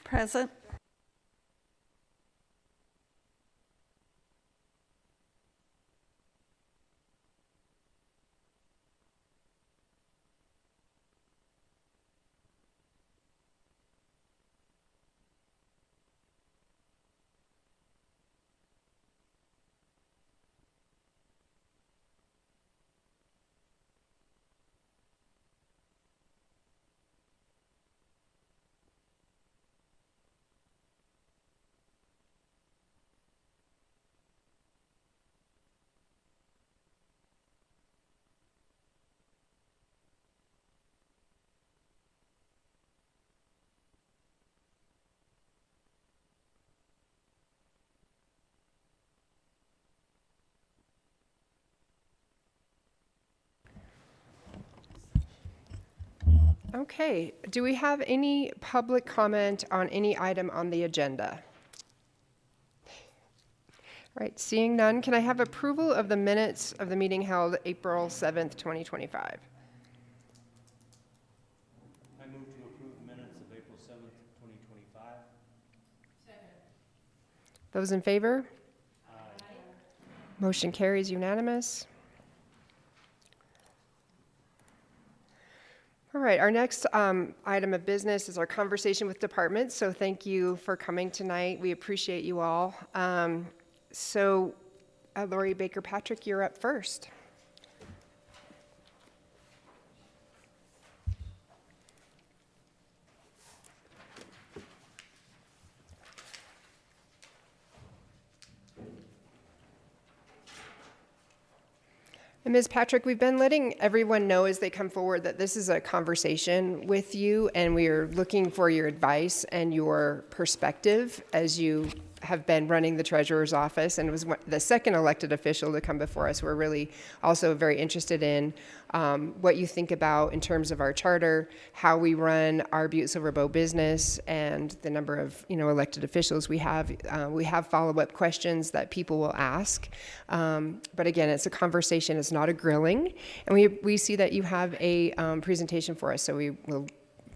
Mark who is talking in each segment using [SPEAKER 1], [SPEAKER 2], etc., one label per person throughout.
[SPEAKER 1] Present.
[SPEAKER 2] Okay, do we have any public comment on any item on the agenda? All right, seeing none, can I have approval of the minutes of the meeting held April 7th, 2025?
[SPEAKER 3] I move to approve the minutes of April 7th, 2025.
[SPEAKER 2] Those in favor? Aye. Motion carries unanimous. All right, our next item of business is our conversation with departments. So thank you for coming tonight. We appreciate you all. Lori Baker Patrick, you're up first. And Ms. Patrick, we've been letting everyone know as they come forward that this is a conversation with you, and we are looking for your advice and your perspective as you have been running the treasurer's office and was the second elected official to come before us. We're really also very interested in what you think about in terms of our charter, how we run our Butte-Silver Bow business, and the number of elected officials we have. We have follow-up questions that people will ask, but again, it's a conversation. It's not a grilling, and we see that you have a presentation for us, so we will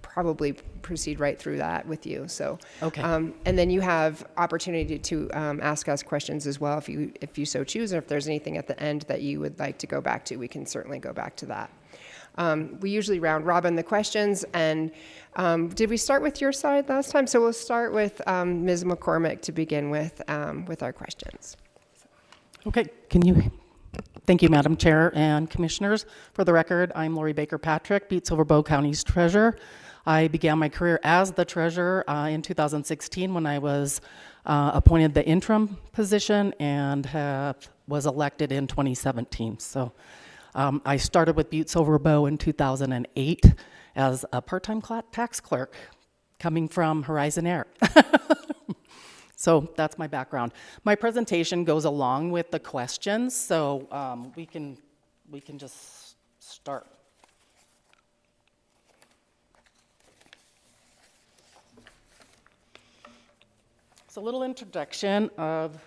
[SPEAKER 2] probably proceed right through that with you. So,
[SPEAKER 4] okay.
[SPEAKER 2] And then you have opportunity to ask us questions as well if you so choose, or if there's anything at the end that you would like to go back to, we can certainly go back to that. We usually round robin the questions, and did we start with your side last time? So we'll start with Ms. McCormick to begin with our questions.
[SPEAKER 4] Okay, thank you, Madam Chair and Commissioners. For the record, I'm Lori Baker Patrick, Butte-Silver Bow County's treasurer. I began my career as the treasurer in 2016 when I was appointed the interim position and was elected in 2017. So I started with Butte-Silver Bow in 2008 as a part-time tax clerk coming from Horizon Air. So that's my background. My presentation goes along with the questions, so we can just start. So a little introduction of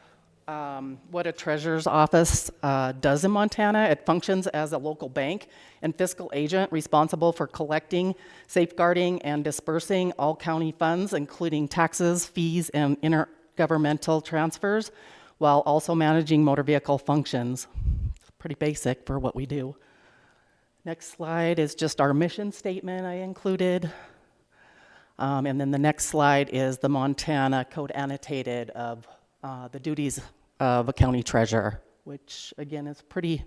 [SPEAKER 4] what a treasurer's office does in Montana. It functions as a local bank and fiscal agent responsible for collecting, safeguarding, and dispersing all county funds, including taxes, fees, and intergovernmental transfers, while also managing motor vehicle functions. It's pretty basic for what we do. Next slide is just our mission statement I included. And then the next slide is the Montana Code Annotated of the duties of a county treasurer, which again is pretty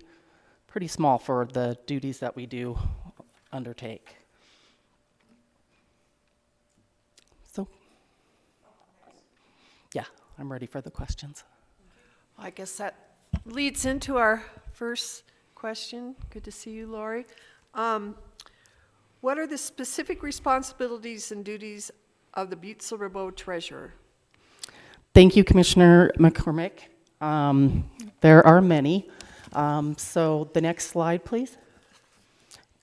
[SPEAKER 4] small for the duties that we do undertake. So, yeah, I'm ready for the questions.
[SPEAKER 1] I guess that leads into our first question. Good to see you, Lori. What are the specific responsibilities and duties of the Butte-Silver Bow treasurer?
[SPEAKER 4] Thank you, Commissioner McCormick. There are many. So the next slide, please.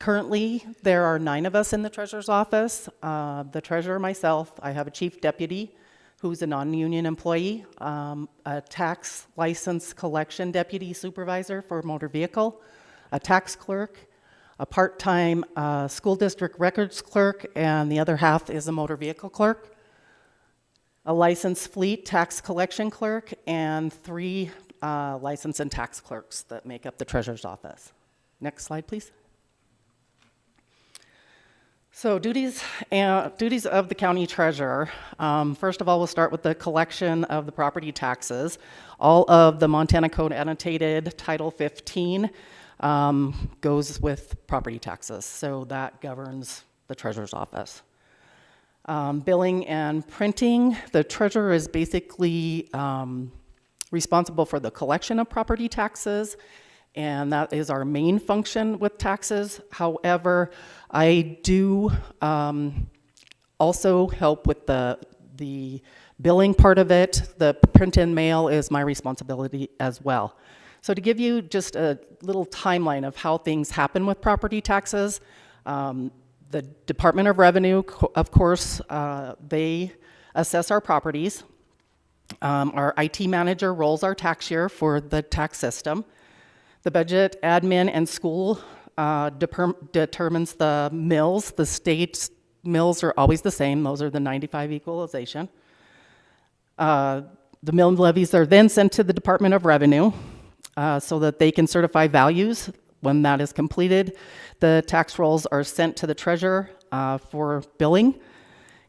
[SPEAKER 4] Currently, there are 9 of us in the treasurer's office. The treasurer, myself, I have a chief deputy who's a non-union employee, a tax license collection deputy supervisor for motor vehicle, a tax clerk, a part-time school district records clerk, and the other half is a motor vehicle clerk. a licensed fleet tax collection clerk, and 3 licensed and tax clerks that make up the treasurer's office. Next slide, please. So duties of the county treasurer. First of all, we'll start with the collection of the property taxes. All of the Montana Code annotated Title 15 goes with property taxes, so that governs the treasurer's office. Billing and printing, the treasurer is basically responsible for the collection of property taxes, and that is our main function with taxes. However, I do also help with the billing part of it. The print and mail is my responsibility as well. So to give you just a little timeline of how things happen with property taxes, the Department of Revenue, of course, they assess our properties. Our IT manager rolls our tax year for the tax system. The budget, admin, and school determines the mills. The state's mills are always the same. Those are the 95 equalization. The mill levies are then sent to the Department of Revenue so that they can certify values. When that is completed, the tax rolls are sent to the treasurer for billing,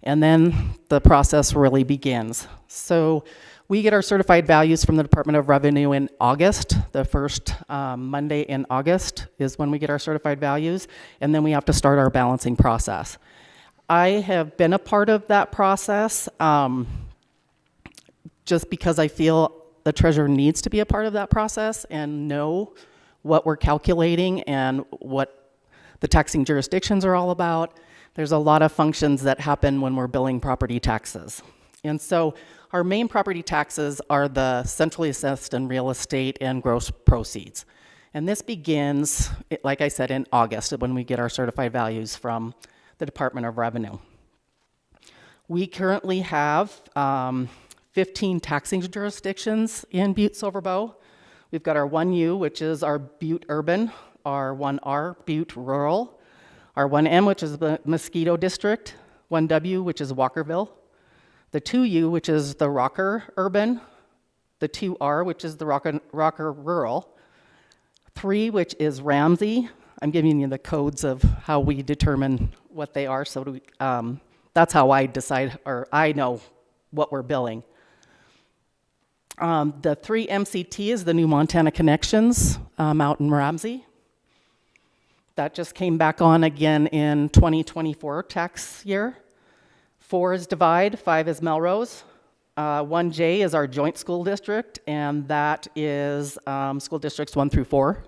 [SPEAKER 4] and then the process really begins. So we get our certified values from the Department of Revenue in August. The first Monday in August is when we get our certified values, and then we have to start our balancing process. I have been a part of that process just because I feel the treasurer needs to be a part of that process and know what we're calculating and what the taxing jurisdictions are all about. There's a lot of functions that happen when we're billing property taxes. And so our main property taxes are the centrally assessed and real estate and gross proceeds. And this begins, like I said, in August when we get our certified values from the Department of Revenue. We currently have 15 taxing jurisdictions in Butte-Silver. We've got our 1U, which is our Butte Urban, our 1R, Butte Rural, our 1M, which is the Mosquito District, 1W, which is Walkerville, the 2U, which is the Rocker Urban, the 2R, which is the Rocker Rural, 3, which is Ramsey. I'm giving you the codes of how we determine what they are, so that's how I decide, or I know what we're billing. The 3 MCT is the new Montana Connections out in Ramsey. That just came back on again in 2024 tax year. 4 is Divide, 5 is Melrose. 1J is our joint school district, and that is school districts 1 through 4.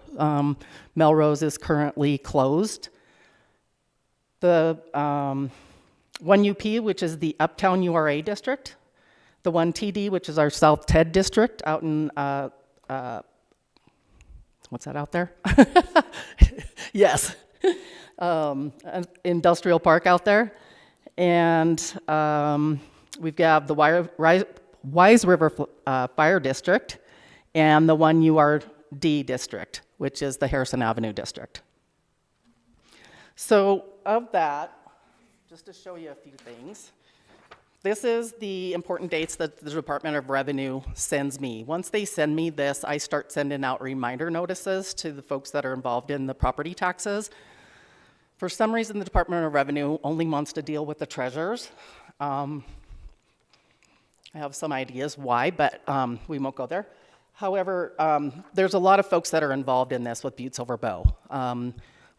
[SPEAKER 4] Melrose is currently closed. The 1UP, which is the Uptown URA district. The 1TD, which is our South TED district out in, what's that out there? Yes, an industrial park out there. And we've got the Wise River Fire District and the 1URD district, which is the Harrison Avenue district. So of that, just to show you a few things, this is the important dates that the Department of Revenue sends me. Once they send me this, I start sending out reminder notices to the folks that are involved in the property taxes. For some reason, the Department of Revenue only wants to deal with the treasurers. I have some ideas why, but we won't go there. However, there's a lot of folks that are involved in this with Butte-Silver.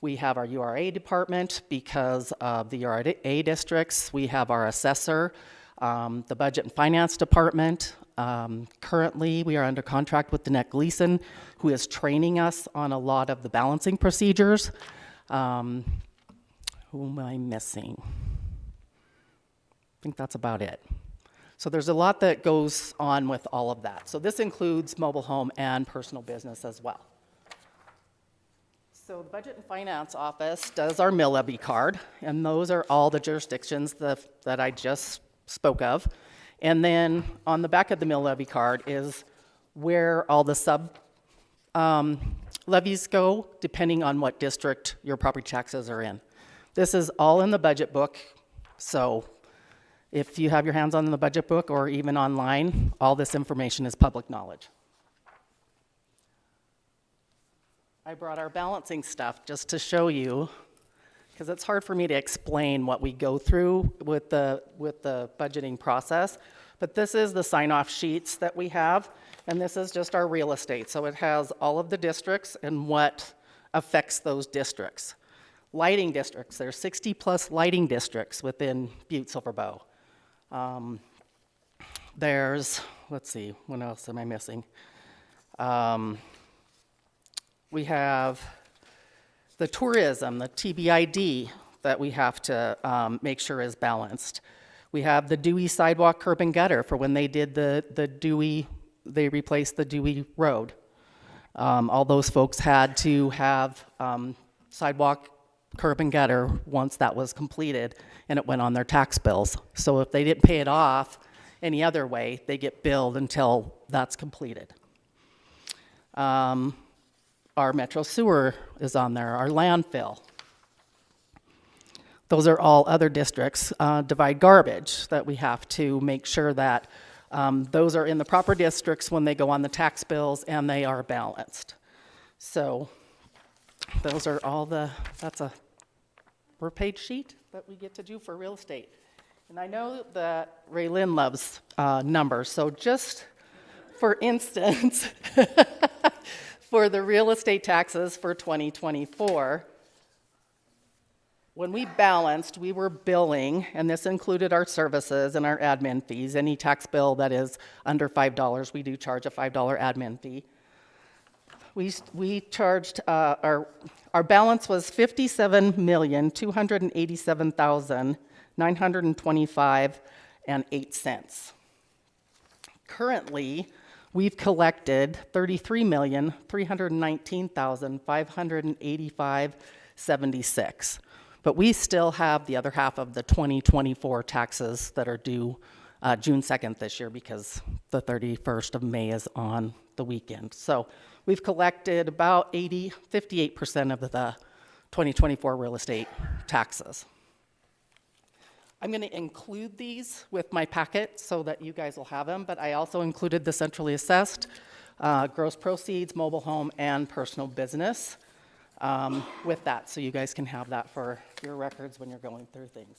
[SPEAKER 4] We have our URA department because of the URA districts. We have our assessor, the budget and finance department. Currently, we are under contract with Danette Gleason, who is training us on a lot of the balancing procedures. Who am I missing? I think that's about it. So there's a lot that goes on with all of that. So this includes mobile home and personal business as well. So the Budget and Finance Office does our mill levy card, and those are all the jurisdictions that I just spoke of. And then on the back of the mill levy card is where all the sub levies go, depending on what district your property taxes are in. This is all in the budget book, so If you have your hands on the budget book or even online, all this information is public knowledge. I brought our balancing stuff just to show you, because it's hard for me to explain what we go through with the budgeting process. But this is the sign-off sheets that we have, and this is just our real estate. So it has all of the districts and what affects those districts. Lighting districts, there's 60-plus lighting districts within Butte-Silver Bow. There's, let's see, what else am I missing? We have the tourism, the TBID that we have to make sure is balanced. We have the Dewey sidewalk curb and gutter for when they did the Dewey, they replaced the Dewey Road. All those folks had to have sidewalk curb and gutter once that was completed, and it went on their tax bills. So if they didn't pay it off any other way, they get billed until that's completed. Our Metro Sewer is on there, our landfill. Those are all other districts. Divide garbage, that we have to make sure that those are in the proper districts when they go on the tax bills and they are balanced. So those are all that's a per-page sheet that we get to do for real estate. And I know that Ray Lynn loves numbers, so just for instance, for the real estate taxes for 2024, when we balanced, we were billing, and this included our services and our admin fees. Any tax bill that is under $5, we do charge a $5 admin fee. We charged, our balance was $57,287,925.08. Currently, we've collected $33,319,585.76. But we still have the other half of the 2024 taxes that are due June 2nd this year, because the 31st of May is on the weekend. So we've collected about 58% of the 2024 real estate taxes. I'm going to include these with my packet so that you guys will have them, but I also included the centrally assessed, gross proceeds, mobile home, and personal business with that, so you guys can have that for your records when you're going through things.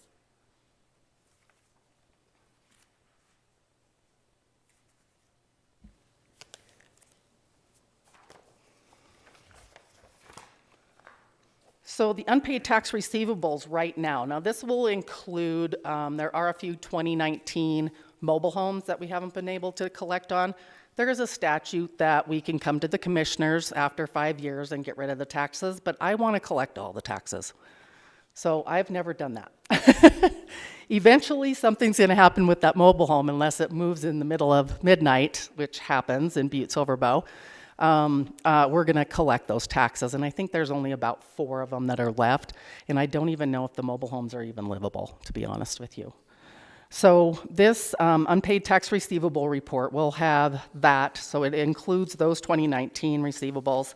[SPEAKER 4] So the unpaid tax receivables right now this will include, there are a few 2019 mobile homes that we haven't been able to collect on. There is a statute that we can come to the commissioners after 5 years and get rid of the taxes, but I want to collect all the taxes. So I've never done that. Eventually, something's going to happen with that mobile home unless it moves in the middle of midnight, which happens in Butte-Silver Bow. We're going to collect those taxes, and I think there's only about 4 of them that are left, and I don't even know if the mobile homes are even livable, to be honest with you. So this unpaid tax receivable report will have that, so it includes those 2019 receivables,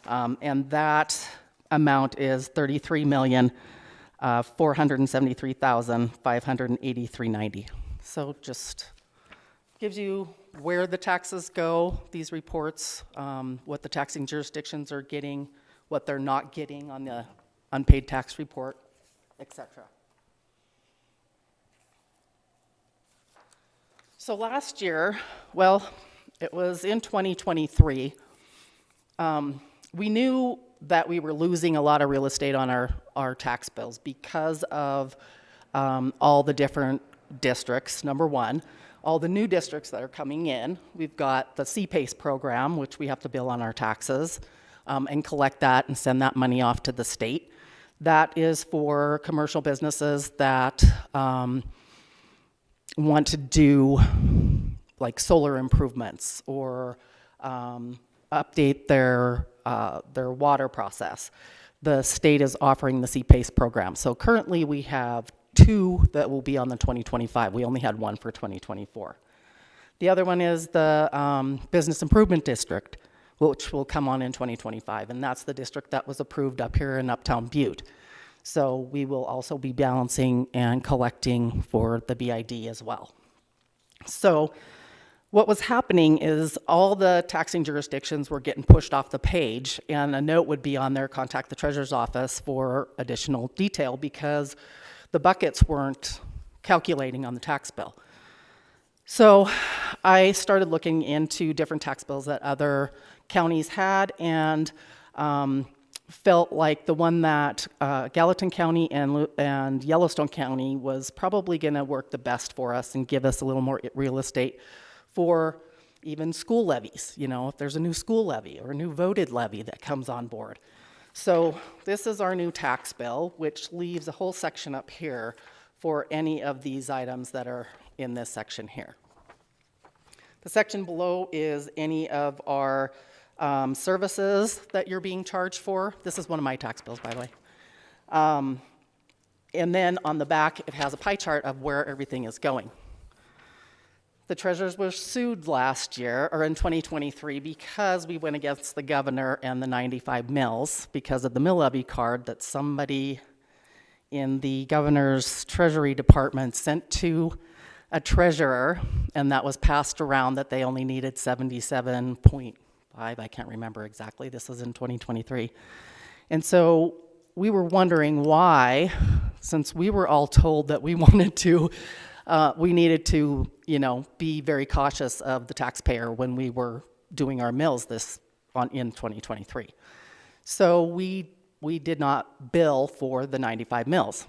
[SPEAKER 4] and that amount is $33,473,583.90. So just gives you where the taxes go, these reports, what the taxing jurisdictions are getting, what they're not getting on the unpaid tax report, etc. So last year, well, it was in 2023, we knew that we were losing a lot of real estate on our tax bills because of all the different districts, number one. All the new districts that are coming in. We've got the CPACE program, which we have to bill on our taxes and collect that and send that money off to the state. That is for commercial businesses that want to do like solar improvements or update their water process. The state is offering the CPACE program. So currently we have 2 that will be on the 2025. We only had 1 for 2024. The other one is the Business Improvement District, which will come on in 2025, and that's the district that was approved up here in Uptown Butte. So we will also be balancing and collecting for the BID as well. So what was happening is all the taxing jurisdictions were getting pushed off the page, and a note would be on there, contact the treasurer's office for additional detail, because the buckets weren't calculating on the tax bill. So I started looking into different tax bills that other counties had, and felt like the one that Gallatin County and Yellowstone County was probably going to work the best for us and give us a little more real estate for even school levies, you know, if there's a new school levy or a new voted levy that comes on board. So this is our new tax bill, which leaves a whole section up here for any of these items that are in this section here. The section below is any of our services that you're being charged for. This is one of my tax bills, by the way. And then on the back, it has a pie chart of where everything is going. The treasurers were sued last year, or in 2023, because we went against the governor and the 95 mills because of the mill levy card that somebody in the governor's treasury department sent to a treasurer, and that was passed around that they only needed 77.5, I can't remember exactly, this was in 2023. And so we were wondering why, since we were all told that we wanted to, we needed to, you know, be very cautious of the taxpayer when we were doing our mills in 2023. So we did not bill for the 95 mills.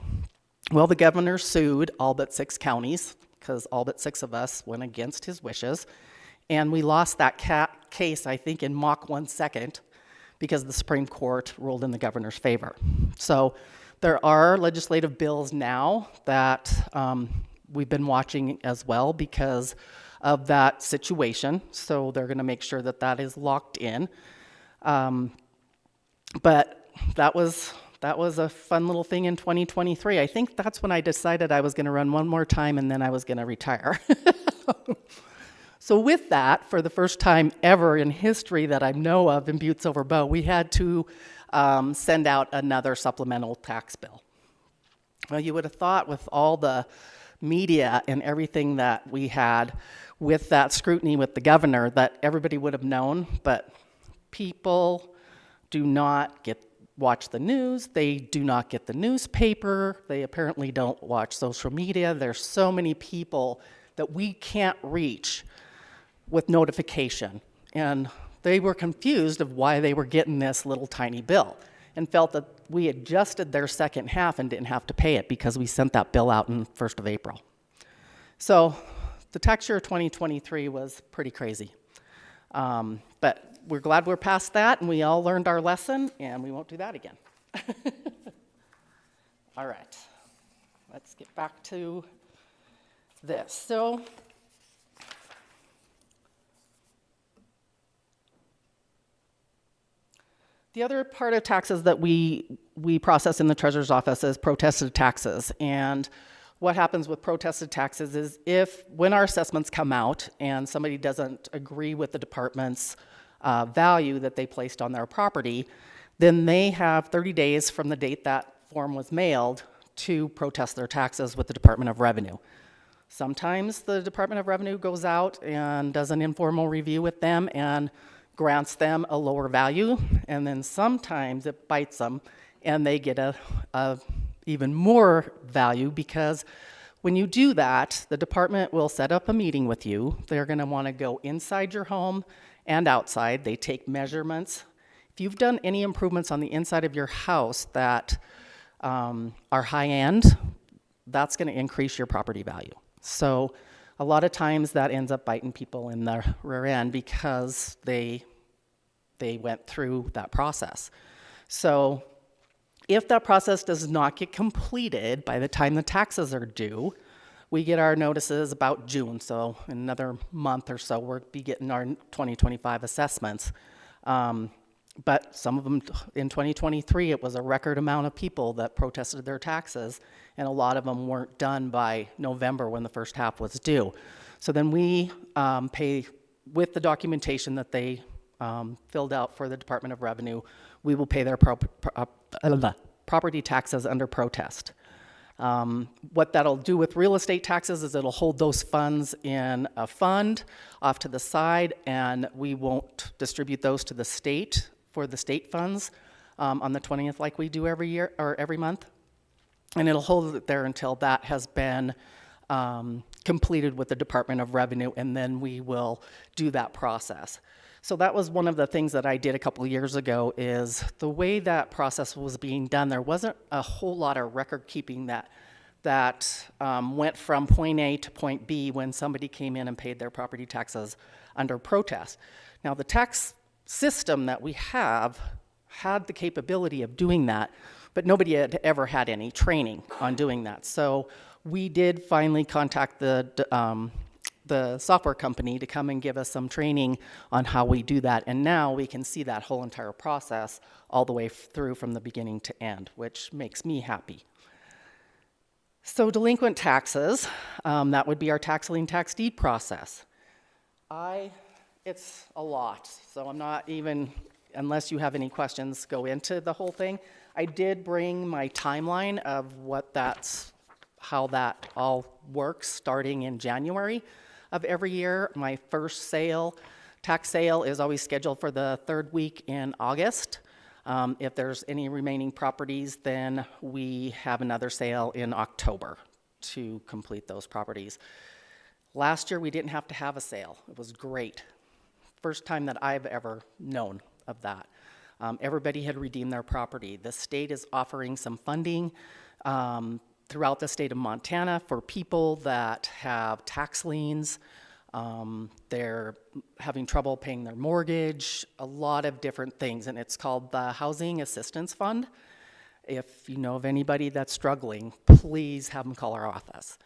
[SPEAKER 4] Well, the governor sued all but 6 counties, because all but 6 of us went against his wishes, and we lost that case, I think, in Mach 1 second, because the Supreme Court ruled in the governor's favor. So there are legislative bills now that we've been watching as well because of that situation. So they're going to make sure that that is locked in. But that was a fun little thing in 2023. I think that's when I decided I was going to run one more time and then I was going to retire. So with that, for the first time ever in history that I know of in Butte-Silver Bow, we had to send out another supplemental tax bill. Well, you would have thought with all the media and everything that we had with that scrutiny with the governor that everybody would have known, but people do not watch the news, they do not get the newspaper, they apparently don't watch social media. There's so many people that we can't reach with notification, and they were confused of why they were getting this little tiny bill and felt that we adjusted their second half and didn't have to pay it because we sent that bill out on 1st of April. So the tax year of 2023 was pretty crazy. But we're glad we're past that and we all learned our lesson and we won't do that again. All right, let's get back to this. So the other part of taxes that we process in the treasurer's office is protested taxes. And what happens with protested taxes is when our assessments come out and somebody doesn't agree with the department's value that they placed on their property, then they have 30 days from the date that form was mailed to protest their taxes with the Department of Revenue. Sometimes the Department of Revenue goes out and does an informal review with them and grants them a lower value, and then sometimes it bites them and they get a even more value, because when you do that, the department will set up a meeting with you. They're going to want to go inside your home and outside. They take measurements. If you've done any improvements on the inside of your house that are high end, that's going to increase your property value. So a lot of times that ends up biting people in the rear end because they went through that process. So if that process does not get completed by the time the taxes are due, we get our notices about June. So in another month or so, we'll be getting our 2025 assessments. But some of them in 2023, it was a record amount of people that protested their taxes, and a lot of them weren't done by November when the first half was due. So then we pay with the documentation that they filled out for the Department of Revenue. We will pay their property taxes under protest. What that'll do with real estate taxes is it'll hold those funds in a fund off to the side, and we won't distribute those to the state for the state funds on the 20th like we do every year or every month. And it'll hold it there until that has been completed with the Department of Revenue, and then we will do that process. So that was one of the things that I did a couple of years ago. Is the way that process was being done, there wasn't a whole lot of record keeping that went from point A to point B when somebody came in and paid their property taxes under protest. Now, the tax system that we have had the capability of doing that, but nobody had ever had any training on doing that. So we did finally contact the software company to come and give us some training on how we do that. And now we can see that whole entire process all the way through from the beginning to end, which makes me happy. So delinquent taxes, that would be our tax lien tax deed process. It's a lot, so I'm not even, unless you have any questions, go into the whole thing. I did bring my timeline of how that all works starting in January of every year. My first tax sale is always scheduled for the third week in August. If there's any remaining properties, then we have another sale in October to complete those properties. Last year, we didn't have to have a sale. It was great. First time that I've ever known of that. Everybody had redeemed their property. The state is offering some funding throughout the state of Montana for people that have tax liens. They're having trouble paying their mortgage, a lot of different things, and it's called the Housing Assistance Fund. If you know of anybody that's struggling, please have them call our office.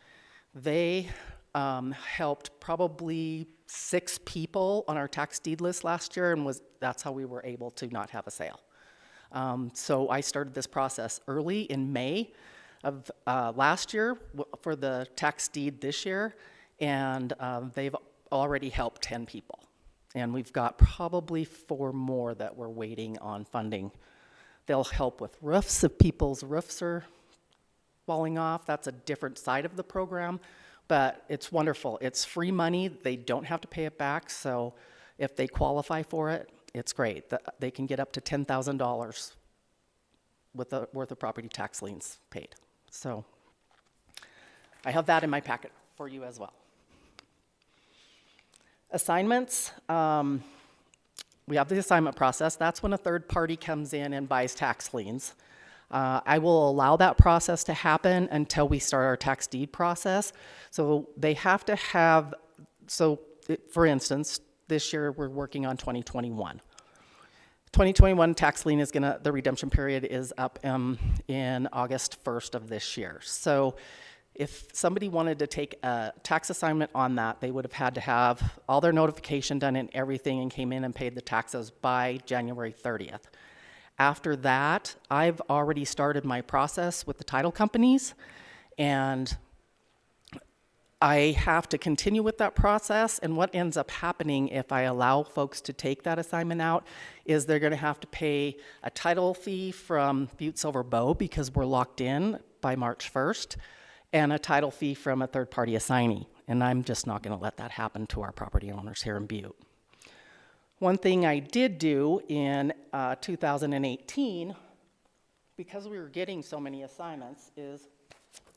[SPEAKER 4] They helped probably 6 people on our tax deed list last year, and that's how we were able to not have a sale. So I started this process early in May of last year for the tax deed this year, and they've already helped 10 people. And we've got probably 4 more that we're waiting on funding. They'll help with roofs if people's roofs are falling off. That's a different side of the program, but it's wonderful. It's free money. They don't have to pay it back, so if they qualify for it, it's great. They can get up to $10,000 worth of property tax liens paid. So I have that in my packet for you as well. Assignments, we have the assignment process. That's when a third party comes in and buys tax liens. I will allow that process to happen until we start our tax deed process. So they have to have, for instance, this year we're working on 2021. 2021 tax lien the redemption period is up in August 1st of this year. So if somebody wanted to take a tax assignment on that, they would have had to have all their notification done and everything and came in and paid the taxes by January 30th. After that, I've already started my process with the title companies, and I have to continue with that process. And what ends up happening if I allow folks to take that assignment out is they're going to have to pay a title fee from Butte-Silver because we're locked in by March 1st, and a title fee from a third-party assignee. And I'm just not going to let that happen to our property owners here in Butte. One thing I did do in 2018, because we were getting so many assignments, is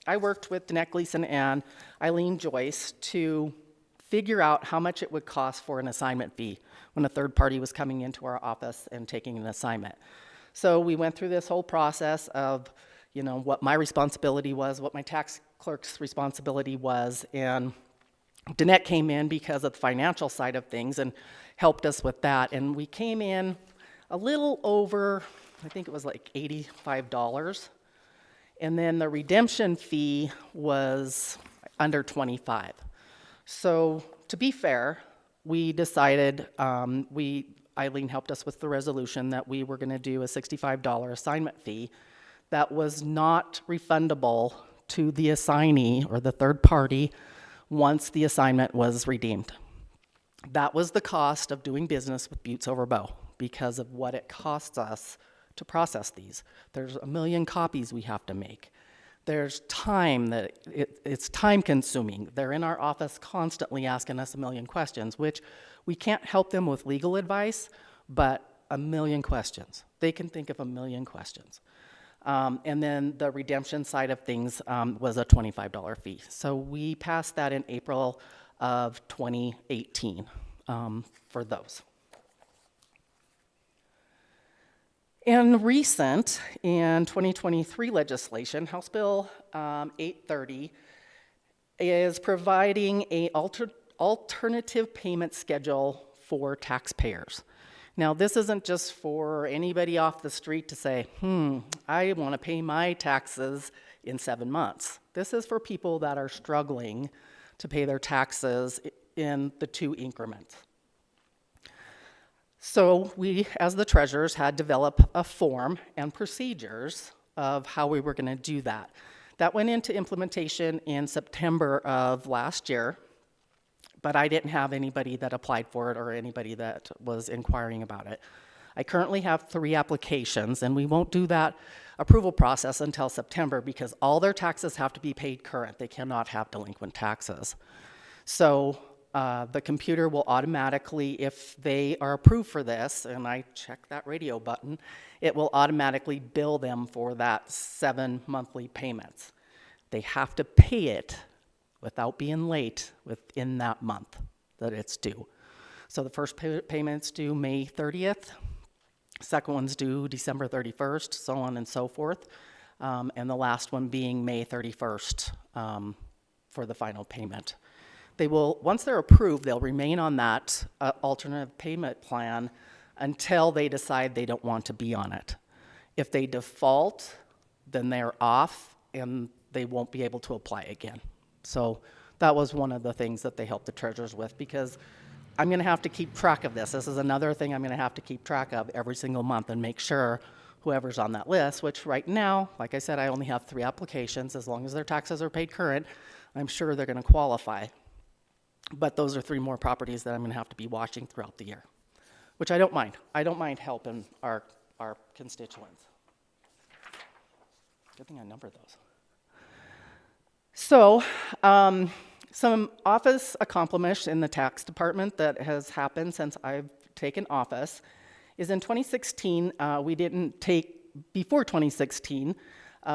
[SPEAKER 4] I worked with Danette Gleason and Eileen Joyce to figure out how much it would cost for an assignment fee when a third party was coming into our office and taking an assignment. So we went through this whole process of, what my responsibility was, what my tax clerk's responsibility was, and Danette came in because of the financial side of things and helped us with that. And we came in a little over, I think it was like $85. And then the redemption fee was under $25. So to be fair, we decided, Eileen helped us with the resolution that we were going to do a $65 assignment fee that was not refundable to the assignee or the third party once the assignment was redeemed. That was the cost of doing business with Butte-Silver because of what it costs us to process these. There's a million copies we have to make. There's time that it's time consuming. They're in our office constantly asking us a million questions, which we can't help them with legal advice, but a million questions. They can think of a million questions. And then the redemption side of things was a $25 fee. So we passed that in April of 2018 for those. In 2023 legislation, House Bill 830 is providing an alternative payment schedule for taxpayers. Now, this isn't just for anybody off the street to say, I want to pay my taxes in 7 months. This is for people that are struggling to pay their taxes in the 2 increments. So we, as the treasurers, had developed a form and procedures of how we were going to do that. That went into implementation in September of last year, but I didn't have anybody that applied for it or anybody that was inquiring about it. I currently have 3 applications, and we won't do that approval process until September because all their taxes have to be paid current. They cannot have delinquent taxes. So the computer will automatically, if they are approved for this, and I check that radio button, it will automatically bill them for that 7 monthly payments. They have to pay it without being late within that month that it's due. So the first payment's due May 30th, second one's due December 31st, so on and so forth, and the last one being May 31st for the final payment. They will, once they're approved, they'll remain on that alternative payment plan until they decide they don't want to be on it. If they default, then they're off and they won't be able to apply again. So that was one of the things that they helped the treasurers with because I'm going to have to keep track of this. This is another thing I'm going to have to keep track of every single month and make sure whoever's on that list, which right now, like I said, I only have 3 applications. As long as their taxes are paid current, I'm sure they're going to qualify. But those are 3 more properties that I'm going to have to be watching throughout the year, which I don't mind. I don't mind helping our constituents. Good thing I numbered those. So some office accomplishments in the tax department that has happened since I've taken office is in 2016, before 2016,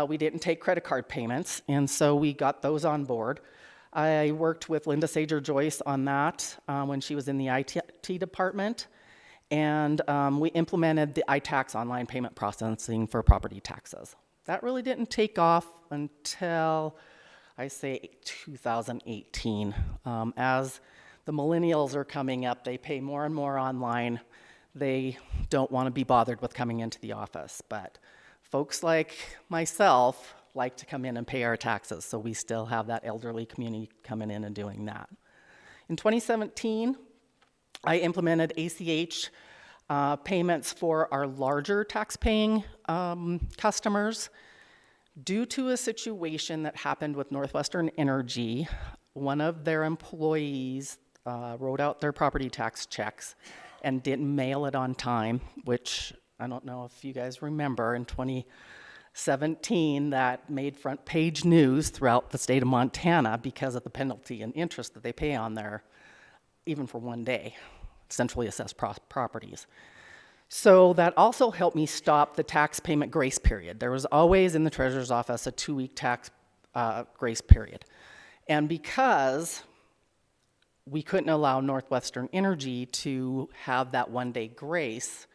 [SPEAKER 4] we didn't take credit card payments, and so we got those on board. I worked with Linda Sager-Joyce on that when she was in the IT department, and we implemented the iTax online payment processing for property taxes. That really didn't take off until, I say, 2018. As the millennials are coming up, they pay more and more online. They don't want to be bothered with coming into the office, but folks like myself like to come in and pay our taxes, so we still have that elderly community coming in and doing that. In 2017, I implemented ACH payments for our larger tax-paying customers. Due to a situation that happened with Northwestern Energy, one of their employees wrote out their property tax checks and didn't mail it on time, which I don't know if you guys remember, in 2017, that made front page news throughout the state of Montana because of the penalty and interest that they pay on their, even for 1 day, centrally assessed properties. So that also helped me stop the tax payment grace period. There was always in the treasurer's office a 2-week tax grace period. And because we couldn't allow Northwestern Energy to have that 1-day grace,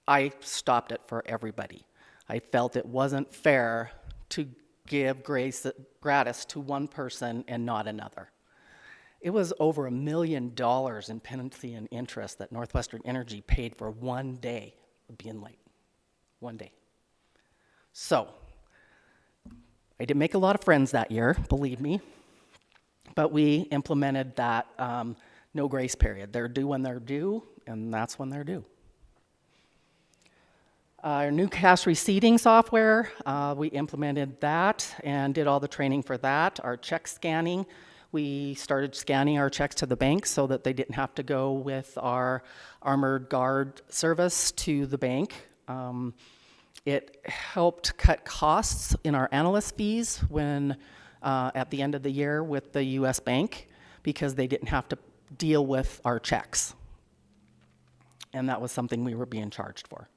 [SPEAKER 4] I stopped it for everybody. I felt it wasn't fair to give grace gratis to one person and not another. It was over $1 million in penalty and interest that Northwestern Energy paid for 1 day of being late. 1 day. So, I didn't make a lot of friends that year, believe me, but we implemented that no grace period. They're due when they're due, and that's when they're due. Our new cash receipting software, we implemented that and did all the training for that. Our check scanning, we started scanning our checks to the bank so that they didn't have to go with our armored guard service to the bank. It helped cut costs in our analyst fees when, at the end of the year with the US Bank, because they didn't have to deal with our checks. And that was something we were being charged for.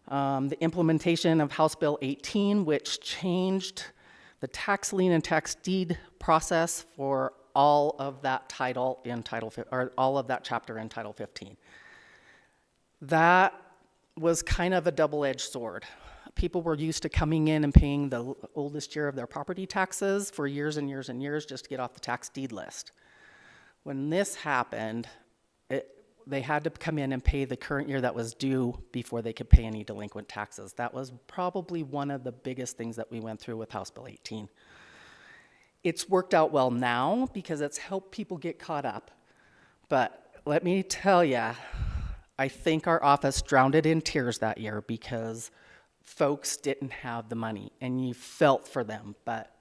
[SPEAKER 4] The implementation of House Bill 18, which changed the tax lien and tax deed process for all of that title in all of that chapter in Title 15. That was kind of a double-edged sword. People were used to coming in and paying the oldest year of their property taxes for years and years and years just to get off the tax deed list. When this happened, they had to come in and pay the current year that was due before they could pay any delinquent taxes. That was probably one of the biggest things that we went through with House Bill 18. It's worked out well now because it's helped people get caught up. But let me tell you, I think our office drowned it in tears that year because folks didn't have the money and you felt for them. But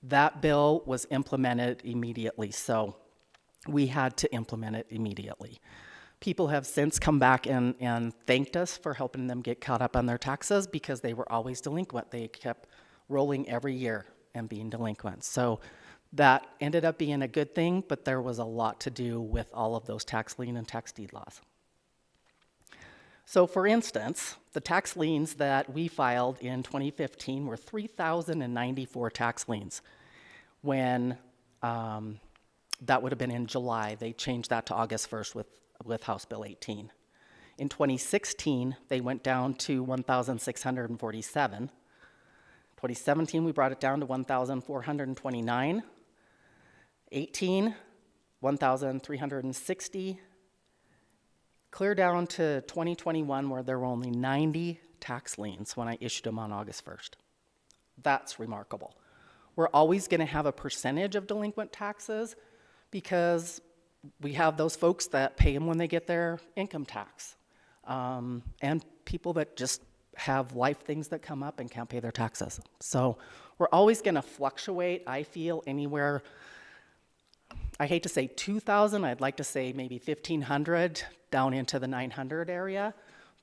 [SPEAKER 4] that bill was implemented immediately, so we had to implement it immediately. People have since come back and thanked us for helping them get caught up on their taxes because they were always delinquent. They kept rolling every year and being delinquent. So that ended up being a good thing, but there was a lot to do with all of those tax lien and tax deed laws. So for instance, the tax liens that we filed in 2015 were 3,094 tax liens. When that would have been in July, they changed that to August 1st with House Bill 18. In 2016, they went down to 1,647. 2017, we brought it down to 1,429. 18, 1,360. Clear down to 2021, where there were only 90 tax liens when I issued them on August 1st. That's remarkable. We're always going to have a percentage of delinquent taxes because we have those folks that pay them when they get their income tax, and people that just have life things that come up and can't pay their taxes. So we're always going to fluctuate, I feel, anywhere, I hate to say 2,000, I'd like to say maybe 1,500 down into the 900 area,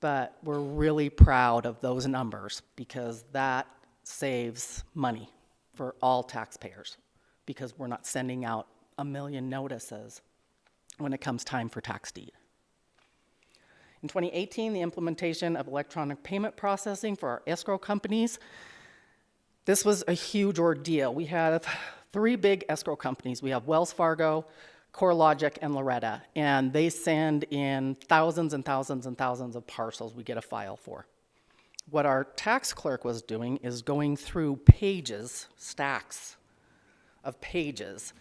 [SPEAKER 4] but we're really proud of those numbers because that saves money for all taxpayers because we're not sending out a million notices when it comes time for tax deed. In 2018, the implementation of electronic payment processing for our escrow companies. This was a huge ordeal. We have 3 big escrow companies. We have Wells Fargo, CoreLogic, and Loretta, and they send in thousands and thousands and thousands of parcels we get a file for. What our tax clerk was doing is going through pages, stacks of pages,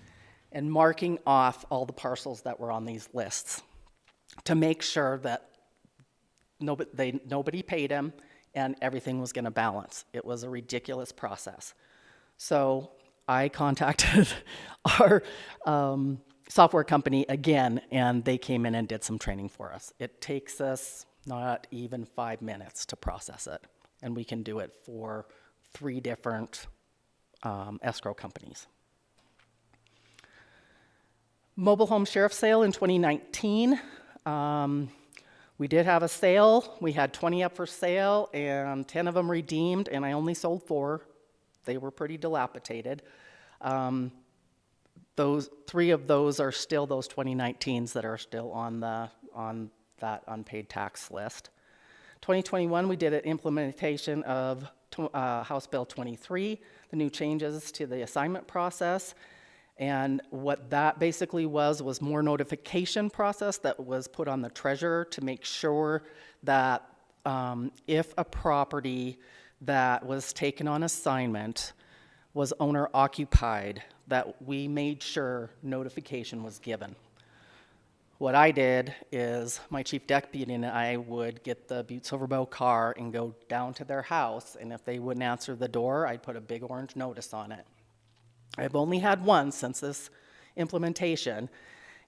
[SPEAKER 4] and marking off all the parcels that were on these lists to make sure that nobody paid him and everything was going to balance. It was a ridiculous process. So I contacted our software company again, and they came in and did some training for us. It takes us not even 5 minutes to process it, and we can do it for 3 different escrow companies. Mobile home sheriff sale in 2019. We did have a sale. We had 20 up for sale and 10 of them redeemed, and I only sold 4. They were pretty dilapidated. Those 3 of those are still those 2019s that are still on that unpaid tax list. 2021, we did an implementation of House Bill 23, the new changes to the assignment process. And what that basically was more notification process that was put on the treasurer to make sure that if a property that was taken on assignment was owner occupied, that we made sure notification was given. What I did is my chief deputy and I would get the Butte-Silver car and go down to their house, and if they wouldn't answer the door, I'd put a big orange notice on it. I've only had one since this implementation,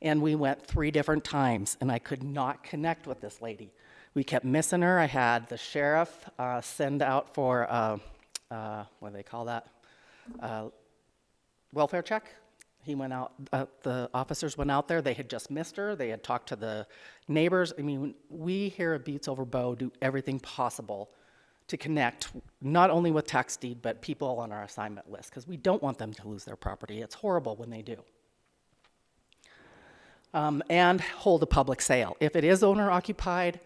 [SPEAKER 4] and we went 3 different times, and I could not connect with this lady. We kept missing her. I had the sheriff send out for, what do they call that? Welfare check. He went out, the officers went out there, they had just missed her, they had talked to the neighbors. I mean, we here at Butte-Silver Bow do everything possible to connect not only with tax deed, but people on our assignment list, because we don't want them to lose their property. It's horrible when they do. And hold a public sale. If it is owner occupied,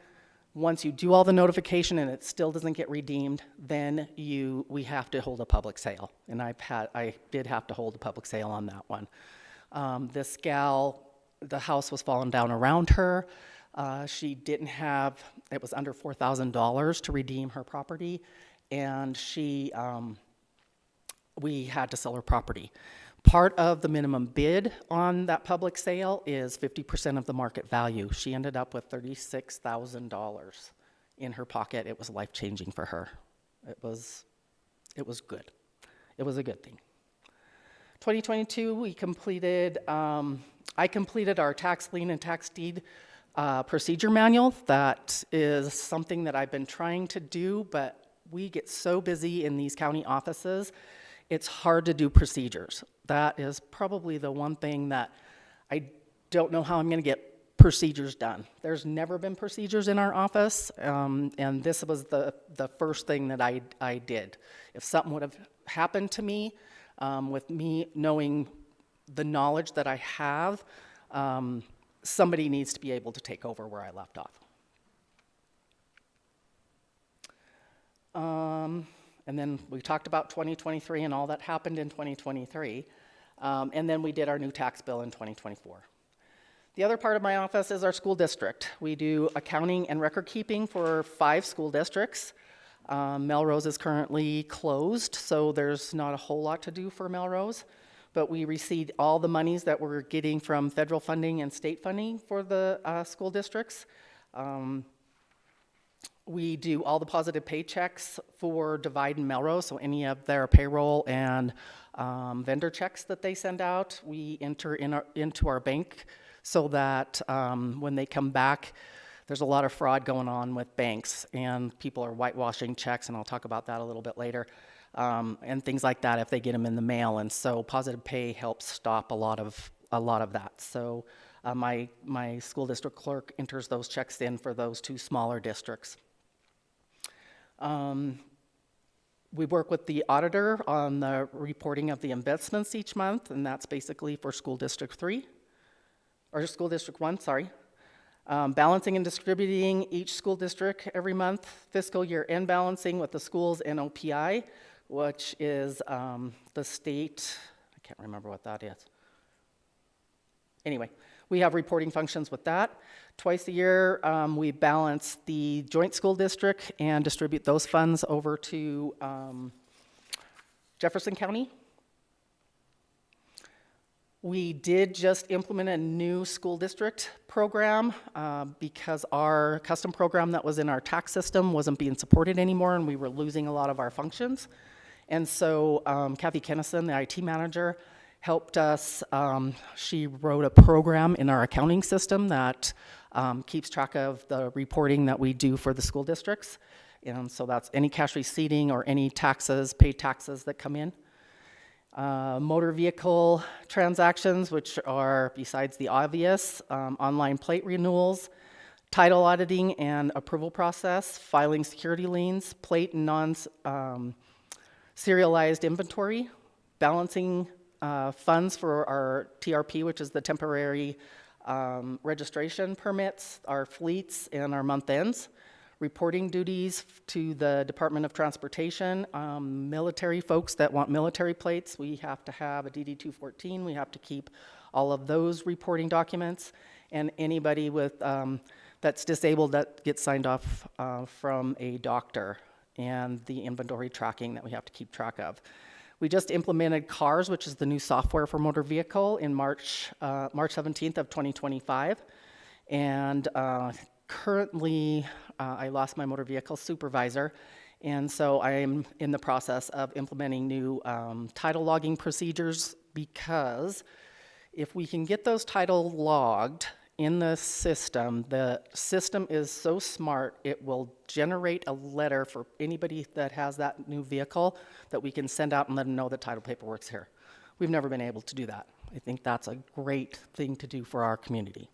[SPEAKER 4] once you do all the notification and it still doesn't get redeemed, then we have to hold a public sale. And I did have to hold a public sale on that one. This gal, the house was falling down around her. She didn't have, it was under $4,000 to redeem her property, and we had to sell her property. Part of the minimum bid on that public sale is 50% of the market value. She ended up with $36,000 in her pocket. It was life-changing for her. It was good. It was a good thing. 2022, we completed, I completed our tax lien and tax deed procedure manual. That is something that I've been trying to do, but we get so busy in these county offices, it's hard to do procedures. That is probably the one thing that I don't know how I'm going to get procedures done. There's never been procedures in our office, and this was the first thing that I did. If something would have happened to me, with me knowing the knowledge that I have, somebody needs to be able to take over where I left off. And then we talked about 2023 and all that happened in 2023. And then we did our new tax bill in 2024. The other part of my office is our school district. We do accounting and record keeping for 5 school districts. Melrose is currently closed, so there's not a whole lot to do for Melrose. But we received all the monies that we're getting from federal funding and state funding for the school districts. We do all the positive paychecks for Divide and Melrose, so any of their payroll and vendor checks that they send out, we enter into our bank so that when they come back, there's a lot of fraud going on with banks, and people are whitewashing checks, and I'll talk about that a little bit later, and things like that if they get them in the mail. And so positive pay helps stop a lot of that. So my school district clerk enters those checks in for those 2 smaller districts. We work with the auditor on the reporting of the investments each month, and that's basically for School District 3, or School District 1, sorry. Balancing and distributing each school district every month, fiscal year end balancing with the schools NOPI, which is the state, I can't remember what that is. Anyway, we have reporting functions with that. Twice a year, we balance the joint school district and distribute those funds over to Jefferson County. We did just implement a new school district program because our custom program that was in our tax system wasn't being supported anymore, and we were losing a lot of our functions. And so Kathy Kennison, the IT manager, helped us. She wrote a program in our accounting system that keeps track of the reporting that we do for the school districts. And so that's any cash receipting or any taxes, paid taxes that come in. Motor vehicle transactions, which are, besides the obvious, online plate renewals, title auditing and approval process, filing security liens, plate and non-serialized inventory, balancing funds for our TRP, which is the temporary registration permits, our fleets, and our month ends. Reporting duties to the Department of Transportation. Military folks that want military plates, we have to have a DD-214. We have to keep all of those reporting documents. And anybody with that's disabled that gets signed off from a doctor, and the inventory tracking that we have to keep track of. We just implemented CARS, which is the new software for motor vehicle, in March 17th of 2025. And currently, I lost my motor vehicle supervisor, and so I am in the process of implementing new title logging procedures, because if we can get those title logged in the system is so smart, it will generate a letter for anybody that has that new vehicle that we can send out and let them know the title paperwork's here. We've never been able to do that. I think that's a great thing to do for our community.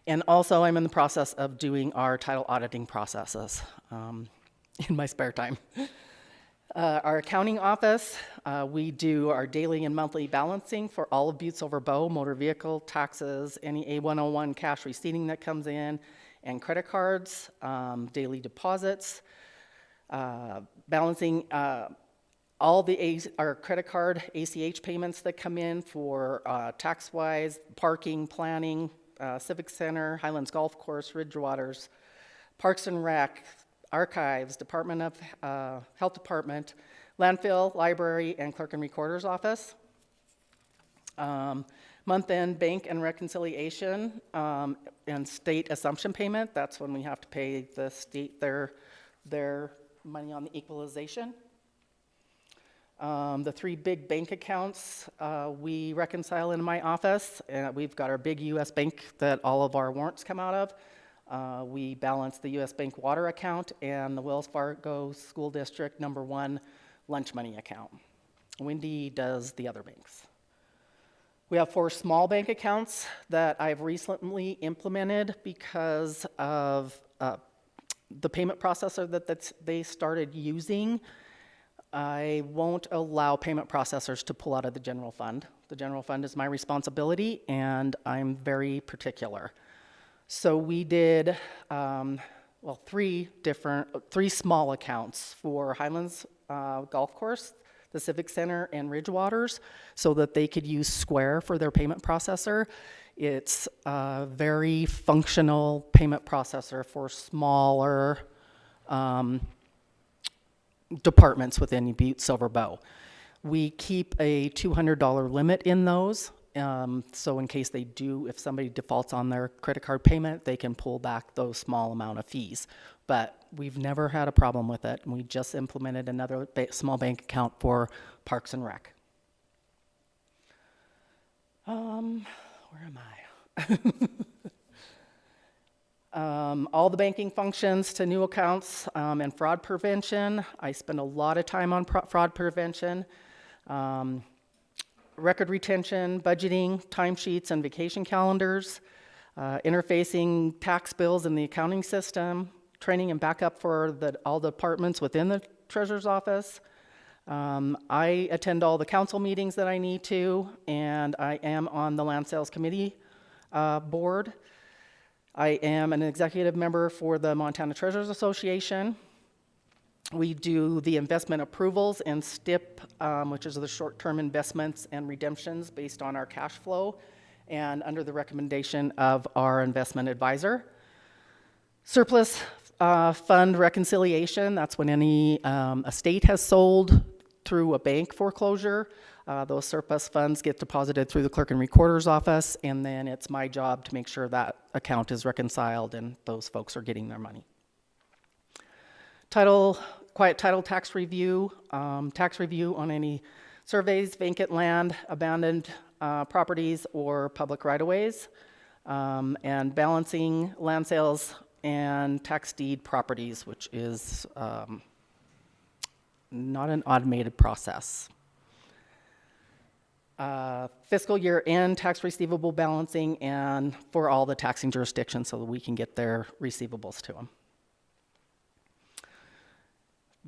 [SPEAKER 4] And also, I'm in the process of doing our title auditing processes in my spare time. Our accounting office, we do our daily and monthly balancing for all of Butte-Silver Bow, motor vehicle, taxes, any A101 cash receipting that comes in, and credit cards, daily deposits, balancing all our credit card ACH payments that come in for tax-wise, parking, planning, Civic Center, Highlands Golf Course, Ridgewaters, Parks and Rec, Archives, Department of Health Department, Landfill, Library, and Clerk and Recorder's Office. Month-end bank and reconciliation and state assumption payment. That's when we have to pay the state their money on the equalization. The 3 big bank accounts we reconcile in my office. We've got our big U.S. bank that all of our warrants come out of. We balance the U.S. Bank water account and the Wells Fargo School District #1 lunch money account. Wendy does the other banks. We have 4 small bank accounts that I've recently implemented because of the payment processor that they started using. I won't allow payment processors to pull out of the general fund. The general fund is my responsibility, and I'm very particular. So we did, 3 small accounts for Highlands Golf Course, the Civic Center, and Ridgewaters, so that they could use Square for their payment processor. It's a very functional payment processor for smaller departments within Butte-Silver Bow. We keep a $200 limit in those, so in case if somebody defaults on their credit card payment, they can pull back those small amount of fees. But we've never had a problem with it, and we just implemented another small bank account for Parks and Rec. Where am I? All the banking functions to new accounts and fraud prevention. I spend a lot of time on fraud prevention, record retention, budgeting, timesheets, and vacation calendars, interfacing tax bills in the accounting system, training and backup for all the departments within the treasurer's office. I attend all the council meetings that I need to, and I am on the land sales committee board. I am an executive member for the Montana Treasurers Association. We do the investment approvals and STIP, which is the short-term investments and redemptions based on our cash flow and under the recommendation of our investment advisor. Surplus fund reconciliation, that's when any estate has sold through a bank foreclosure. Those surplus funds get deposited through the clerk and recorder's office, and then it's my job to make sure that account is reconciled and those folks are getting their money. Quiet title tax review on any surveys, vacant land, abandoned properties, or public right-of-ways, and balancing land sales and tax deed properties, which is not an automated process. Fiscal year end tax receivable balancing and for all the taxing jurisdictions so that we can get their receivables to them.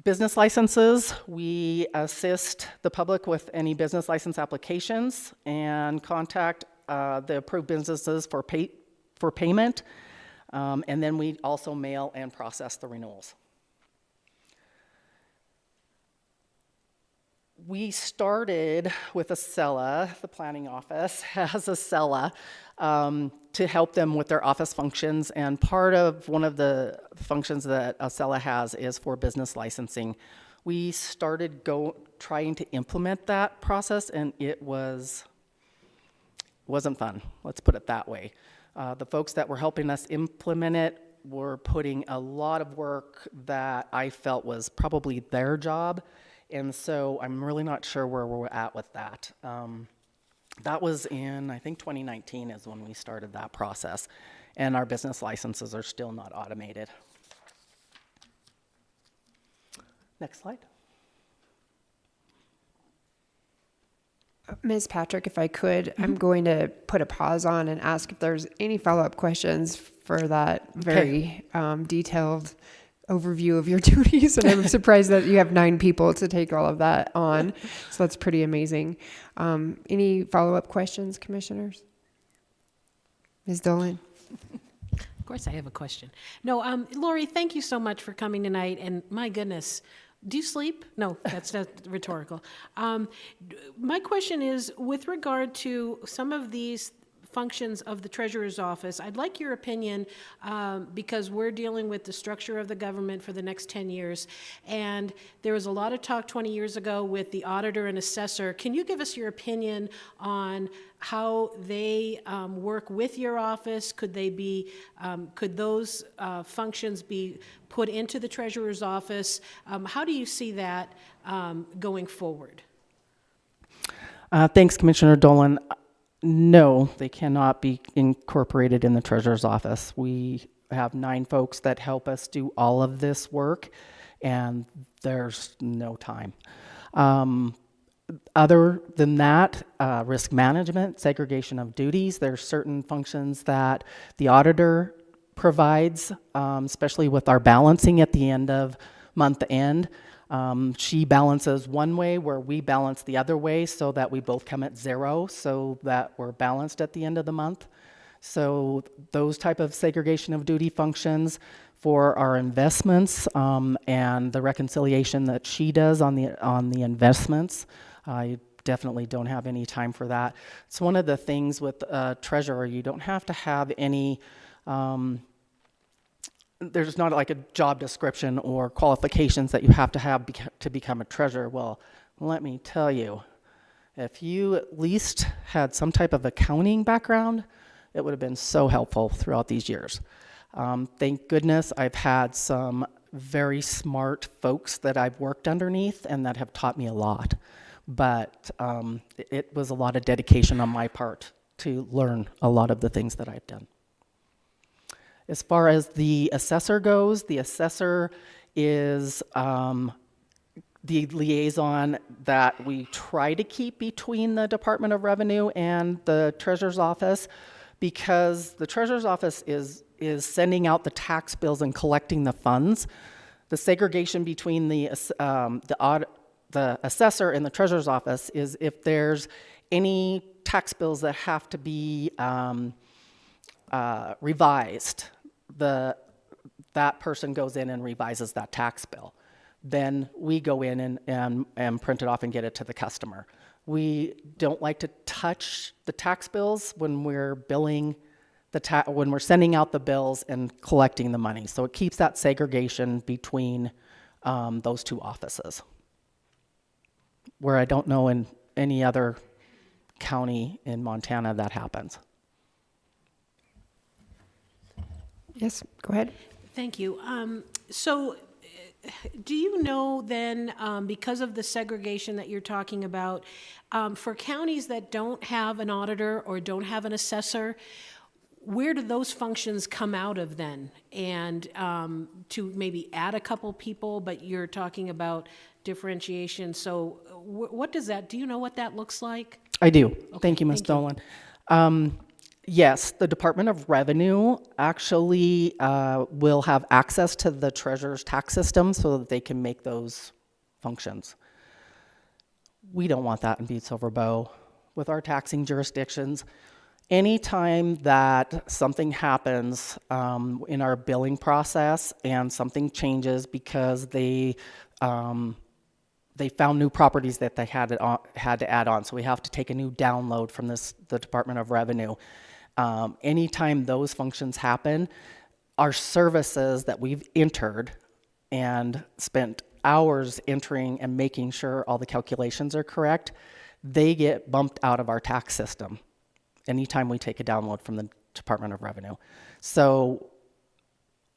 [SPEAKER 4] Business licenses, we assist the public with any business license applications and contact the approved businesses for payment, and then we also mail and process the renewals. We started with a CELA, the planning office has a CELA to help them with their office functions, and part of one of the functions that a CELA has is for business licensing. We started trying to implement that process, and it wasn't fun, let's put it that way. The folks that were helping us implement it were putting a lot of work that I felt was probably their job. And so I'm really not sure where we're at with that. That was in, I think 2019 is when we started that process. And our business licenses are still not automated. Next slide.
[SPEAKER 2] Ms. Patrick, if I could, I'm going to put a pause on and ask if there's any follow-up questions for that very detailed overview of your duties. And I'm surprised that you have 9 people to take all of that on. So that's pretty amazing. Any follow-up questions, commissioners? Ms. Dolan?
[SPEAKER 5] Of course, I have a question. No, Lori, thank you so much for coming tonight. And my goodness, do you sleep? No, that's not rhetorical. My question is, with regard to some of these functions of the treasurer's office, I'd like your opinion because we're dealing with the structure of the government for the next 10 years. And there was a lot of talk 20 years ago with the auditor and assessor. Can you give us your opinion on how they work with your office? Could they be, could those functions be put into the treasurer's office? How do you see that going forward?
[SPEAKER 4] Thanks, Commissioner Dolan. No, they cannot be incorporated in the treasurer's office. We have 9 folks that help us do all of this work, and there's no time. Other than that, risk management, segregation of duties, there's certain functions that the auditor provides, especially with our balancing at the end of month end. She balances one way where we balance the other way so that we both come at 0 so that we're balanced at the end of the month. So those type of segregation of duty functions for our investments and the reconciliation that she does on the investments, I definitely don't have any time for that. It's one of the things with treasurer, you don't have to have any there's not like a job description or qualifications that you have to become a treasurer. Well, let me tell you, if you at least had some type of accounting background, it would have been so helpful throughout these years. Thank goodness I've had some very smart folks that I've worked underneath and that have taught me a lot. But it was a lot of dedication on my part to learn a lot of the things that I've done. As far as the assessor goes, the assessor is the liaison that we try to keep between the Department of Revenue and the Treasurer's Office, because the Treasurer's Office is sending out the tax bills and collecting the funds. The segregation between the assessor and the Treasurer's Office is if there's any tax bills that have to be revised, that person goes in and revises that tax bill. Then we go in and print it off and get it to the customer. We don't like to touch the tax bills when we're billing when we're sending out the bills and collecting the money. So it keeps that segregation between those 2 offices, where I don't know in any other county in Montana that happens.
[SPEAKER 2] Yes, go ahead.
[SPEAKER 5] Thank you. So do you know then, because of the segregation that you're talking about, for counties that don't have an auditor or don't have an assessor, where do those functions come out of then? And to maybe add a couple people, but you're talking about differentiation. So what does that, do you know what that looks like?
[SPEAKER 4] I do.
[SPEAKER 5] Okay,
[SPEAKER 4] Thank you, Ms.
[SPEAKER 5] thank you.
[SPEAKER 4] Dolan. Yes, the Department of Revenue actually will have access to the treasurer's tax system so that they can make those functions. We don't want that in Butte-Silver Bow. With our taxing jurisdictions, anytime that something happens in our billing process and something changes because they found new properties that they had to add on, so we have to take a new download from the Department of Revenue. Anytime those functions happen, our services that we've entered and spent hours entering and making sure all the calculations are correct, they get bumped out of our tax system anytime we take a download from the Department of Revenue. So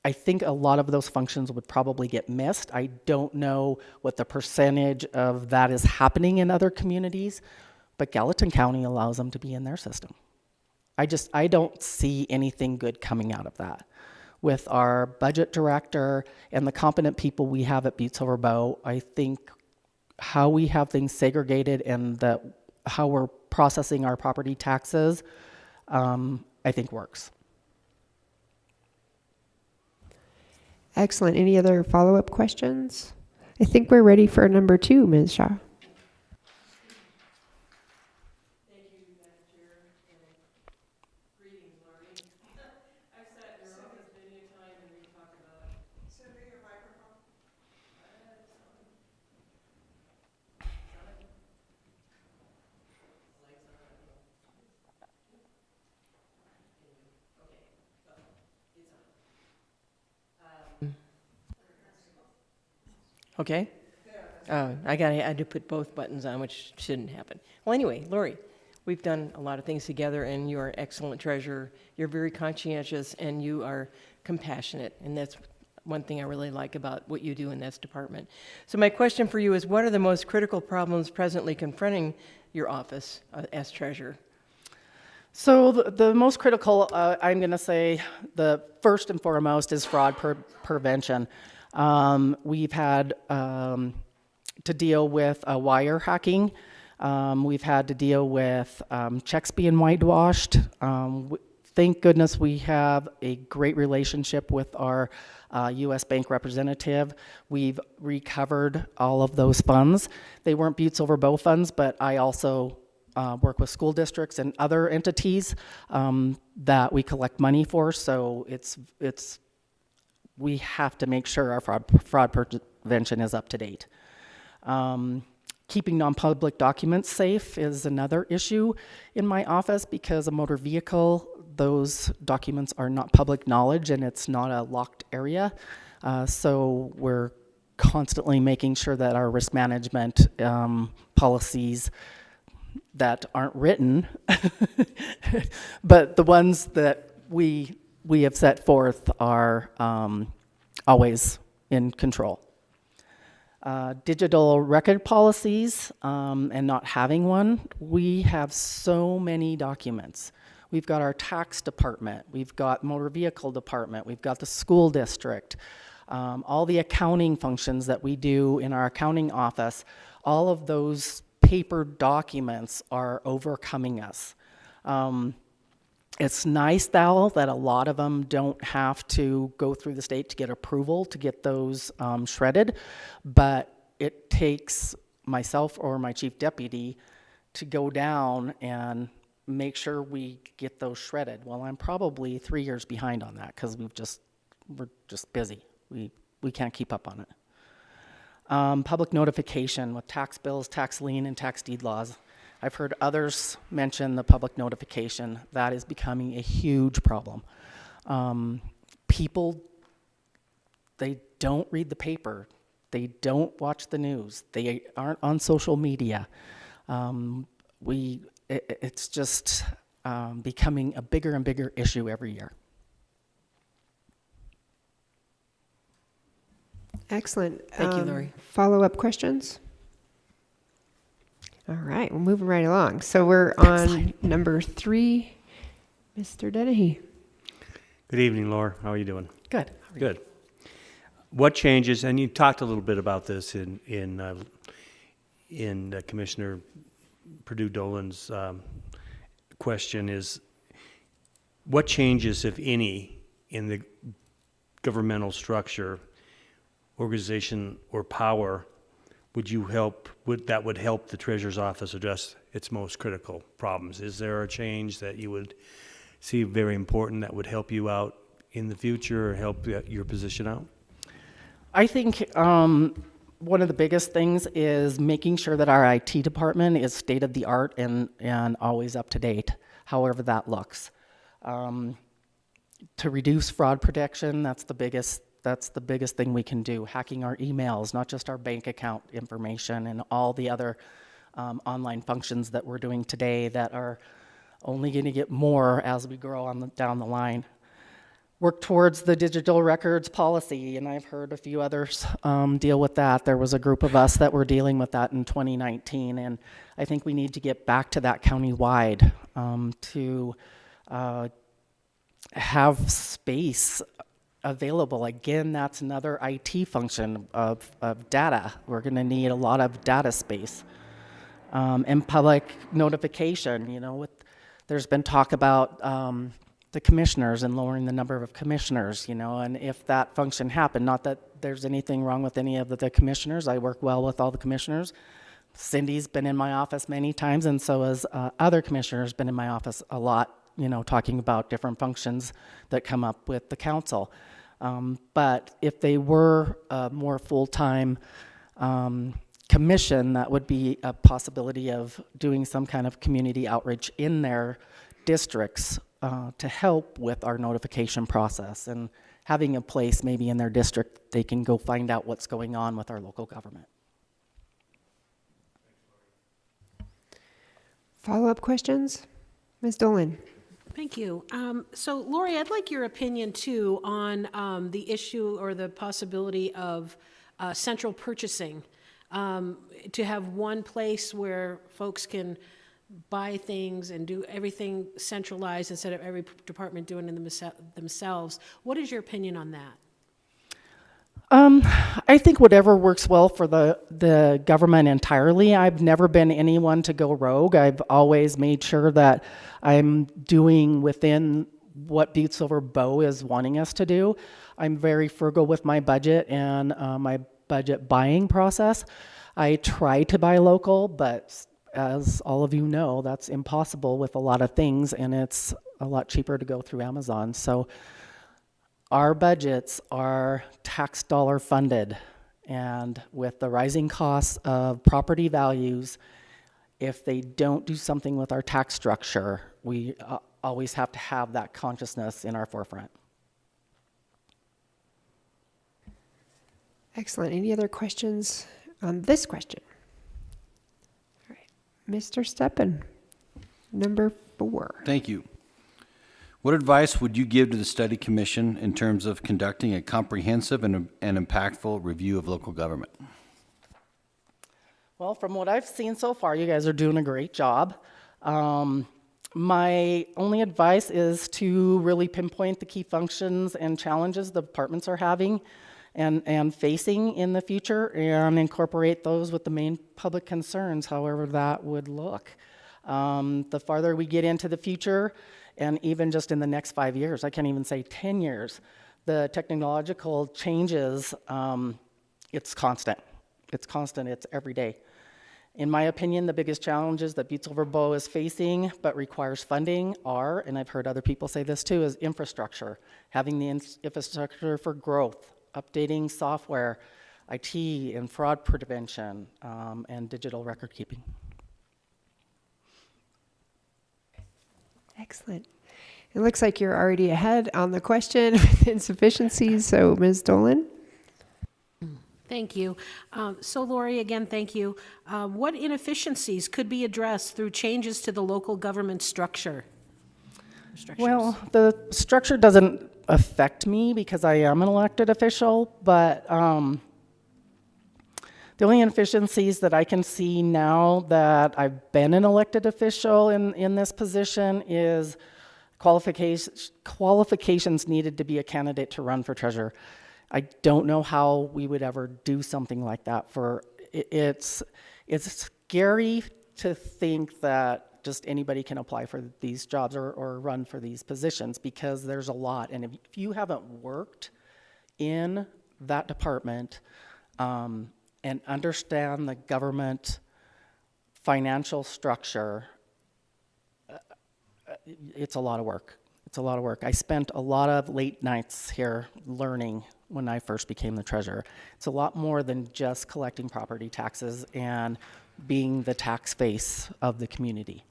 [SPEAKER 4] I think a lot of those functions would probably get missed. I don't know what the percentage of that is happening in other communities, but Gallatin County allows them to be in their system. I don't see anything good coming out of that. With our budget director and the competent people we have at Butte-Silver Bow, I think how we have things segregated and that how we're processing our property taxes, I think works.
[SPEAKER 2] Excellent. Any other follow-up questions? I think we're ready for number 2, Ms. Shaw.
[SPEAKER 6] Okay. I had to put both buttons on, which shouldn't happen. Well, anyway, Lori, we've done a lot of things together, and you're an excellent treasurer. You're very conscientious, and you are compassionate, and that's one thing I really like about what you do in this department. So my question for you is, what are the most critical problems presently confronting your office as treasurer?
[SPEAKER 4] So the most critical, I'm going to say, the first and foremost is fraud prevention. We've had to deal with wire hacking. We've had to deal with checks being whitewashed. Thank goodness we have a great relationship with our U.S. bank representative. We've recovered all of those funds. They weren't Butte-Silver Bow funds, but I also work with school districts and other entities that we collect money for. So we have to make sure our fraud prevention is up to date. Keeping non-public documents safe is another issue in my office because a motor vehicle, those documents are not public knowledge and it's not a locked area. So we're constantly making sure that our risk management policies that aren't written, but the ones that we have set forth are always in control. Digital record policies and not having one, we have so many documents. We've got our tax department, we've got motor vehicle department, we've got the school district, all the accounting functions that we do in our accounting office, all of those paper documents are overcoming us. It's nice, though, that a lot of them don't have to go through the state to get approval to get those shredded, but it takes myself or my chief deputy to go down and make sure we get those shredded. Well, I'm probably 3 years behind on that because we're just busy. We can't keep up on it. Public notification with tax bills, tax lien, and tax deed laws. I've heard others mention the public notification. That is becoming a huge problem. People, they don't read the paper. They don't watch the news. They aren't on social media. It's just becoming a bigger and bigger issue every year.
[SPEAKER 2] Excellent.
[SPEAKER 6] Thank you, Lori.
[SPEAKER 2] Follow-up questions? All right, we're moving right along. So we're on number 3, Mr. Dennehy.
[SPEAKER 3] Good evening, Laura. How are you doing?
[SPEAKER 4] Good.
[SPEAKER 3] Good. What changes, and you talked a little bit about this in Commissioner Purdue Dolan's question is, what changes, if any, in the governmental structure, organization, or power would help the Treasurer's Office address its most critical problems? Is there a change that you would see very important that would help you out in the future or help your position out?
[SPEAKER 4] I think one of the biggest things is making sure that our IT department is state of the art and always up to date, however that looks. To reduce fraud protection, that's the biggest thing we can do. Hacking our emails, not just our bank account information, and all the other online functions that we're doing today that are only going to get more as we grow down the line. Work towards the digital records policy, and I've heard a few others deal with that. There was a group of us that were dealing with that in 2019, and I think we need to get back to that county-wide to have space available. Again, that's another IT function of data. We're going to need a lot of data space. and public notification. There's been talk about the commissioners and lowering the number of commissioners, and if that function happened, not that there's anything wrong with any of the commissioners. I work well with all the commissioners. Cindy's been in my office many times, and so has other commissioners been in my office a lot, talking about different functions that come up with the council. But if they were a more full-time commission, that would be a possibility of doing some kind of community outreach in their districts to help with our notification process, and having a place maybe in their district they can go find out what's going on with our local government.
[SPEAKER 2] Follow-up questions? Ms. Dolan?
[SPEAKER 5] Thank you. So Lori, I'd like your opinion too on the issue or the possibility of central purchasing, to have one place where folks can buy things and do everything centralized instead of every department doing it themselves. What is your opinion on that?
[SPEAKER 4] I think whatever works well for the government entirely. I've never been anyone to go rogue. I've always made sure that I'm doing within what Butte-Silver Bow is wanting us to do. I'm very frugal with my budget and my budget buying process. I try to buy local, but as all of you know, that's impossible with a lot of things, and it's a lot cheaper to go through Amazon. So our budgets are tax dollar funded, and with the rising costs of property values, if they don't do something with our tax structure, we always have to have that consciousness in our forefront.
[SPEAKER 2] Excellent. Any other questions on this question? All right. Mr. Steppen, number 4.
[SPEAKER 7] Thank you. What advice would you give to the study commission in terms of conducting a comprehensive and impactful review of local government?
[SPEAKER 4] Well, from what I've seen so far, you guys are doing a great job. My only advice is to really pinpoint the key functions and challenges the departments are having and facing in the future, and incorporate those with the main public concerns, however that would look. The farther we get into the future, and even just in the next 5 years, I can't even say 10 years, the technological changes, it's constant. It's constant, it's every day. In my opinion, the biggest challenges that Butte-Silver Bow is facing, but requires funding are, and I've heard other people say this too, is infrastructure. Having the infrastructure for growth, updating software, IT, and fraud prevention, and digital record keeping.
[SPEAKER 2] Excellent. It looks like you're already ahead on the question with insufficiencies. So, Ms. Dolan?
[SPEAKER 5] Thank you. So Lori, again, thank you. What inefficiencies could be addressed through changes to the local government structure?
[SPEAKER 4] Well, the structure doesn't affect me because I am an elected official, but the only inefficiencies that I can see now that I've been an elected official in this position is qualifications needed to be a candidate to run for treasurer. I don't know how we would ever do something like that. It's scary to think that just anybody can apply for these jobs or run for these positions, because there's a lot. And if you haven't worked in that department and understand the government financial structure, it's a lot of work. It's a lot of work. I spent a lot of late nights here learning when I first became the treasurer. It's a lot more than just collecting property taxes and being the tax face of the community.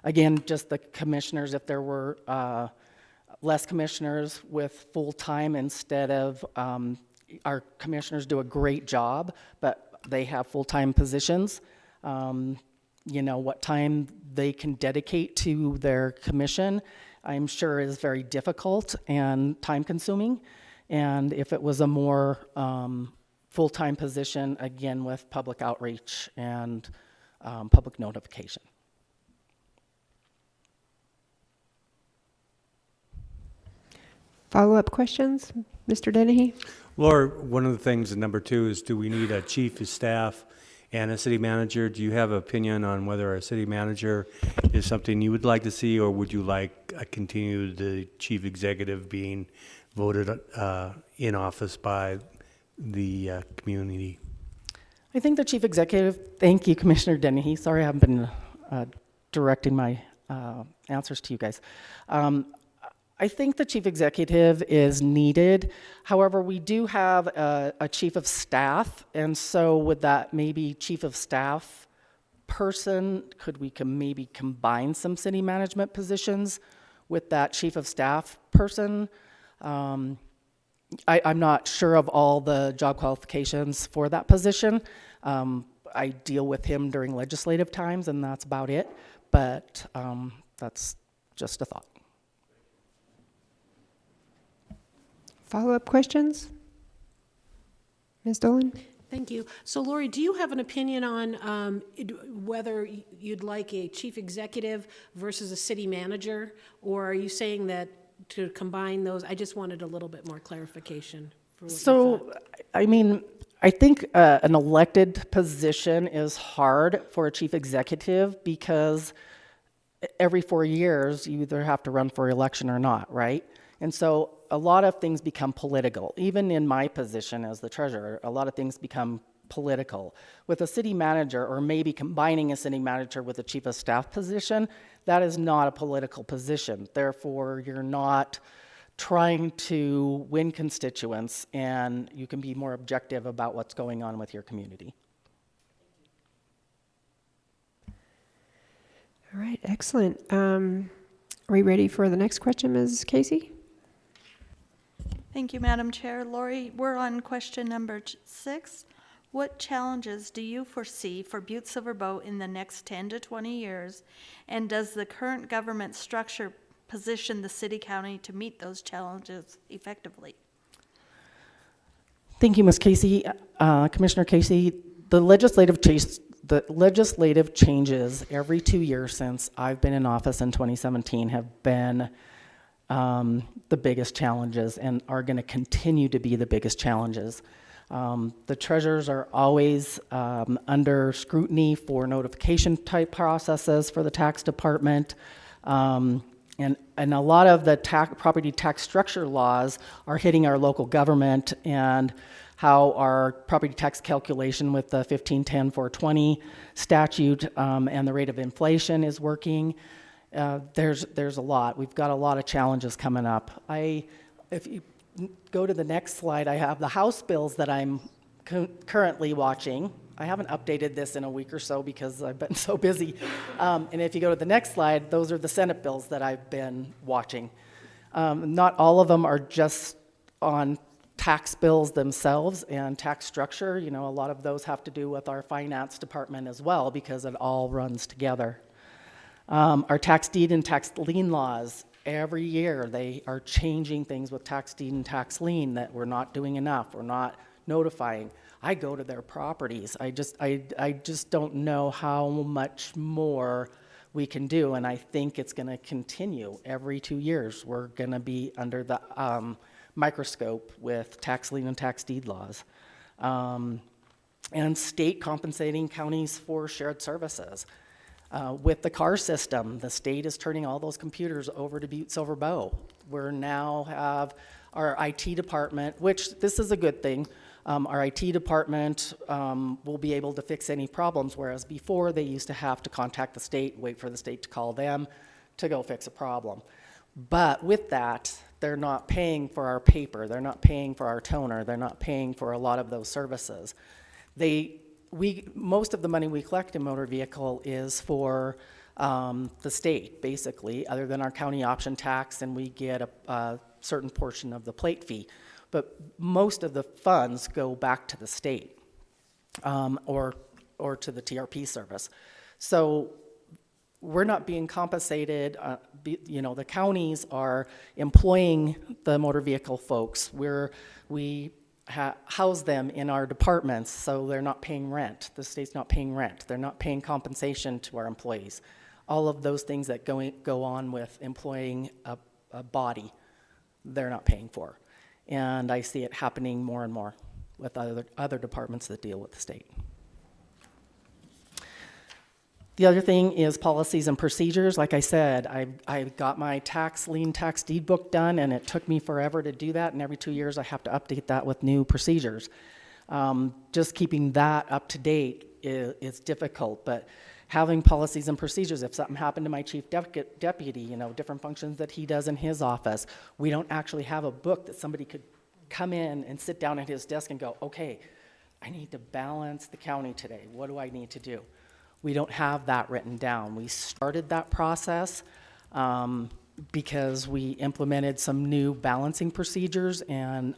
[SPEAKER 4] Again, just the commissioners, if there were less commissioners with full-time instead of, our commissioners do a great job, but they have full-time positions. What time they can dedicate to their commission, I'm sure is very difficult and time-consuming. And if it was a more full-time position, again, with public outreach and public notification.
[SPEAKER 2] Follow-up questions? Mr. Dennehy?
[SPEAKER 3] Laura, one of the things, and number 2, is do we need a chief of staff and a city manager. Do you have an opinion on whether a city manager is something you would like to see, or would you like continue the chief executive being voted in office by the community?
[SPEAKER 4] I think the chief executive, thank you, Commissioner Dennehy. Sorry I haven't been directing my answers to you guys. I think the chief executive is needed. However, we do have a chief of staff, and so with that maybe chief of staff person, could we maybe combine some city management positions with that chief of staff person? I'm not sure of all the job qualifications for that position. I deal with him during legislative times, and that's about it. But that's just a thought.
[SPEAKER 2] Follow-up questions? Ms. Dolan?
[SPEAKER 5] Thank you. So Lori, do you have an opinion on whether you'd like a chief executive versus a city manager? Or are you saying that to combine those? I just wanted a little bit more clarification. For what you thought.
[SPEAKER 4] I mean, I think an elected position is hard for a chief executive because every 4 years you either have to run for election or not, right? And so a lot of things become political. Even in my position as the treasurer, a lot of things become political. With a city manager, or maybe combining a city manager with a chief of staff position, that is not a political position. Therefore, you're not trying to win constituents, and you can be more objective about what's going on with your community.
[SPEAKER 2] All right, excellent. Are we ready for the next question, Ms. Casey?
[SPEAKER 8] Thank you, Madam Chair. Lori, we're on question number 6. What challenges do you foresee for Butte-Silver Bow in the next 10 to 20 years? And does the current government structure position the city-county to meet those challenges effectively?
[SPEAKER 4] Thank you, Ms. Casey. Commissioner Casey, the legislative changes every 2 years since I've been in office in 2017 have been the biggest challenges and are going to continue to be the biggest challenges. The treasurers are always under scrutiny for notification type processes for the tax department. And a lot of the property tax structure laws are hitting our local government, and how our property tax calculation with the 1510-420 statute and the rate of inflation is working. There's a lot. We've got a lot of challenges coming up. If you go to the next slide, I have the House bills that I'm currently watching. I haven't updated this in a week or so because I've been so busy. And if you go to the next slide, those are the Senate bills that I've been watching. Not all of them are just on tax bills themselves and tax structure. You know, a lot of those have to do with our finance department as well because it all runs together. Our tax deed and tax lien laws, every year they are changing things with tax deed and tax lien that we're not doing enough, we're not notifying. I go to their properties. I just don't know how much more we can do, and I think it's going to continue. Every 2 years, we're going to be under the microscope with tax lien and tax deed laws. And state compensating counties for shared services. With the car system, the state is turning all those computers over to Butte-Silver Bow. We now have our IT department, which this is a good thing. Our IT department will be able to fix any problems, whereas before they used to have to contact the state, wait for the state to call them to go fix a problem. But with that, they're not paying for our paper, they're not paying for our toner, they're not paying for a lot of those services. Most of the money we collect in motor vehicle is for the state, basically, other than our county option tax, and we get a certain portion of the plate fee. But most of the funds go back to the state or to the TRP service. So we're not being compensated. The counties are employing the motor vehicle folks. We house them in our departments, so they're not paying rent. The state's not paying rent. They're not paying compensation to our employees. All of those things that go on with employing a body, they're not paying for. And I see it happening more and more with other departments that deal with the state. The other thing is policies and procedures. Like I said, I got my lien tax deed book done, and it took me forever to do that, and every 2 years I have to update that with new procedures. Just keeping that up to date is difficult, but having policies and procedures, if something happened to my chief deputy, different functions that he does in his office, we don't actually have a book that somebody could come in and sit down at his desk and go, okay, I need to balance the county today. What do I need to do? We don't have that written down. We started that process because we implemented some new balancing procedures and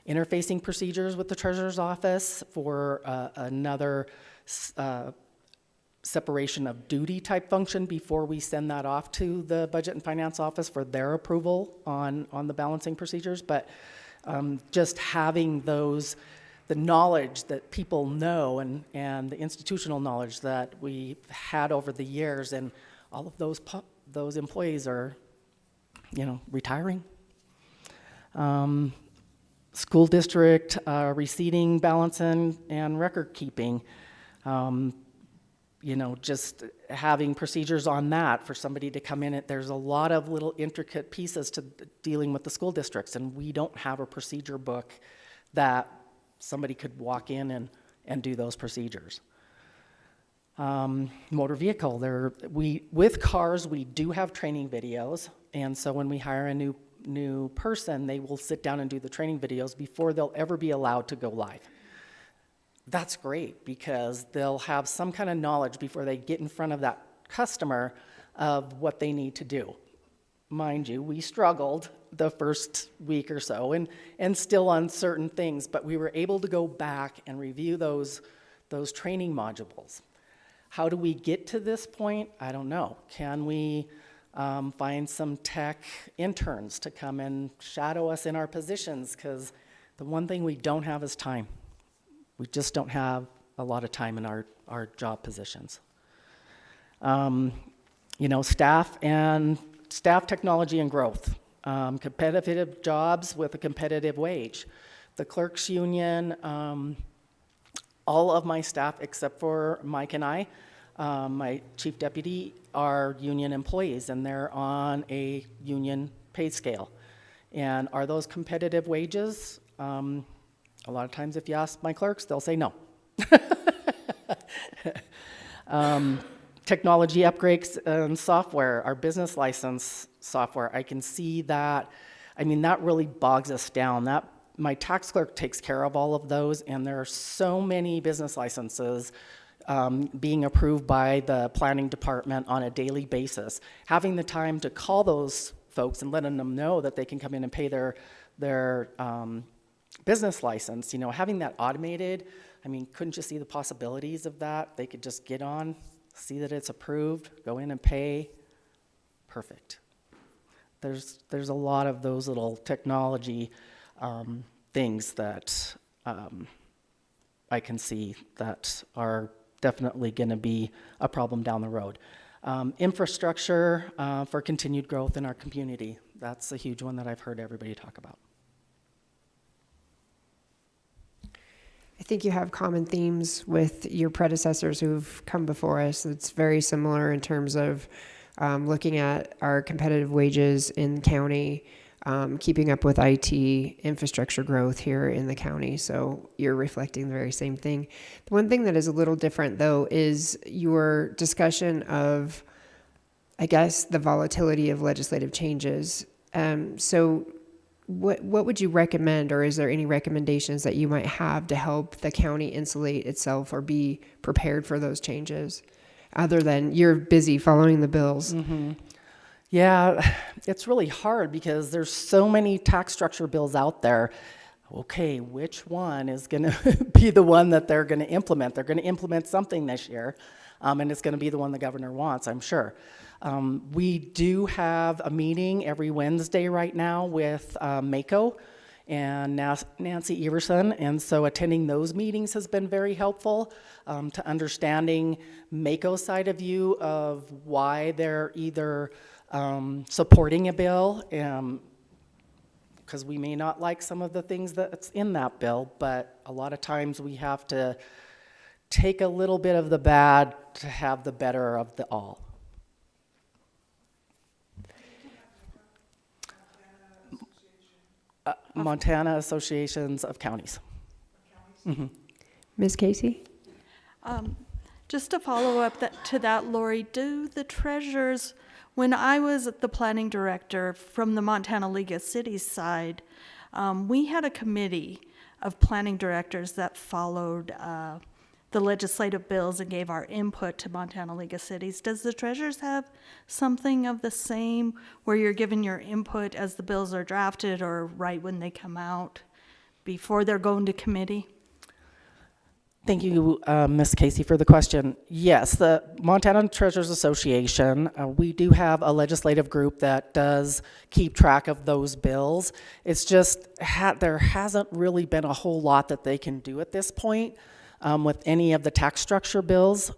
[SPEAKER 4] interfacing procedures with the treasurer's office for another separation of duty type function before we send that off to the budget and finance office for their approval on the balancing procedures. But just having the knowledge that people know and the institutional knowledge that we've had over the years, and all of those employees are, retiring. School district receipting, balancing, and record keeping. Just having procedures on that for somebody to come in. There's a lot of little intricate pieces to dealing with the school districts, and we don't have a procedure book that somebody could walk in and do those procedures. Motor vehicle, with cars, we do have training videos, and so when we hire a new person, they will sit down and do the training videos before they'll ever be allowed to go live. That's great, because they'll have some kind of knowledge before they get in front of that customer of what they need to do. Mind you, we struggled the first week or so and still on certain things, but we were able to go back and review those training modules. How do we get to this point? I don't know. Can we find some tech interns to come and shadow us in our positions? Because the one thing we don't have is time. We just don't have a lot of time in our job positions. Staff technology and growth. Competitive jobs with a competitive wage. The clerks union, all of my staff except for Mike and I, my chief deputy, are union employees, and they're on a union pay scale. And are those competitive wages? A lot of times if you ask my clerks, they'll say no. Technology upgrades and software, our business license software, I can see that. That really bogs us down. My tax clerk takes care of all of those, and there are so many business licenses being approved by the planning department on a daily basis. Having the time to call those folks and letting them know that they can come in and pay their business license, having that automated, couldn't you see the possibilities of that? They could just get on, see that it's approved, go in and pay. Perfect. There's a lot of those little technology things that I can see that are definitely going to be a problem down the road. Infrastructure for continued growth in our community. That's a huge one that I've heard everybody talk about.
[SPEAKER 2] I think you have common themes with your predecessors who've come before us. It's very similar in terms of looking at our competitive wages in the county, keeping up with IT infrastructure growth here in the county. So you're reflecting the very same thing. The one thing that is a little different, though, is your discussion of, I guess, the volatility of legislative changes. So what would you recommend, or is there any recommendations that you might have to help the county insulate itself or be prepared for those changes, other than you're busy following the bills?
[SPEAKER 4] Mm-hmm. Yeah, it's really hard because there's so many tax structure bills out there. Okay, which one is going to be the one that they're going to implement? They're going to implement something this year, and it's going to be the one the governor wants, I'm sure. We do have a meeting every Wednesday right now with MACO and Nancy Everson, and so attending those meetings has been very helpful to understanding MACO's side of view of why they're either supporting a bill, because we may not like some of the things that's in that bill, but a lot of times we have to take a little bit of the bad to have the better of the all. Montana Associations of Counties.
[SPEAKER 2] Ms. Casey?
[SPEAKER 8] Just to follow up to that, Lori, do the treasurers, when I was the planning director from the Montana League of Cities side, we had a committee of planning directors that followed the legislative bills and gave our input to Montana League of Cities. Does the treasurers have something of the same where you're giving your input as the bills are drafted or right when they come out before they're going to committee?
[SPEAKER 4] Thank you, Ms. Casey, for the question. Yes, the Montana Treasurers Association, we do have a legislative group that does keep track of those bills. It's just there hasn't really been a whole lot that they can do at this point with any of the tax structure bills.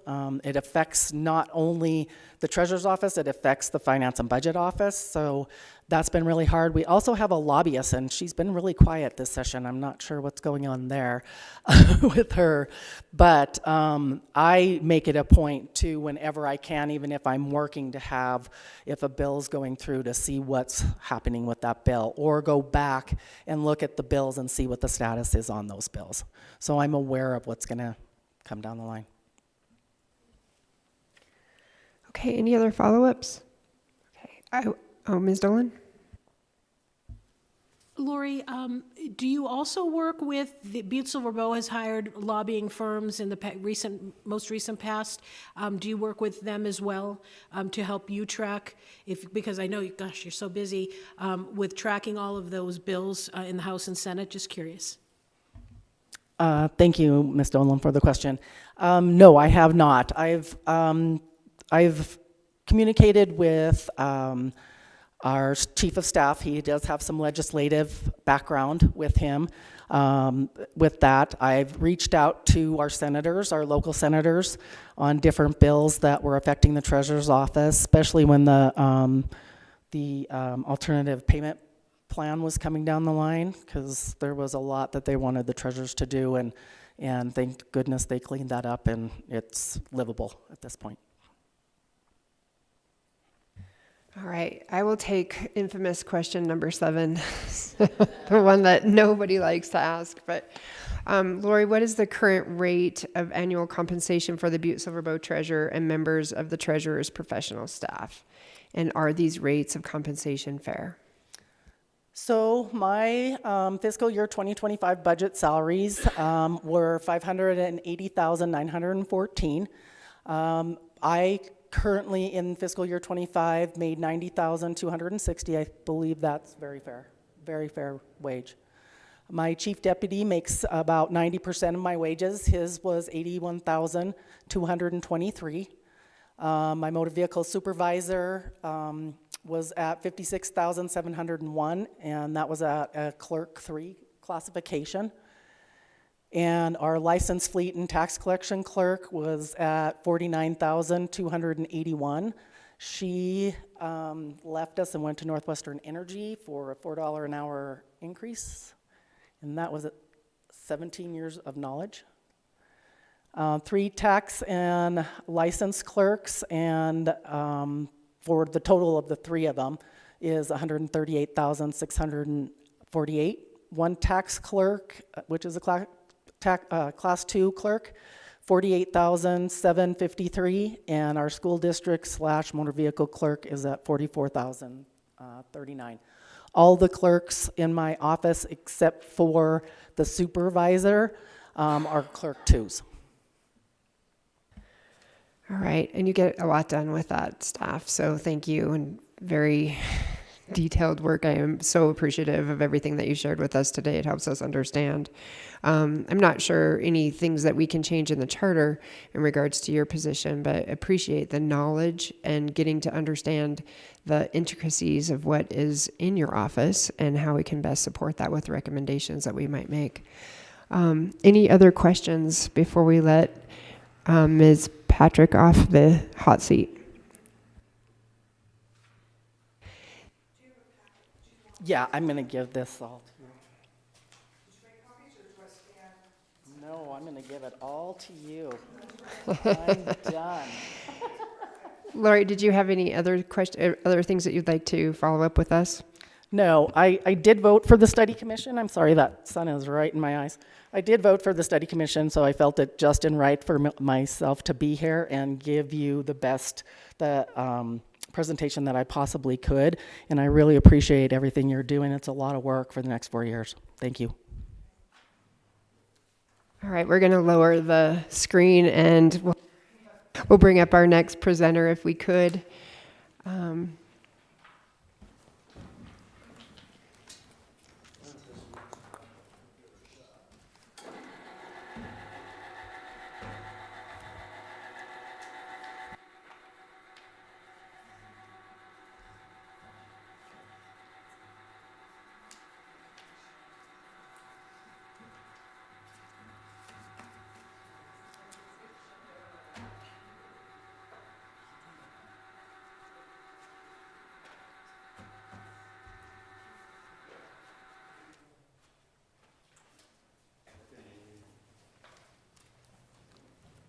[SPEAKER 4] It affects not only the Treasurer's Office, it affects the Finance and Budget Office, so that's been really hard. We also have a lobbyist, and she's been really quiet this session. I'm not sure what's going on there with her. But I make it a point to, whenever I can, even if I'm working, to have, if a bill's going through, to see what's happening with that bill, or go back and look at the bills and see what the status is on those bills. So I'm aware of what's going to come down the line.
[SPEAKER 2] Okay, any other follow-ups? Okay, Ms. Dolan?
[SPEAKER 5] Lori, do you also work with, the Butte-Silver Bow has hired lobbying firms in the most recent past. Do you work with them as well to help you track, because I know, gosh, you're so busy with tracking all of those bills in the House and Senate? Just curious.
[SPEAKER 4] Thank you, Ms. Dolan, for the question. No, I have not. I've communicated with our chief of staff. He does have some legislative background with him. With that, I've reached out to our senators, our local senators, on different bills that were affecting the treasurer's office, especially when the alternative payment plan was coming down the line, because there was a lot that they wanted the treasurers to do, and thank goodness they cleaned that up, and it's livable at this point.
[SPEAKER 2] All right, I will take infamous question number 7, the one that nobody likes to ask. But Lori, what is the current rate of annual compensation for the Butte-Silver Bow treasurer and members of the treasurer's professional staff? And are these rates of compensation fair?
[SPEAKER 4] So my fiscal year 2025 budget salaries were $580,914. I currently in fiscal year 25 made $90,260. I believe that's very fair wage. My chief deputy makes about 90% of my wages. His was $81,223. My motor vehicle supervisor was at $56,701, and that was at a clerk 3 classification. And our licensed fleet and tax collection clerk was at $49,281. She left us and went to Northwestern Energy for a $4 an hour increase, and that was at 17 years of knowledge. 3 tax and license clerks, and for the total of the 3 of them is $138,648. 1 tax clerk, which is a class 2 clerk, $48,753, and our school district / motor vehicle clerk is at $44,039. All the clerks in my office, except for the supervisor, are clerk 2s.
[SPEAKER 2] All right, and you get a lot done with that staff, so thank you, and very detailed work. I am so appreciative of everything that you shared with us today. It helps us understand. I'm not sure any things that we can change in the charter in regards to your position, but appreciate the knowledge and getting to understand the intricacies of what is in your office and how we can best support that with recommendations that we might make. Any other questions before we let Ms. Patrick off the hot seat? Yeah,
[SPEAKER 4] I'm going to give this all to you. No, I'm going to give it all to you. I'm done.
[SPEAKER 2] Lori, did you have any other other things that you'd like to follow up with us?
[SPEAKER 4] No, I did vote for the study commission. I'm sorry, that sun is right in my eyes. I did vote for the study commission, so I felt it just and right for myself to be here and give you the best presentation that I possibly could. And I really appreciate everything you're doing. It's a lot of work for the next 4 years. Thank you.
[SPEAKER 2] All right, we're going to lower the screen and we'll bring up our next presenter if we could.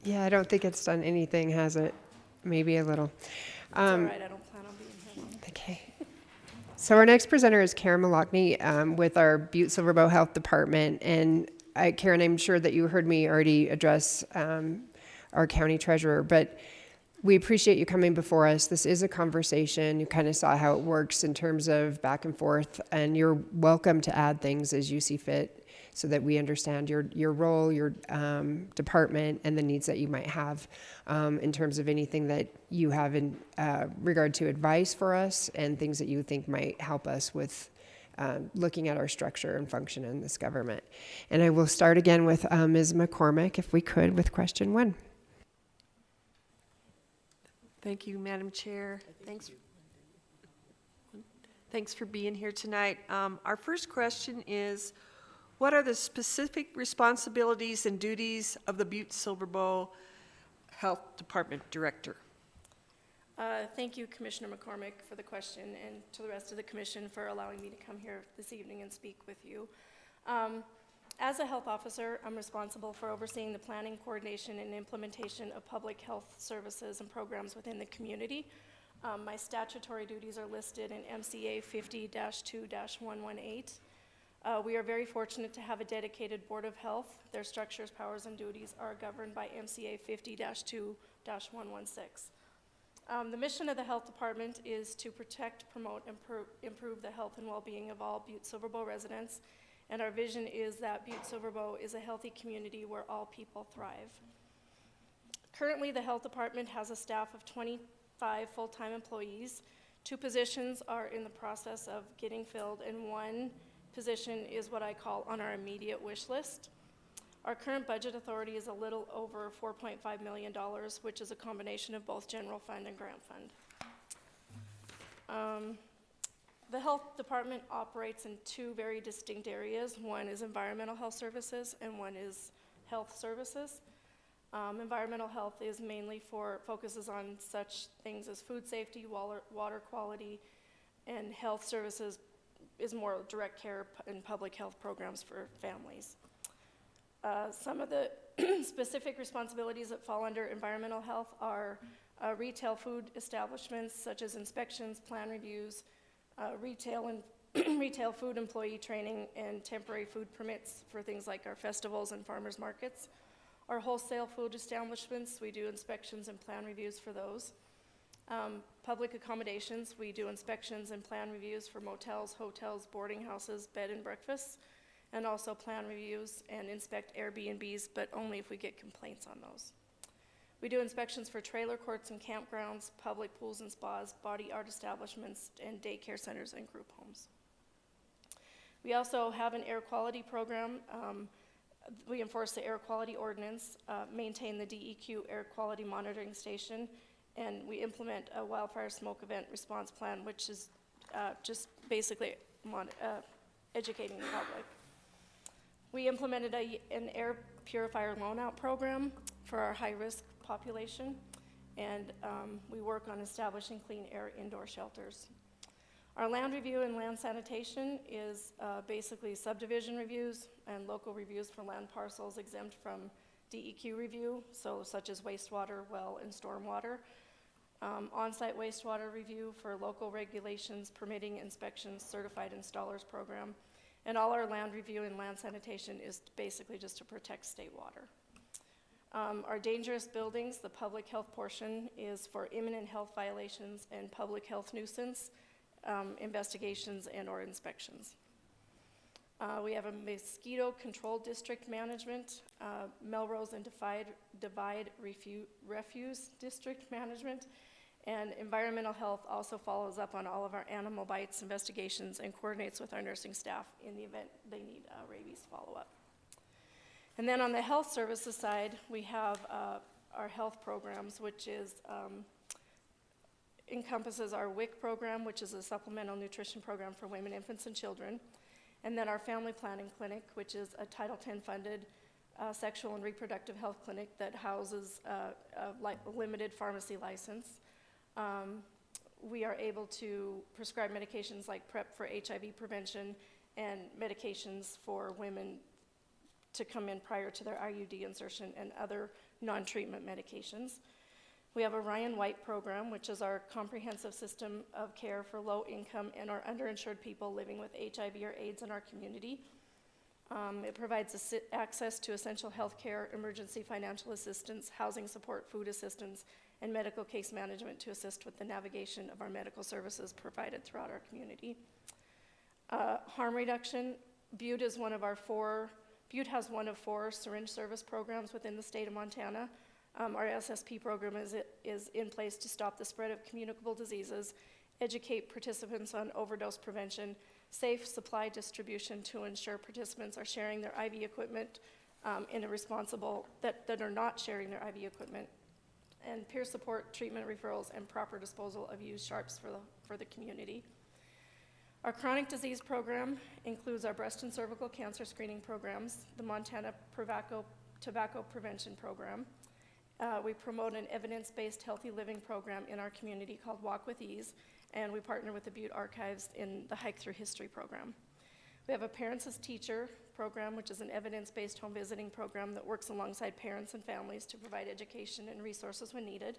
[SPEAKER 2] Yeah, I don't think it's done anything, has it? Maybe a little.
[SPEAKER 8] It's all right, I don't plan on being here long.
[SPEAKER 2] Okay. So our next presenter is Karen Malachny with our Butte-Silver Health Department. And Karen, I'm sure that you heard me already address our county treasurer, but we appreciate you coming before us. This is a conversation. You kind of saw how it works in terms of back and forth, and you're welcome to add things as you see fit so that we understand your role, your department, and the needs that you might have in terms of anything that you have in regard to advice for us and things that you think might help us with looking at our structure and function in this government. And I will start again with Ms. McCormick, if we could, with question 1.
[SPEAKER 1] Thank you, Madam Chair. Thanks for being here tonight. Our first question is, what are the specific responsibilities and duties of the Butte-Silver Health Department Director?
[SPEAKER 9] Thank you, Commissioner McCormick, for the question, and to the rest of the commission for allowing me to come here this evening and speak with you. As a health officer, I'm responsible for overseeing the planning, coordination, and implementation of public health services and programs within the community. My statutory duties are listed in MCA 50-2-118. We are very fortunate to have a dedicated Board of Health. Their structures, powers, and duties are governed by MCA 50-2-116. The mission of the Health Department is to protect, promote, and improve the health and well-being of all Butte-Silver residents. And our vision is that Butte-Silver is a healthy community where all people thrive. Currently, the Health Department has a staff of 25 full-time employees. 2 positions are in the process of getting filled, and 1 position is what I call on our immediate wish list. Our current budget authority is a little over $4.5 million, which is a combination of both general fund and grant fund. The health department operates in 2 very distinct areas. One is environmental health services and one is health services. Environmental health is mainly focuses on such things as food safety, water quality, and health services is more direct care and public health programs for families. Some of the specific responsibilities that fall under environmental health are retail food establishments such as inspections, plan reviews, retail and retail food employee training, and temporary food permits for things like our festivals and farmers markets. Our wholesale food establishments, we do inspections and plan reviews for those. Public accommodations, we do inspections and plan reviews for motels, hotels, boarding houses, bed and breakfasts, and also plan reviews and inspect Airbnbs, but only if we get complaints on those. We do inspections for trailer courts and campgrounds, public pools and spas, body art establishments, and daycare centers and group homes. We also have an air quality program. We enforce the air quality ordinance, maintain the DEQ air quality monitoring station, and we implement a wildfire smoke event response plan, which is just basically educating the public. We implemented an air purifier loan-out program for our high-risk population, and we work on establishing clean air indoor shelters. Our land review and land sanitation is basically subdivision reviews and local reviews for land parcels exempt from DEQ review, so such as wastewater, well, and stormwater. On-site wastewater review for local regulations, permitting, inspections, certified installers program. And all our land review and land sanitation is basically just to protect state water. Our dangerous buildings, the public health portion, is for imminent health violations and public health nuisance investigations and or inspections. We have a mosquito control district management, Melrose and Divide Refuse District Management, and environmental health also follows up on all of our animal bites investigations and coordinates with our nursing staff in the event they need rabies follow-up. And then on the health services side, we have our health programs, which is encompasses our WIC program, which is a supplemental nutrition program for women, infants, and children. And then our family planning clinic, which is a Title X funded sexual and reproductive health clinic that houses a limited pharmacy license. We are able to prescribe medications like PrEP for HIV prevention and medications for women to come in prior to their IUD insertion and other non-treatment medications. We have a Ryan White program, which is our comprehensive system of care for low income and or underinsured people living with HIV or AIDS in our community. It provides access to essential health care, emergency financial assistance, housing support, food assistance, and medical case management to assist with the navigation of our medical services provided throughout our community. Harm reduction, Butte has one of 4 syringe service programs within the state of Montana. Our SSP program is in place to stop the spread of communicable diseases, educate participants on overdose prevention, safe supply distribution to ensure participants are sharing their IV equipment in a responsible, that are not sharing their IV equipment, and peer support, treatment referrals, and proper disposal of used sharps for the community. Our chronic disease program includes our breast and cervical cancer screening programs, the Montana Tobacco Prevention Program. We promote an evidence-based healthy living program in our community called Walk with Ease, and we partner with the Butte Archives in the Hike Through History program. We have a Parents as Teacher program, which is an evidence-based home visiting program that works alongside parents and families to provide education and resources when needed.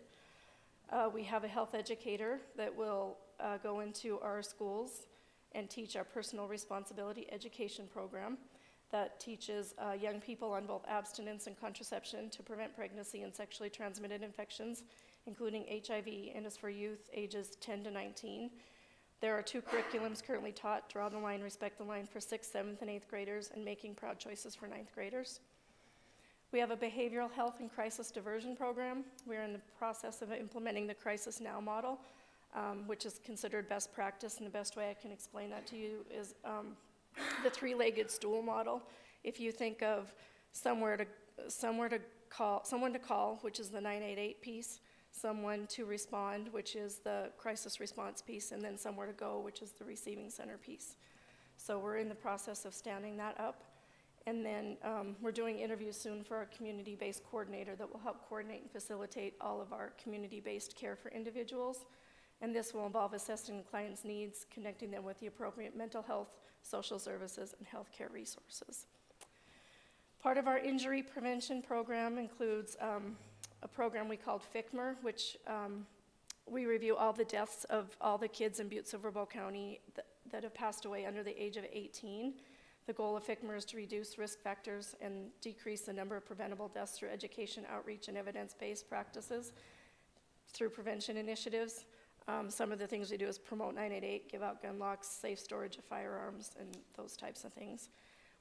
[SPEAKER 9] We have a health educator that will go into our schools and teach our personal responsibility education program that teaches young people on both abstinence and contraception to prevent pregnancy and sexually transmitted infections, including HIV, and is for youth ages 10 to 19. There are 2 curriculums currently taught: Draw the Line, Respect the Line for 6th, 7th, and 8th graders, and Making Proud Choices for 9th graders. We have a behavioral health and crisis diversion program. We're in the process of implementing the Crisis Now model, which is considered best practice, and the best way I can explain that to you is the 3-legged stool model. If you think of someone to call, which is the 988 piece, someone to respond, which is the crisis response piece, and then somewhere to go, which is the receiving center piece. So we're in the process of standing that up. And then we're doing interviews soon for our community-based coordinator that will help coordinate and facilitate all of our community-based care for individuals. And this will involve assessing the client's needs, connecting them with the appropriate mental health, social services, and healthcare resources. Part of our injury prevention program includes a program we called FICMR, which we review all the deaths of all the kids in Butte-Silver County that have passed away under the age of 18. The goal of FICMR is to reduce risk factors and decrease the number of preventable deaths through education, outreach, and evidence-based practices through prevention initiatives. Some of the things we do is promote 988, give out gun locks, safe storage of firearms, and those types of things.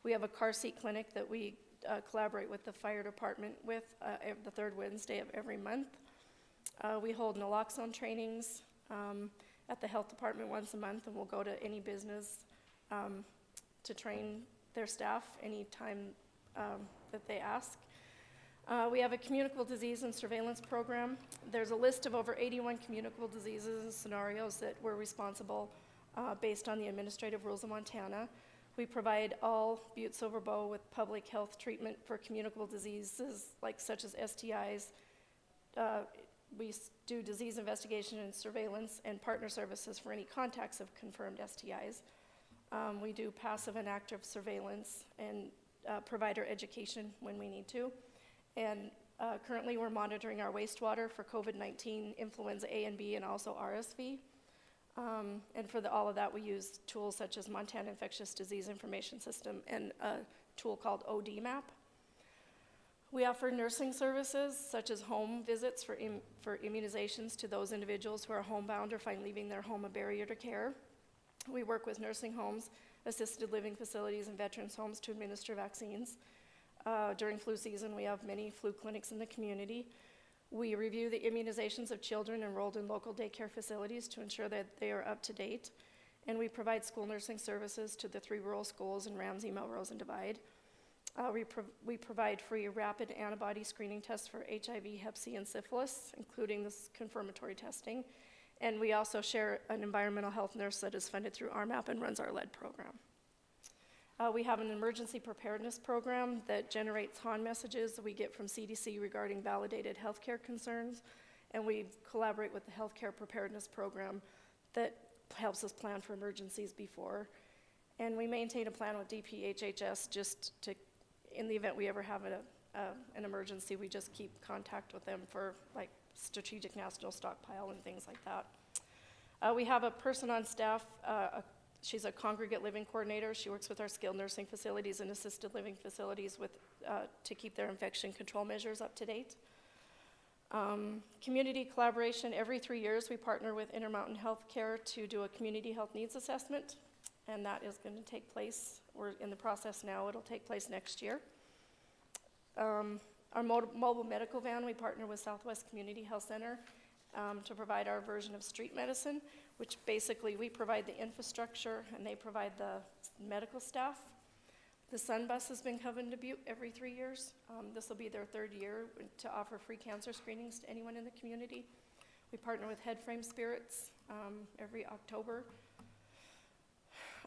[SPEAKER 9] We have a car seat clinic that we collaborate with the fire department with the 3rd Wednesday of every month. We hold naloxone trainings at the health department once a month, and we'll go to any business to train their staff anytime that they ask. We have a communicable disease and surveillance program. There's a list of over 81 communicable diseases and scenarios that we're responsible based on the administrative rules of Montana. We provide all Butte-Silver with public health treatment for communicable diseases such as STIs, We do disease investigation and surveillance and partner services for any contacts of confirmed STIs. We do passive and active surveillance and provider education when we need to. And currently we're monitoring our wastewater for COVID-19, influenza A and B, and also RSV. And for all of that, we use tools such as Montana Infectious Disease Information System and a tool called ODMAP. We offer nursing services such as home visits for immunizations to those individuals who are homebound or find leaving their home a barrier to care. We work with nursing homes, assisted living facilities, and veterans homes to administer vaccines. During flu season, we have many flu clinics in the community. We review the immunizations of children enrolled in local daycare facilities to ensure that they are up to date. And we provide school nursing services to the 3 rural schools in Ramsey, Melrose, and Divide. We provide free rapid antibody screening tests for HIV, Hep C, and syphilis, including this confirmatory testing. And we also share an environmental health nurse that is funded through RMAP and runs our lead program. We have an emergency preparedness program that generates HON messages we get from CDC regarding validated healthcare concerns, and we collaborate with the healthcare preparedness program that helps us plan for emergencies before. And we maintain a plan with DPHHS just to, in the event we ever have an emergency, we just keep contact with them for like strategic national stockpile and things like that. We have a person on staff, she's a congregate living coordinator. She works with our skilled nursing facilities and assisted living facilities to keep their infection control measures up to date. Community collaboration, every 3 years we partner with Intermountain Healthcare to do a community health needs assessment, and that is going to take place, we're in the process now, it'll take place next year. Our mobile medical van, we partner with Southwest Community Health Center to provide our version of street medicine, which basically we provide the infrastructure and they provide the medical staff. The Sun Bus has been coming to Butte every 3 years. This will be their 3rd year to offer free cancer screenings to anyone in the community. We partner with Headframe Spirits every October.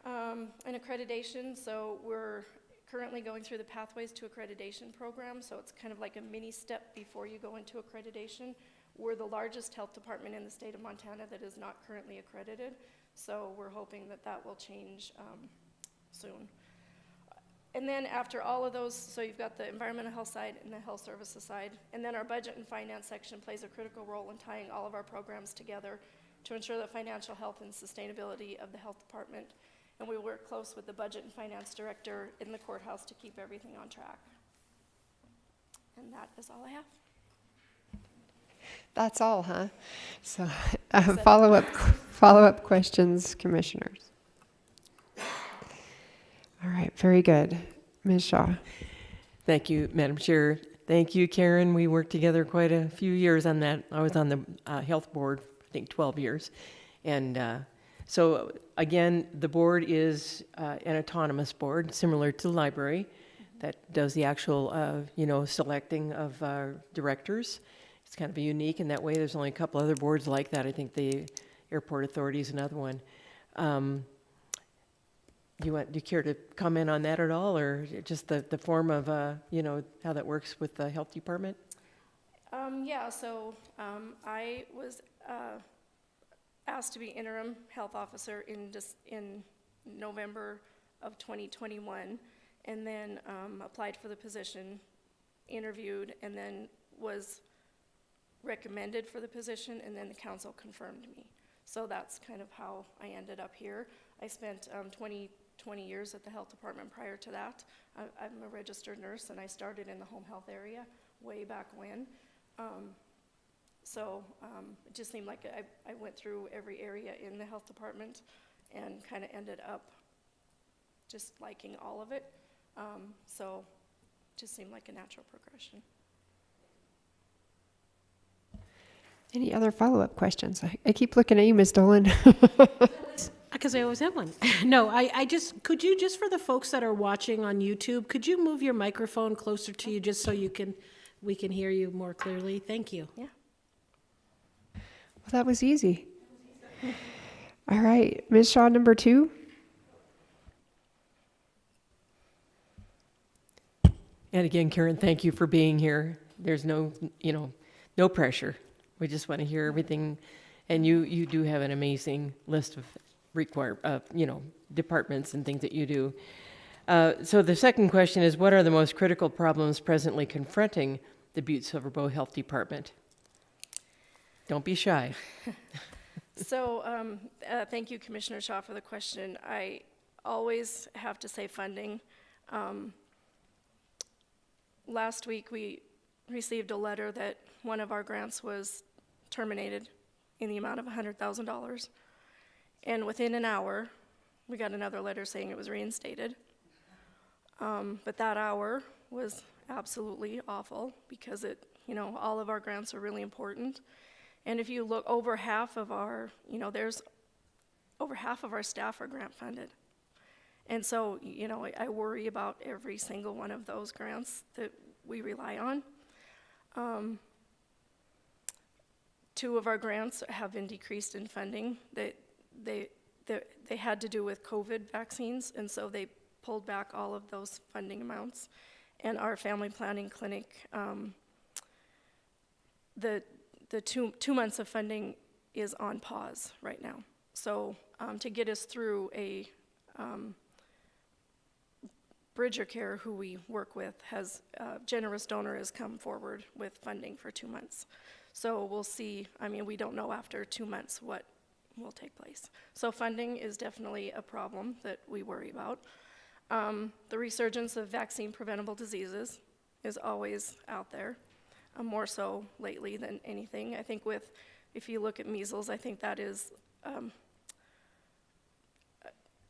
[SPEAKER 9] And accreditation, so we're currently going through the Pathways to Accreditation program, so it's kind of like a mini step before you go into accreditation. We're the largest health department in the state of Montana that is not currently accredited, so we're hoping that that will change soon. And then after all of those, so you've got the environmental health side and the health services side, and then our budget and finance section plays a critical role in tying all of our programs together to ensure the financial health and sustainability of the health department. And we work close with the budget and finance director in the courthouse to keep everything on track. And that is all I have.
[SPEAKER 2] That's all, huh? So follow-up questions, commissioners. All right, very good. Ms. Shaw.
[SPEAKER 6] Thank you, Madam Chair. Thank you, Karen. We worked together quite a few years on that. I was on the health board, I think 12 years. And so again, the board is an autonomous board, similar to the library, that does the actual, selecting of directors. It's kind of unique in that way. There's only a couple other boards like that. I think the Airport Authority is another one. Do you care to comment on that at all, or just the form of, how that works with the health department?
[SPEAKER 9] I was asked to be interim health officer in November of 2021, and then applied for the position, interviewed, and then was recommended for the position, and then the council confirmed me. So that's kind of how I ended up here. I spent 20 years at the health department prior to that. I'm a registered nurse, and I started in the home health area way back when. It just seemed like I went through every area in the health department and kind of ended up just liking all of it. It just seemed like a natural progression.
[SPEAKER 2] Any other follow-up questions? I keep looking at you, Ms. Dolan.
[SPEAKER 5] Because I always have one. No, could you, just for the folks that are watching on YouTube, could you move your microphone closer to you just so we can hear you more clearly? Thank you.
[SPEAKER 9] Yeah.
[SPEAKER 2] Well, that was easy. All right, Ms. Shaw, number 2.
[SPEAKER 6] And again, Karen, thank you for being here. There's no pressure. We just want to hear everything, and you do have an amazing list of departments and things that you do. So the second question is, what are the most critical problems presently confronting the Butte-Silver Bow Health Department? Don't be shy.
[SPEAKER 9] So, thank you, Commissioner Shaw, for the question. I always have to say funding. Last week, we received a letter that one of our grants was terminated in the amount of $100,000. And within an hour, we got another letter saying it was reinstated. But that hour was absolutely awful because all of our grants are really important. And if you look, over half of our staff are grant funded. And so, I worry about every single one of those grants that we rely on. 2 of our grants have been decreased in funding. They had to do with COVID vaccines, and so they pulled back all of those funding amounts. And our family planning clinic, the 2 months of funding is on pause right now. So to get us through a Bridger Care, who we work with, generous donor has come forward with funding for 2 months. So we'll see. We don't know after 2 months what will take place. So funding is definitely a problem that we worry about. The resurgence of vaccine preventable diseases is always out there, more so lately than anything. I think if you look at measles, I think that is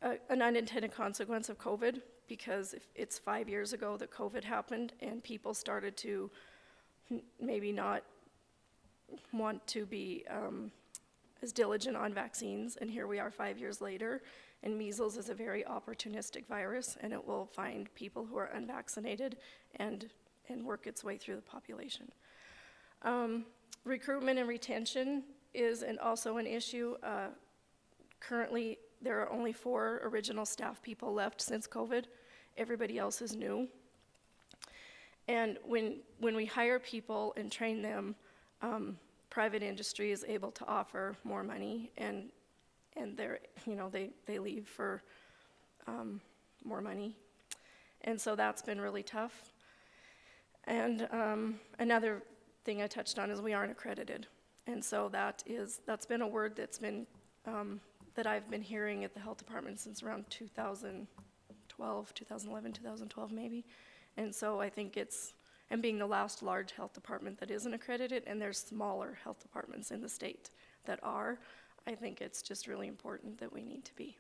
[SPEAKER 9] an unintended consequence of COVID, because it's 5 years ago that COVID happened and people started to maybe not want to be as diligent on vaccines, and here we are 5 years later, and measles is a very opportunistic virus, and it will find people who are unvaccinated and work its way through the population. Recruitment and retention is also an issue. Currently, there are only 4 original staff people left since COVID. Everybody else is new. And when we hire people and train them, private industry is able to offer more money, and they leave for more money. And so that's been really tough. And another thing I touched on is we aren't accredited. And so that's been a word that's been that I've been hearing at the health department since around 2011, 2012 maybe. And so I think and being the last large health department that isn't accredited, and there's smaller health departments in the state that are, I think it's just really important that we need to be.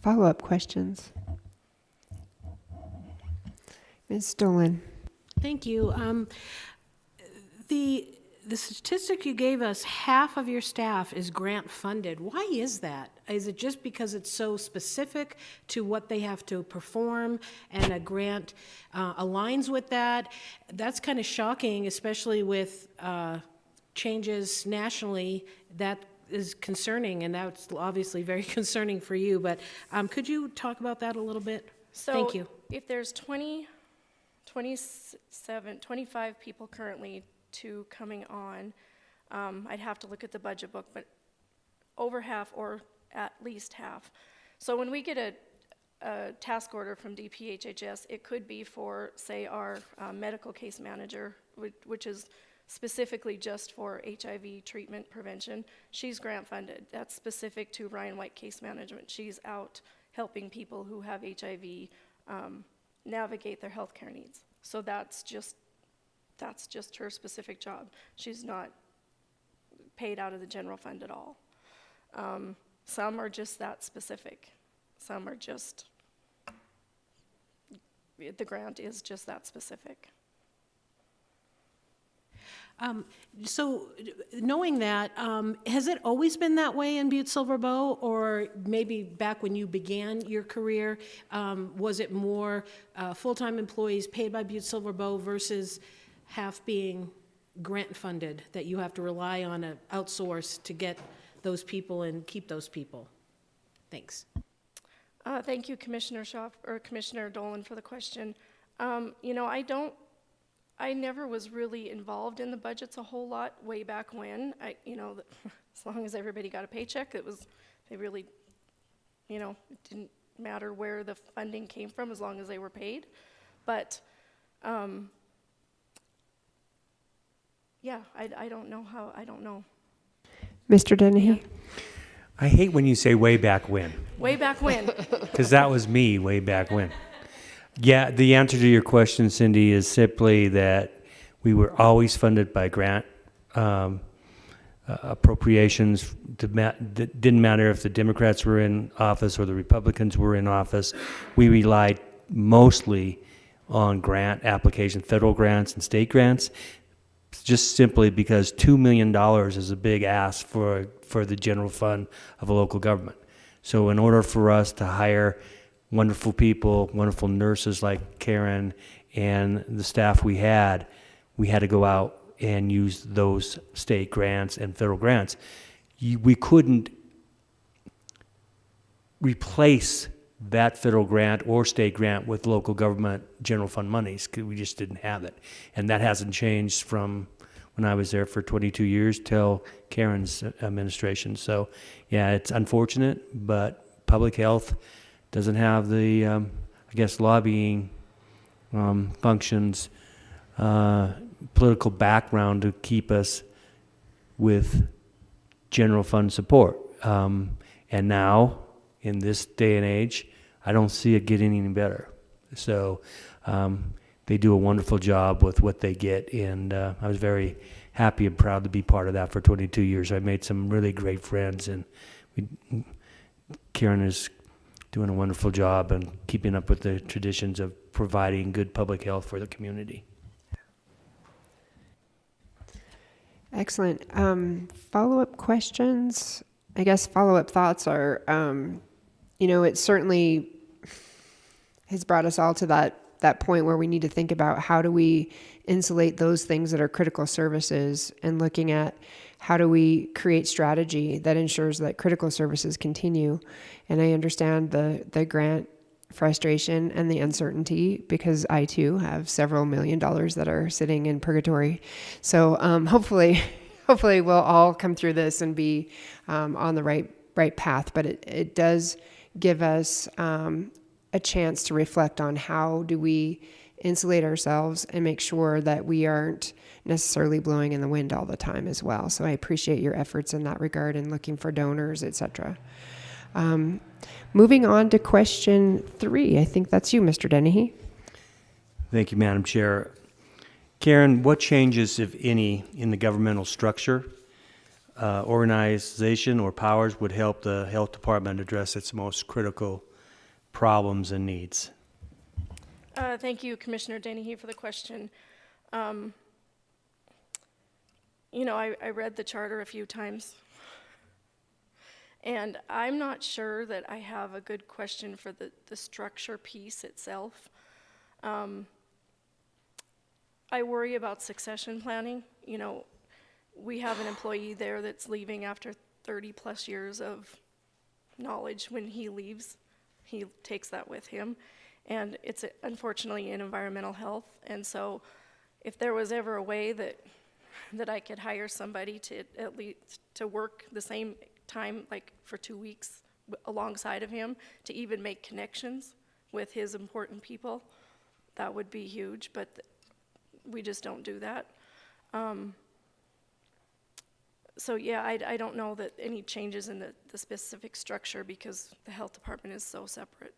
[SPEAKER 2] Follow-up questions? Ms. Dolan.
[SPEAKER 5] Thank you. The statistic you gave us, half of your staff is grant funded. Why is that? Is it just because it's so specific to what they have to perform and a grant aligns with that? That's kind of shocking, especially with changes nationally. That is concerning, and that's obviously very concerning for you. But could you talk about that a little bit? Thank you.
[SPEAKER 9] If there's 25 people currently coming on, I'd have to look at the budget book, but over half or at least half. So when we get a task order from DPHHS, it could be for, say, our medical case manager, which is specifically just for HIV treatment prevention. She's grant funded. That's specific to Ryan White Case Management. She's out helping people who have HIV navigate their healthcare needs. So that's just her specific job. She's not paid out of the general fund at all. Some are just that specific. Some are just, the grant is just that specific.
[SPEAKER 5] So knowing that, has it always been that way in Butte-Silver Bow, or maybe back when you began your career, was it more full-time employees paid by Butte-Silver Bow versus half being grant funded, that you have to rely on an outsource to get those people and keep those people? Thanks. Thank
[SPEAKER 9] you, Commissioner Shaw, or Commissioner Dolan, for the question. I never was really involved in the budgets a whole lot way back when. As long as everybody got a paycheck, they really, it didn't matter where the funding came from as long as they were paid. But, yeah, I don't know how, I don't know.
[SPEAKER 2] Mr. Dennehy?
[SPEAKER 3] I hate when you say way back when,
[SPEAKER 9] Way back when.
[SPEAKER 3] because that was me way back when. Yeah, the answer to your question, Cindy, is simply that we were always funded by grant appropriations. Didn't matter if the Democrats were in office or the Republicans were in office. We relied mostly on grant applications, federal grants and state grants, just simply because $2 million is a big ask for the general fund of a local government. So in order for us to hire wonderful people, wonderful nurses like Karen and the staff we had to go out and use those state grants and federal grants. We couldn't replace that federal grant or state grant with local government general fund monies, because we just didn't have it. And that hasn't changed from when I was there for 22 years till Karen's administration. So yeah, it's unfortunate, but public health doesn't have the, I guess, lobbying functions, political background to keep us with general fund support. And now, in this day and age, I don't see it getting any better. So they do a wonderful job with what they get, and I was very happy and proud to be part of that for 22 years. I made some really great friends, and Karen is doing a wonderful job and keeping up with the traditions of providing good public health for the community.
[SPEAKER 2] Excellent. Follow-up questions? I guess follow-up thoughts are, it certainly has brought us all to that point where we need to think about how do we insulate those things that are critical services, and looking at how do we create strategy that ensures that critical services continue. And I understand the grant frustration and the uncertainty, because I too have several $1 million that are sitting in purgatory. So hopefully we'll all come through this and be on the right path. But it does give us a chance to reflect on how do we insulate ourselves and make sure that we aren't necessarily blowing in the wind all the time as well. So I appreciate your efforts in that regard and looking for donors, etc. Moving on to question 3. I think that's you, Mr. Dennehy.
[SPEAKER 3] Thank you, Madam Chair. Karen, what changes, if any, in the governmental structure, organization, or powers would help the health department address its most critical problems and needs?
[SPEAKER 9] Thank you, Commissioner Dennehy, for the question. I read the charter a few times, and I'm not sure that I have a good question for the structure piece itself. I worry about succession planning. We have an employee there that's leaving after 30 plus years of knowledge. When he leaves, he takes that with him. And it's unfortunately in environmental health. And so if there was ever a way that I could hire somebody to at least to work the same time, like for 2 weeks alongside of him, to even make connections with his important people, that would be huge. But we just don't do that. So yeah, I don't know that any changes in the specific structure, because the health department is so separate.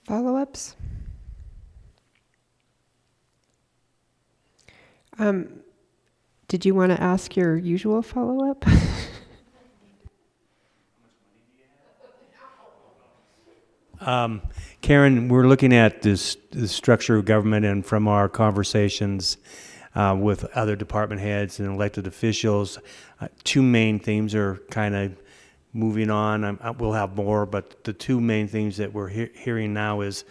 [SPEAKER 2] Follow-ups? Did you want to ask your usual follow-up?
[SPEAKER 3] Karen, we're looking at the structure of government, and from our conversations with other department heads and elected officials, 2 main themes are kind of moving on. We'll have more, but the 2 main themes that we're hearing now is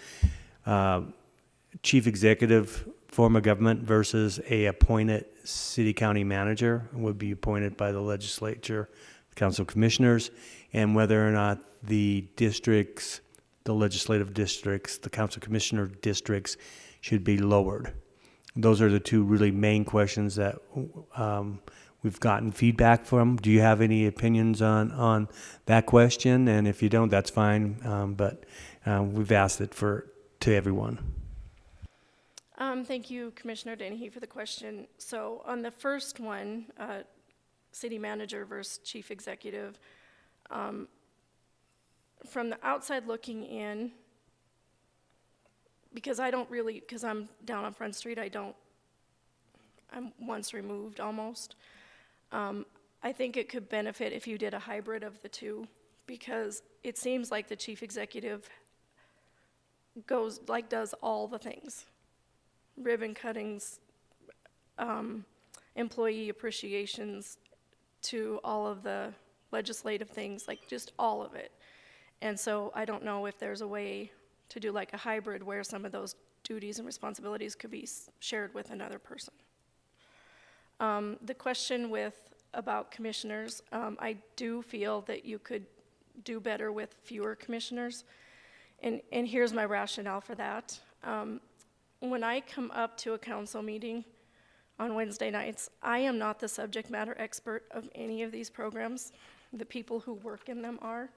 [SPEAKER 3] chief executive form of government versus a appointed city county manager would be appointed by the legislature, the council of commissioners, and whether or not the districts the legislative districts, the council commissioner districts should be lowered? Those are the two really main questions that we've gotten feedback from. Do you have any opinions on that question? And if you don't, that's fine, but we've asked it to everyone.
[SPEAKER 9] Thank you, Commissioner Dennehy, for the question. So on the first one, city manager versus chief executive, from the outside looking in, because I'm down on Front Street, I'm once removed almost. I think it could benefit if you did a hybrid of the two, because it seems like the chief executive does all the things. Ribbon cuttings, employee appreciations, to all of the legislative things, like just all of it. And so I don't know if there's a way to do like a hybrid where some of those duties and responsibilities could be shared with another person. The question about commissioners, I do feel that you could do better with fewer commissioners. And here's my rationale for that. When I come up to a council meeting on Wednesday nights, I am not the subject matter expert of any of these programs. The people who work in them are.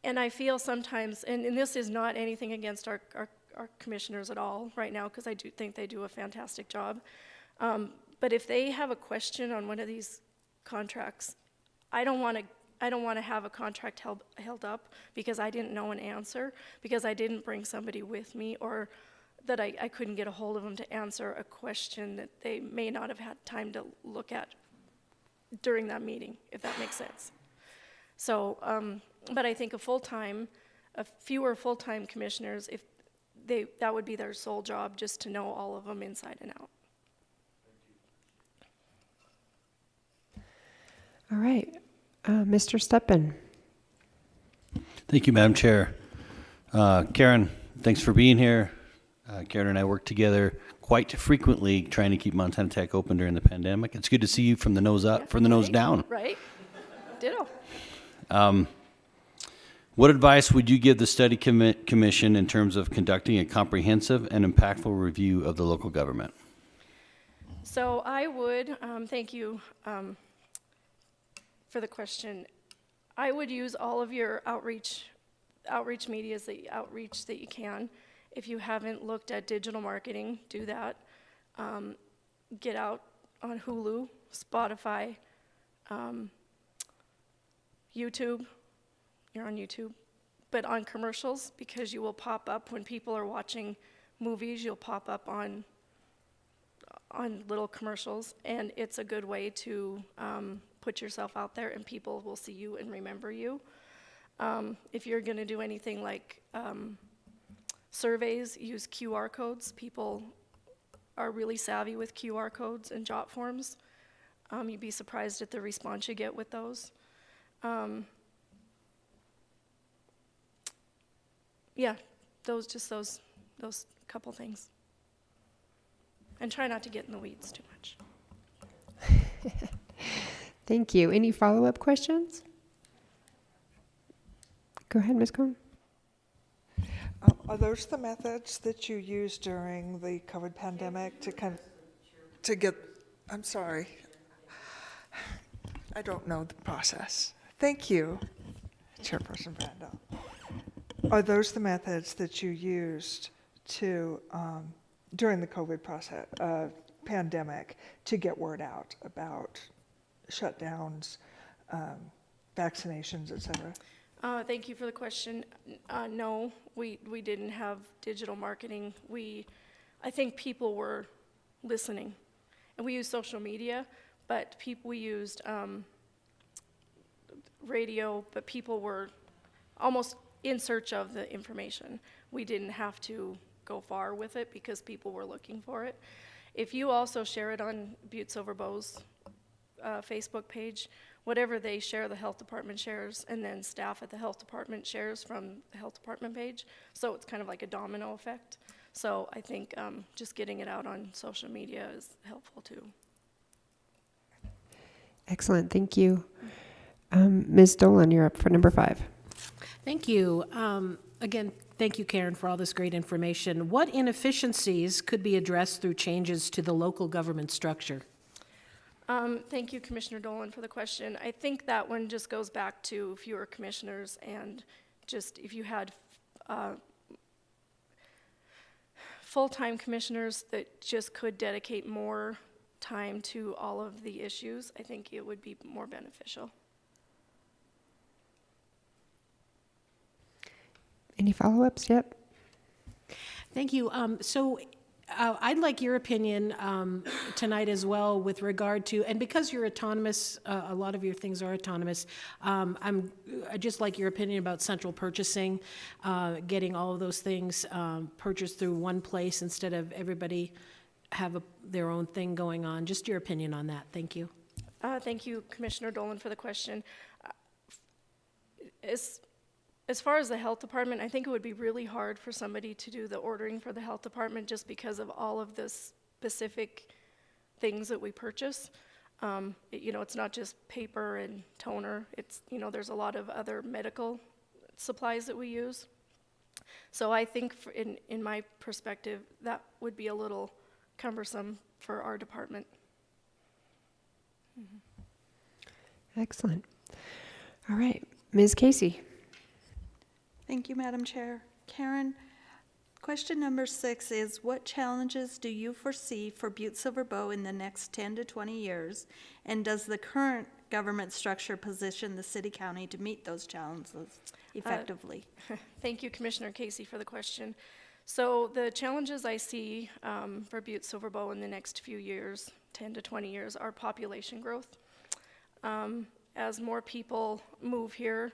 [SPEAKER 9] And I feel sometimes, and this is not anything against our commissioners at all right now, because I do think they do a fantastic job. But if they have a question on one of these contracts, I don't want to have a contract held up because I didn't know an answer, because I didn't bring somebody with me, or that I couldn't get a hold of them to answer a question that they may not have had time to look at during that meeting, if that makes sense. So, but I think fewer full-time commissioners, that would be their sole job, just to know all of them inside and out.
[SPEAKER 2] All right. Mr. Steppen.
[SPEAKER 7] Thank you, Madam Chair. Karen, thanks for being here. Karen and I worked together quite frequently trying to keep Montana Tech open during the pandemic. It's good to see you from the nose up, from the nose down.
[SPEAKER 9] Right? Ditto.
[SPEAKER 7] What advice would you give the study commission in terms of conducting a comprehensive and impactful review of the local government?
[SPEAKER 9] So I would, thank you for the question. I would use all of your outreach medias, the outreach that you can. If you haven't looked at digital marketing, do that. Get out on Hulu, Spotify, YouTube. You're on YouTube, but on commercials, because you will pop up when people are watching movies. You'll pop up on little commercials, and it's a good way to put yourself out there, and people will see you and remember you. If you're going to do anything like surveys, use QR codes. People are really savvy with QR codes and jot forms. You'd be surprised at the response you get with those. Yeah, those couple things. And try not to get in the weeds too much.
[SPEAKER 2] Thank you. Any follow-up questions? Go ahead, Ms. Cohn.
[SPEAKER 10] Are those the methods that you used during the COVID pandemic to get, I'm sorry, I don't know the process. Thank you, Chairperson Brando. Are those the methods that you used to, during the COVID pandemic, to get word out about shutdowns, vaccinations, et cetera?
[SPEAKER 9] Thank you for the question. No, we didn't have digital marketing. I think people were listening. And we used social media, but we used radio, but people were almost in search of the information. We didn't have to go far with it because people were looking for it. If you also share it on Butte-Silver Bow's Facebook page, whatever they share, the health department shares, and then staff at the health department shares from the health department page. So it's kind of like a domino effect. So I think just getting it out on social media is helpful too.
[SPEAKER 2] Excellent. Thank you. Ms. Dolan, you're up for number 5.
[SPEAKER 5] Thank you. Again, thank you, Karen, for all this great information. What inefficiencies could be addressed through changes to the local government structure?
[SPEAKER 9] Thank you, Commissioner Dolan, for the question. I think that one just goes back to fewer commissioners, and just if you had full-time commissioners that just could dedicate more time to all of the issues, I think it would be more beneficial.
[SPEAKER 2] Any follow-ups? Yep.
[SPEAKER 5] Thank you. I'd like your opinion tonight as well with regard to, and because you're autonomous, a lot of your things are autonomous, I'd just like your opinion about central purchasing, getting all of those things purchased through one place instead of everybody have their own thing going on. Just your opinion on that. Thank you.
[SPEAKER 9] Thank you, Commissioner Dolan, for the question. As far as the health department, I think it would be really hard for somebody to do the ordering for the health department just because of all of the specific things that we purchase. It's not just paper and toner. It's, there's a lot of other medical supplies that we use. So I think in my perspective, that would be a little cumbersome for our department.
[SPEAKER 2] Excellent. All right. Ms. Casey.
[SPEAKER 8] Thank you, Madam Chair. Karen, question number 6 is, what challenges do you foresee for Butte-Silver Bow in the next 10 to 20 years? And does the current government structure position the city-county to meet those challenges effectively?
[SPEAKER 9] Thank you, Commissioner Casey, for the question. So the challenges I see for Butte-Silver Bow in the next few years, 10 to 20 years, are population growth. As more people move here,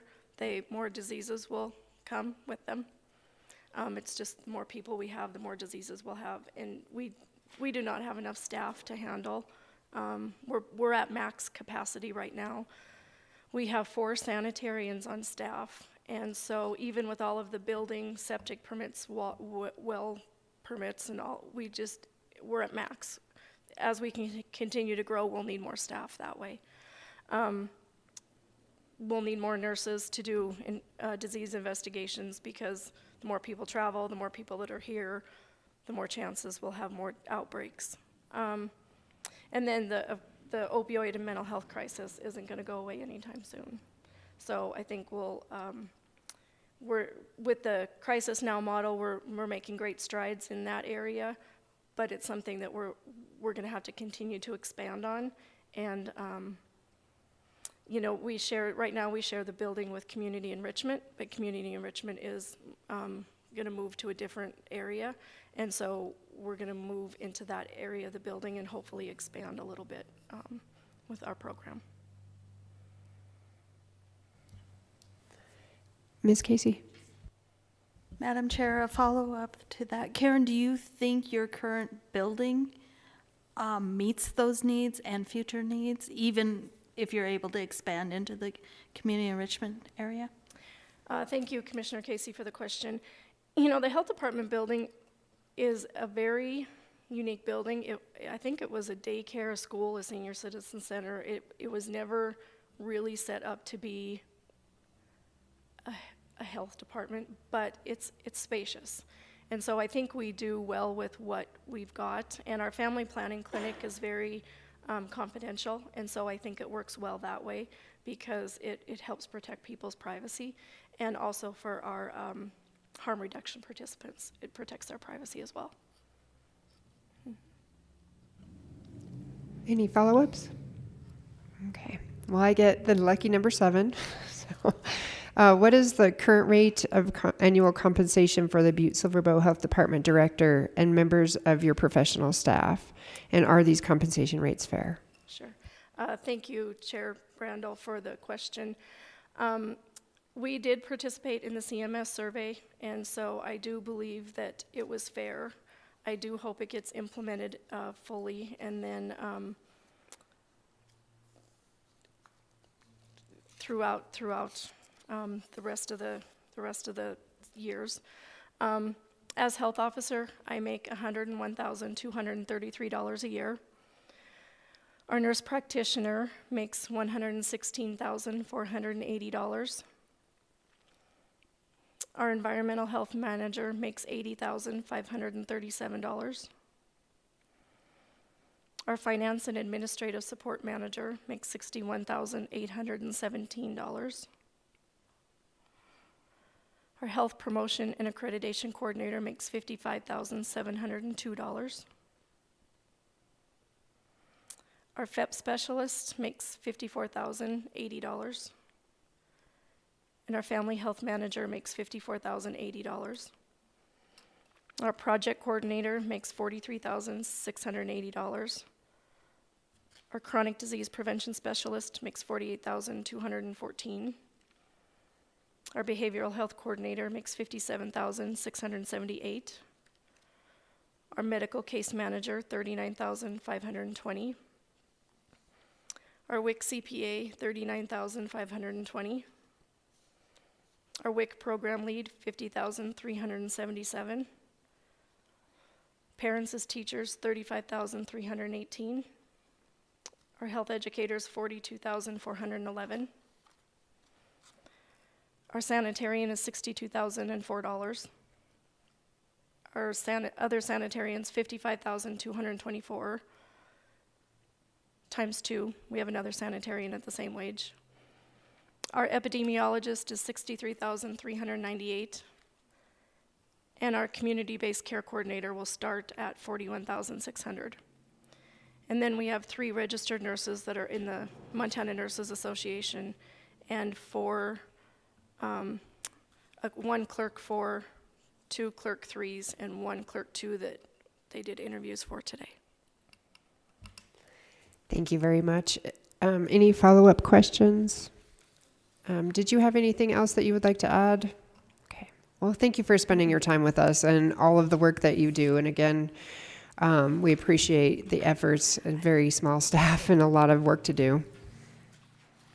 [SPEAKER 9] more diseases will come with them. It's just the more people we have, the more diseases we'll have. And we do not have enough staff to handle. We're at max capacity right now. We have 4 sanitarians on staff. And so even with all of the building, septic permits, well permits and all, we're at max. As we can continue to grow, we'll need more staff that way. We'll need more nurses to do disease investigations because the more people travel, the more people that are here, the more chances we'll have more outbreaks. And then the opioid and mental health crisis isn't going to go away anytime soon. So I think we're with the Crisis Now model, we're making great strides in that area, but it's something that we're going to have to continue to expand on. And right now we share the building with community enrichment, but community enrichment is going to move to a different area. And so we're going to move into that area of the building and hopefully expand a little bit with our program.
[SPEAKER 2] Ms. Casey.
[SPEAKER 8] Madam Chair, a follow-up to that. Karen, do you think your current building meets those needs and future needs, even if you're able to expand into the community enrichment area?
[SPEAKER 9] Thank you, Commissioner Casey, for the question. The health department building is a very unique building. I think it was a daycare, a school, a senior citizen center. It was never really set up to be a health department, but it's spacious. And so I think we do well with what we've got. And our family planning clinic is very confidential, and so I think it works well that way because it helps protect people's privacy, and also for our harm reduction participants, it protects their privacy as well.
[SPEAKER 2] Any follow-ups? Okay. Well, I get the lucky number 7. So, what is the current rate of annual compensation for the Butte-Silver Bow Health Department Director and members of your professional staff? And are these compensation rates fair?
[SPEAKER 9] Sure. Thank you, Chair Brandel, for the question. We did participate in the CMS survey, and so I do believe that it was fair. I do hope it gets implemented fully, and then throughout the rest of the years. As health officer, I make $101,233 a year. Our nurse practitioner makes $116,480. Our environmental health manager makes $80,537. Our finance and administrative support manager makes $61,817. Our health promotion and accreditation coordinator makes $55,702. Our FEP specialist makes $54,080. And our family health manager makes $54,080. Our project coordinator makes $43,680. Our chronic disease prevention specialist makes $48,214. Our behavioral health coordinator makes $57,678. Our medical case manager, $39,520. Our WIC CPA, $39,520. Our WIC program lead, $50,377. Parents as teachers, $35,318. Our health educators, $42,411. Our sanitarian is $62,004. Our other sanitarians, $55,224. Times 2, we have another sanitarian at the same wage. Our epidemiologist is $63,398. And our community-based care coordinator will start at $41,600. And then we have 3 registered nurses that are in the Montana Nurses Association, and 1 clerk 4, 2 clerk 3s, and 1 clerk 2 that they did interviews for today.
[SPEAKER 2] Thank you very much. Any follow-up questions? Did you have anything else that you would like to add? Okay. Well, thank you for spending your time with us and all of the work that you do. And again, we appreciate the efforts, a very small staff and a lot of work to do.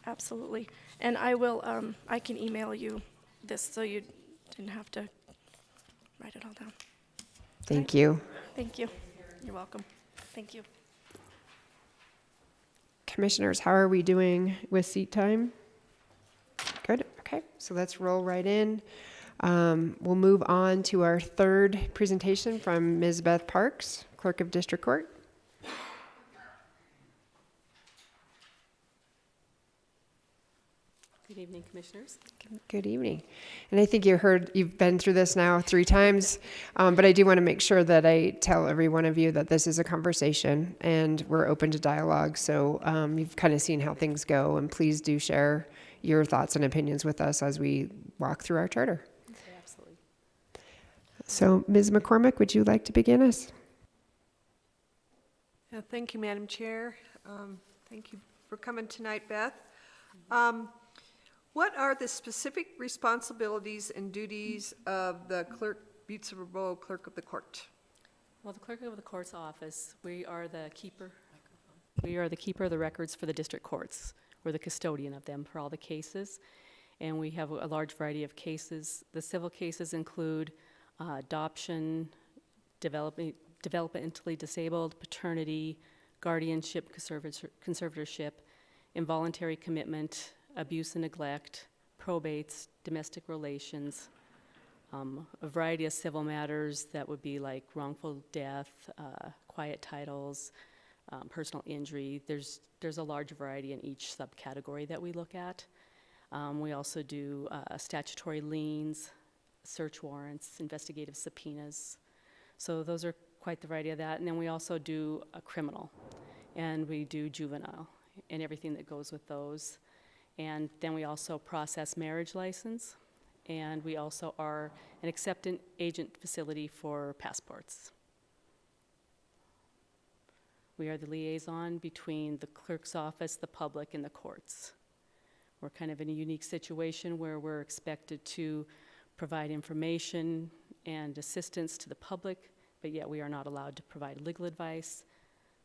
[SPEAKER 9] Absolutely. And I will, I can email you this so you didn't have to write it all down.
[SPEAKER 2] Thank you.
[SPEAKER 9] Thank you. You're welcome. Thank you.
[SPEAKER 2] Commissioners, how are we doing with seat time? Good. Okay. So let's roll right in. We'll move on to our third presentation from Ms. Beth Parks, Clerk of District Court.
[SPEAKER 11] Good evening, Commissioners.
[SPEAKER 2] Good evening. And I think you've been through this now 3 times, but I do want to make sure that I tell every one of you that this is a conversation and we're open to dialogue. So you've kind of seen how things go, and please do share your thoughts and opinions with us as we walk through our charter.
[SPEAKER 11] Okay, absolutely.
[SPEAKER 2] So Ms. McCormick, would you like to begin us?
[SPEAKER 1] Thank you, Madam Chair. Thank you for coming tonight, Beth. What are the specific responsibilities and duties of the Butte-Silver Bowl Clerk of the Court?
[SPEAKER 11] Well, the Clerk of the Court's office, we are the keeper of the records for the district courts. We're the custodian of them for all the cases, and we have a large variety of cases. The civil cases include adoption, developmentally disabled, paternity, guardianship, conservatorship, involuntary commitment, abuse and neglect, probates, domestic relations, a variety of civil matters that would be like wrongful death, quiet titles, personal injury. There's a large variety in each subcategory that we look at. We also do statutory liens, search warrants, investigative subpoenas. So those are quite the variety of that. And then we also do a criminal, and we do juvenile and everything that goes with those. And then we also process marriage license, and we also are an acceptance agent facility for passports. We are the liaison between the clerk's office, the public, and the courts. We're kind of in a unique situation where we're expected to provide information and assistance to the public, but yet we are not allowed to provide legal advice.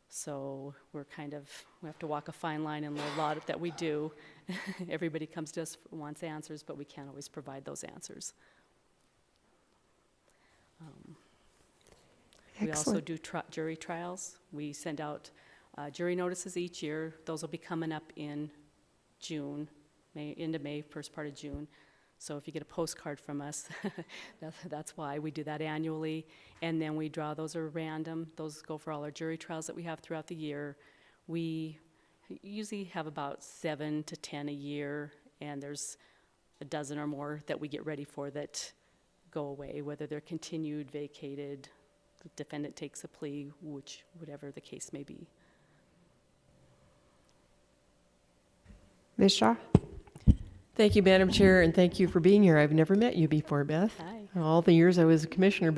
[SPEAKER 11] So we have to walk a fine line in a lot that we do. Everybody comes to us, wants answers, but we can't always provide those answers. We also do jury trials. We send out jury notices each year. Those will be coming up in June, end of May, first part of June. So if you get a postcard from us, that's why we do that annually. And then we draw, those are random. Those go for all our jury trials that we have throughout the year. We usually have about 7 to 10 a year, and there's a dozen or more that we get ready for that go away, whether they're continued, vacated, the defendant takes a plea, whatever the case may be.
[SPEAKER 2] Ms. Shaw?
[SPEAKER 6] Thank you, Madam Chair, and thank you for being here. I've never met you before, Beth.
[SPEAKER 11] Hi.
[SPEAKER 6] All the years I was a commissioner,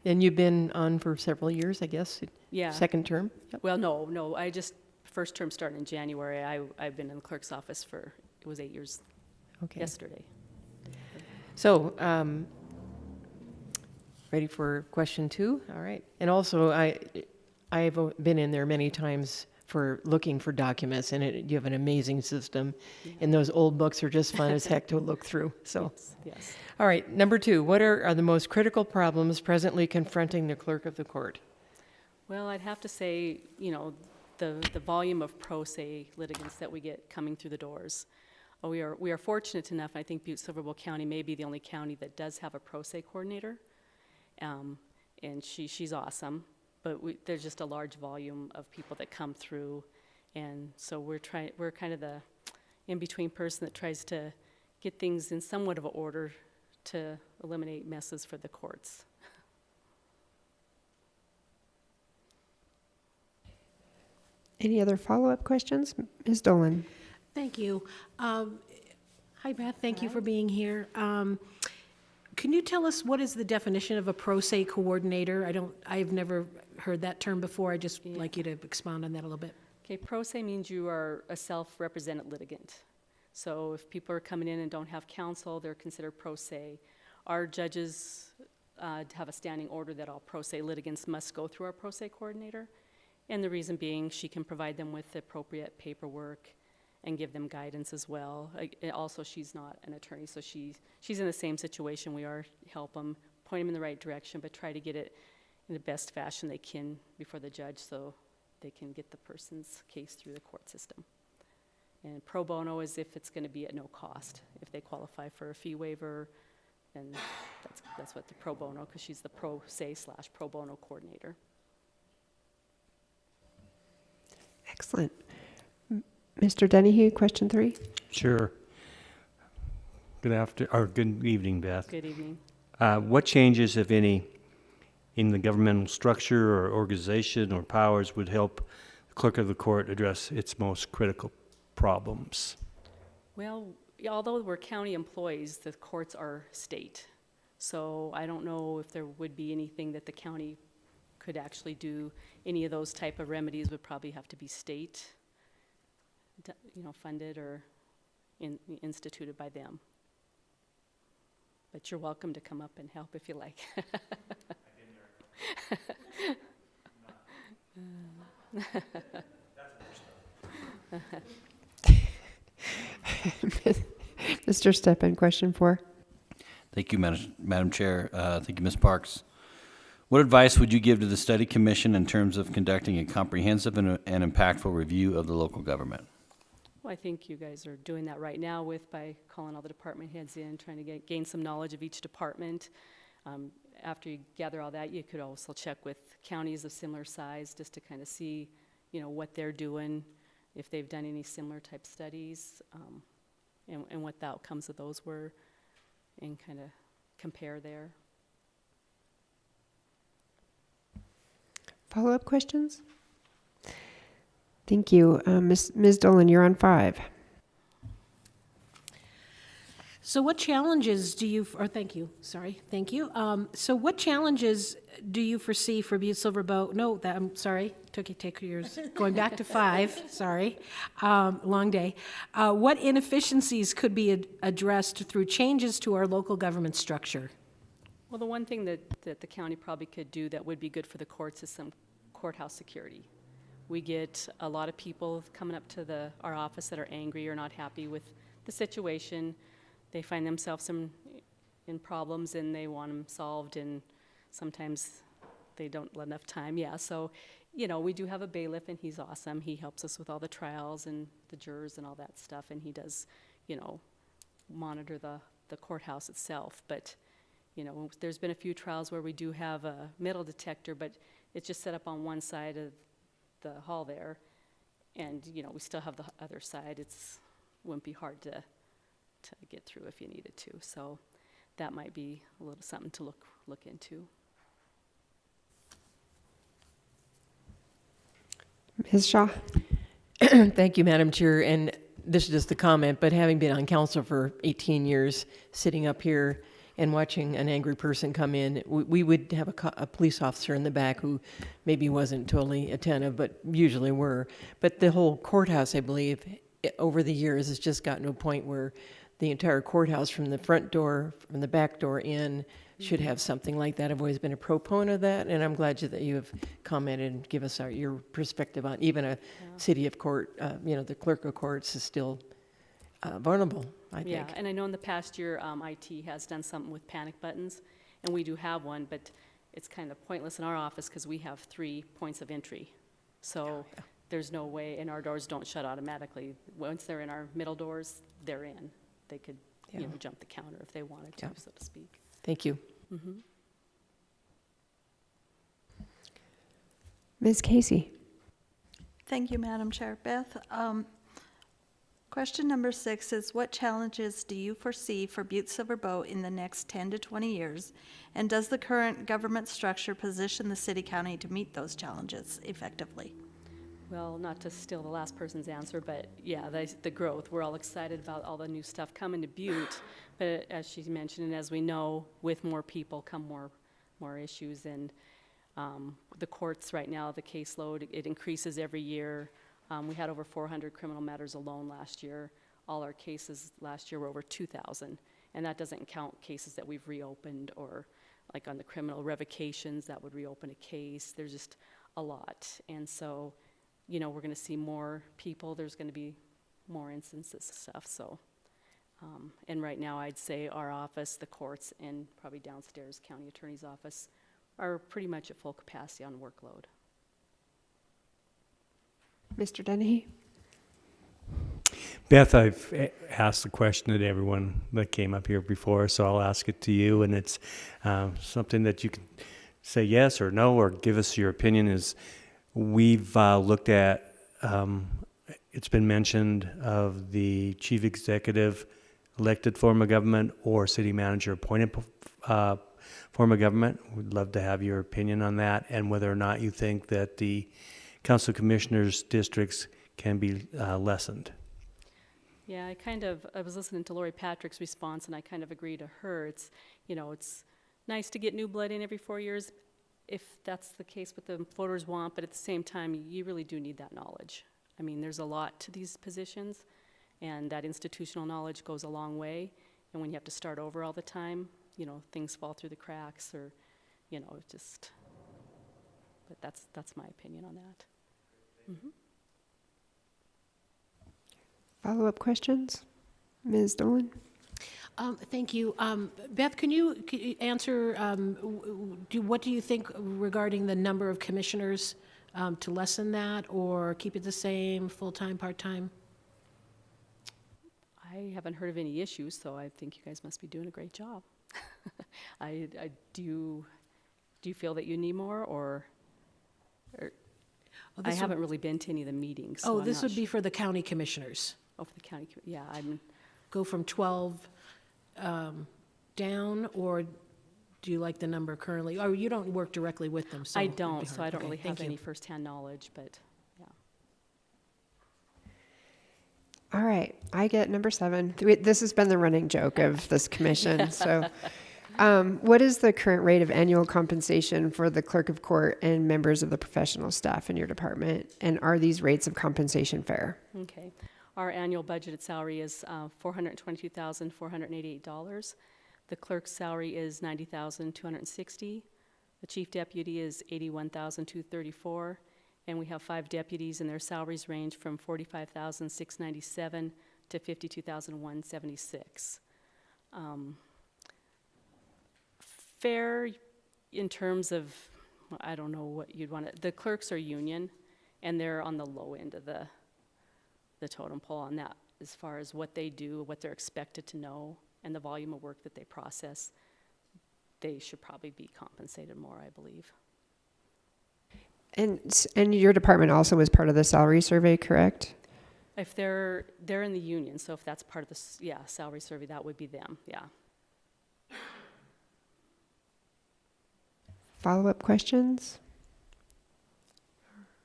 [SPEAKER 6] and you've been on for several years, I guess.
[SPEAKER 11] Yeah.
[SPEAKER 6] Second term. Yep.
[SPEAKER 11] Well, no, first term started in January. I've been in the clerk's office it was 8 years
[SPEAKER 6] Okay.
[SPEAKER 11] yesterday.
[SPEAKER 6] So, ready for question 2? All right. And also, I've been in there many times for looking for documents, and you have an amazing system.
[SPEAKER 11] Yeah.
[SPEAKER 6] And those old books are just fun as heck to look through. So,
[SPEAKER 11] Yes.
[SPEAKER 6] all right. Number 2, what are the most critical problems presently confronting the clerk of the court?
[SPEAKER 11] Well, I'd have to say, the volume of pro se litigants that we get coming through the doors. We are fortunate enough, I think Butte-Silver County may be the only county that does have a pro se coordinator. And she's awesome, but there's just a large volume of people that come through, and so we're kind of the in-between person that tries to get things in somewhat of an order to eliminate messes for the courts.
[SPEAKER 2] Any other follow-up questions? Ms. Dolan?
[SPEAKER 5] Thank you. Hi, Beth, thank you for being here. Can you tell us what is the definition of a pro se coordinator? I've never heard that term before. I'd just like you to expound on that a little bit.
[SPEAKER 11] Okay, pro se means you are a self-represented litigant. So if people are coming in and don't have counsel, they're considered pro se. Our judges have a standing order that all pro se litigants must go through our pro se coordinator. And the reason being, she can provide them with the appropriate paperwork and give them guidance as well. Also, she's not an attorney, so she's in the same situation we are. Help them, point them in the right direction, but try to get it in the best fashion they can before the judge so they can get the person's case through the court system. And pro bono is if it's going to be at no cost. If they qualify for a fee waiver, then that's what the pro bono, because she's the pro se / pro bono coordinator.
[SPEAKER 2] Excellent. Mr. Dennehy, question 3?
[SPEAKER 3] Sure. Good evening, Beth.
[SPEAKER 11] Good evening.
[SPEAKER 3] What changes, if any, in the governmental structure or organization or powers would help the clerk of the court address its most critical problems?
[SPEAKER 11] Well, although we're county employees, the courts are state. So I don't know if there would be anything that the county could actually do. Any of those type of remedies would probably have to be state, funded or instituted by them. But you're welcome to come up and help if you like.
[SPEAKER 2] Mr. Steppen, question 4.
[SPEAKER 7] Thank you, Madam Chair. Thank you, Ms. Parks. What advice would you give to the study commission in terms of conducting a comprehensive and impactful review of the local government?
[SPEAKER 11] Well, I think you guys are doing that right now by calling all the department heads in, trying to gain some knowledge of each department. After you gather all that, you could also check with counties of similar size just to kind of see, what they're doing, if they've done any similar type studies, and what the outcomes of those were, and kind of compare there.
[SPEAKER 2] Follow-up questions? Thank you. Ms. Dolan, you're on 5.
[SPEAKER 5] So what challenges do you, thank you. So what challenges do you foresee for Butte-Silver Bow? No, I'm sorry, take yours, going back to 5, sorry, long day. What inefficiencies could be addressed through changes to our local government structure?
[SPEAKER 11] Well, the one thing that the county probably could do that would be good for the courts is some courthouse security. We get a lot of people coming up to our office that are angry or not happy with the situation. They find themselves in problems and they want them solved, and sometimes they don't let enough time. Yeah, so, we do have a bailiff, and he's awesome. He helps us with all the trials and the jurors and all that stuff, and he does, monitor the the courthouse itself. But, you know, there's been a few trials where we do have a metal detector, but it's just set up on one side of the hall there. And, you know, we still have the other side. Wouldn't be hard to get through if you needed to. So that might be a little something to look into.
[SPEAKER 2] Ms. Shaw?
[SPEAKER 6] Thank you, Madam Chair. And this is just a comment, but having been on council for 18 years, sitting up here and watching an angry person come in, we would have a police officer in the back who maybe wasn't totally attentive, but usually were. But the whole courthouse, I believe, over the years has just gotten to a point where the entire courthouse, from the front door, from the back door in, should have something like that. I've always been a proponent of that, and I'm glad that you have commented and give us your perspective on even a city of court, the clerk of courts is still vulnerable, I think.
[SPEAKER 11] Yeah, and I know in the past year, IT has done something with panic buttons, and we do have one, but it's kind of pointless in our office because we have 3 points of entry. So there's no way, and our doors don't shut automatically. Once they're in our middle doors, they're in. They could, jump the counter if they wanted to, so to speak.
[SPEAKER 6] Thank you.
[SPEAKER 11] Mm-hmm.
[SPEAKER 2] Ms. Casey?
[SPEAKER 8] Thank you, Madam Chair. Beth, question number 6 is, what challenges do you foresee for Butte-Silver Bow in the next 10 to 20 years? And does the current government structure position the city-county to meet those challenges effectively?
[SPEAKER 11] Well, not to steal the last person's answer, but yeah, the growth. We're all excited about all the new stuff coming to Butte, but as she mentioned, and as we know, with more people come more issues. And the courts right now, the caseload, it increases every year. We had over 400 criminal matters alone last year. All our cases last year were over 2,000, and that doesn't count cases that we've reopened, or like on the criminal revocations that would reopen a case. There's just a lot, and so we're going to see more people. There's going to be more instances of stuff. So, and right now I'd say our office, the courts, and probably downstairs county attorney's office are pretty much at full capacity on workload.
[SPEAKER 2] Mr. Dennehy?
[SPEAKER 3] Beth, I've asked the question to everyone that came up here before, so I'll ask it to you, and it's something that you can say yes or no or give us your opinion. Is we've looked at, it's been mentioned of the chief executive elected form of government or city manager appointed form of government. We'd love to have your opinion on that, and whether or not you think that the council commissioners' districts can be lessened.
[SPEAKER 11] Yeah, I was listening to Lori Patrick's response, and I kind of agree to her. It's nice to get new blood in every 4 years, if that's the case what the voters want, but at the same time, you really do need that knowledge. I mean, there's a lot to these positions, and that institutional knowledge goes a long way, and when you have to start over all the time, things fall through the cracks, or, but that's my opinion on that. Mm-hmm.
[SPEAKER 2] Follow-up questions? Ms. Dolan?
[SPEAKER 5] Thank you. Beth, can you answer, what do you think regarding the number of commissioners, to lessen that or keep it the same, full-time, part-time?
[SPEAKER 11] I haven't heard of any issues, so I think you guys must be doing a great job. Do you feel that you need more, or I haven't really been to any of the meetings. So
[SPEAKER 5] this would be for the county commissioners.
[SPEAKER 11] Oh, for the county, yeah.
[SPEAKER 5] Go from 12 down, or do you like the number currently? Or you don't work directly with them, so
[SPEAKER 11] I
[SPEAKER 5] it'd be
[SPEAKER 11] don't,
[SPEAKER 5] hard.
[SPEAKER 11] so I don't
[SPEAKER 5] Okay,
[SPEAKER 11] really
[SPEAKER 5] thank
[SPEAKER 11] have any
[SPEAKER 5] you.
[SPEAKER 11] firsthand knowledge, but yeah.
[SPEAKER 2] All right, I get number 7. This has been the running joke of this commission. So what is the current rate of annual compensation for the clerk of court and members of the professional staff in your department? And are these rates of compensation fair?
[SPEAKER 11] Okay. Our annual budgeted salary is $422,488. The clerk's salary is $90,260. The chief deputy is $81,234. And we have 5 deputies, and their salaries range from $45,697 to $52,176. Fair in terms of, I don't know what you'd want to, the clerks are union, and they're on the low end of the totem pole on that, as far as what they do, what they're expected to know. and the volume of work that they process, they should probably be compensated more, I believe.
[SPEAKER 2] And your department also was part of the salary survey, correct?
[SPEAKER 11] If they're in the union, so if that's part of the, salary survey, that would be them, yeah.
[SPEAKER 2] Follow-up questions?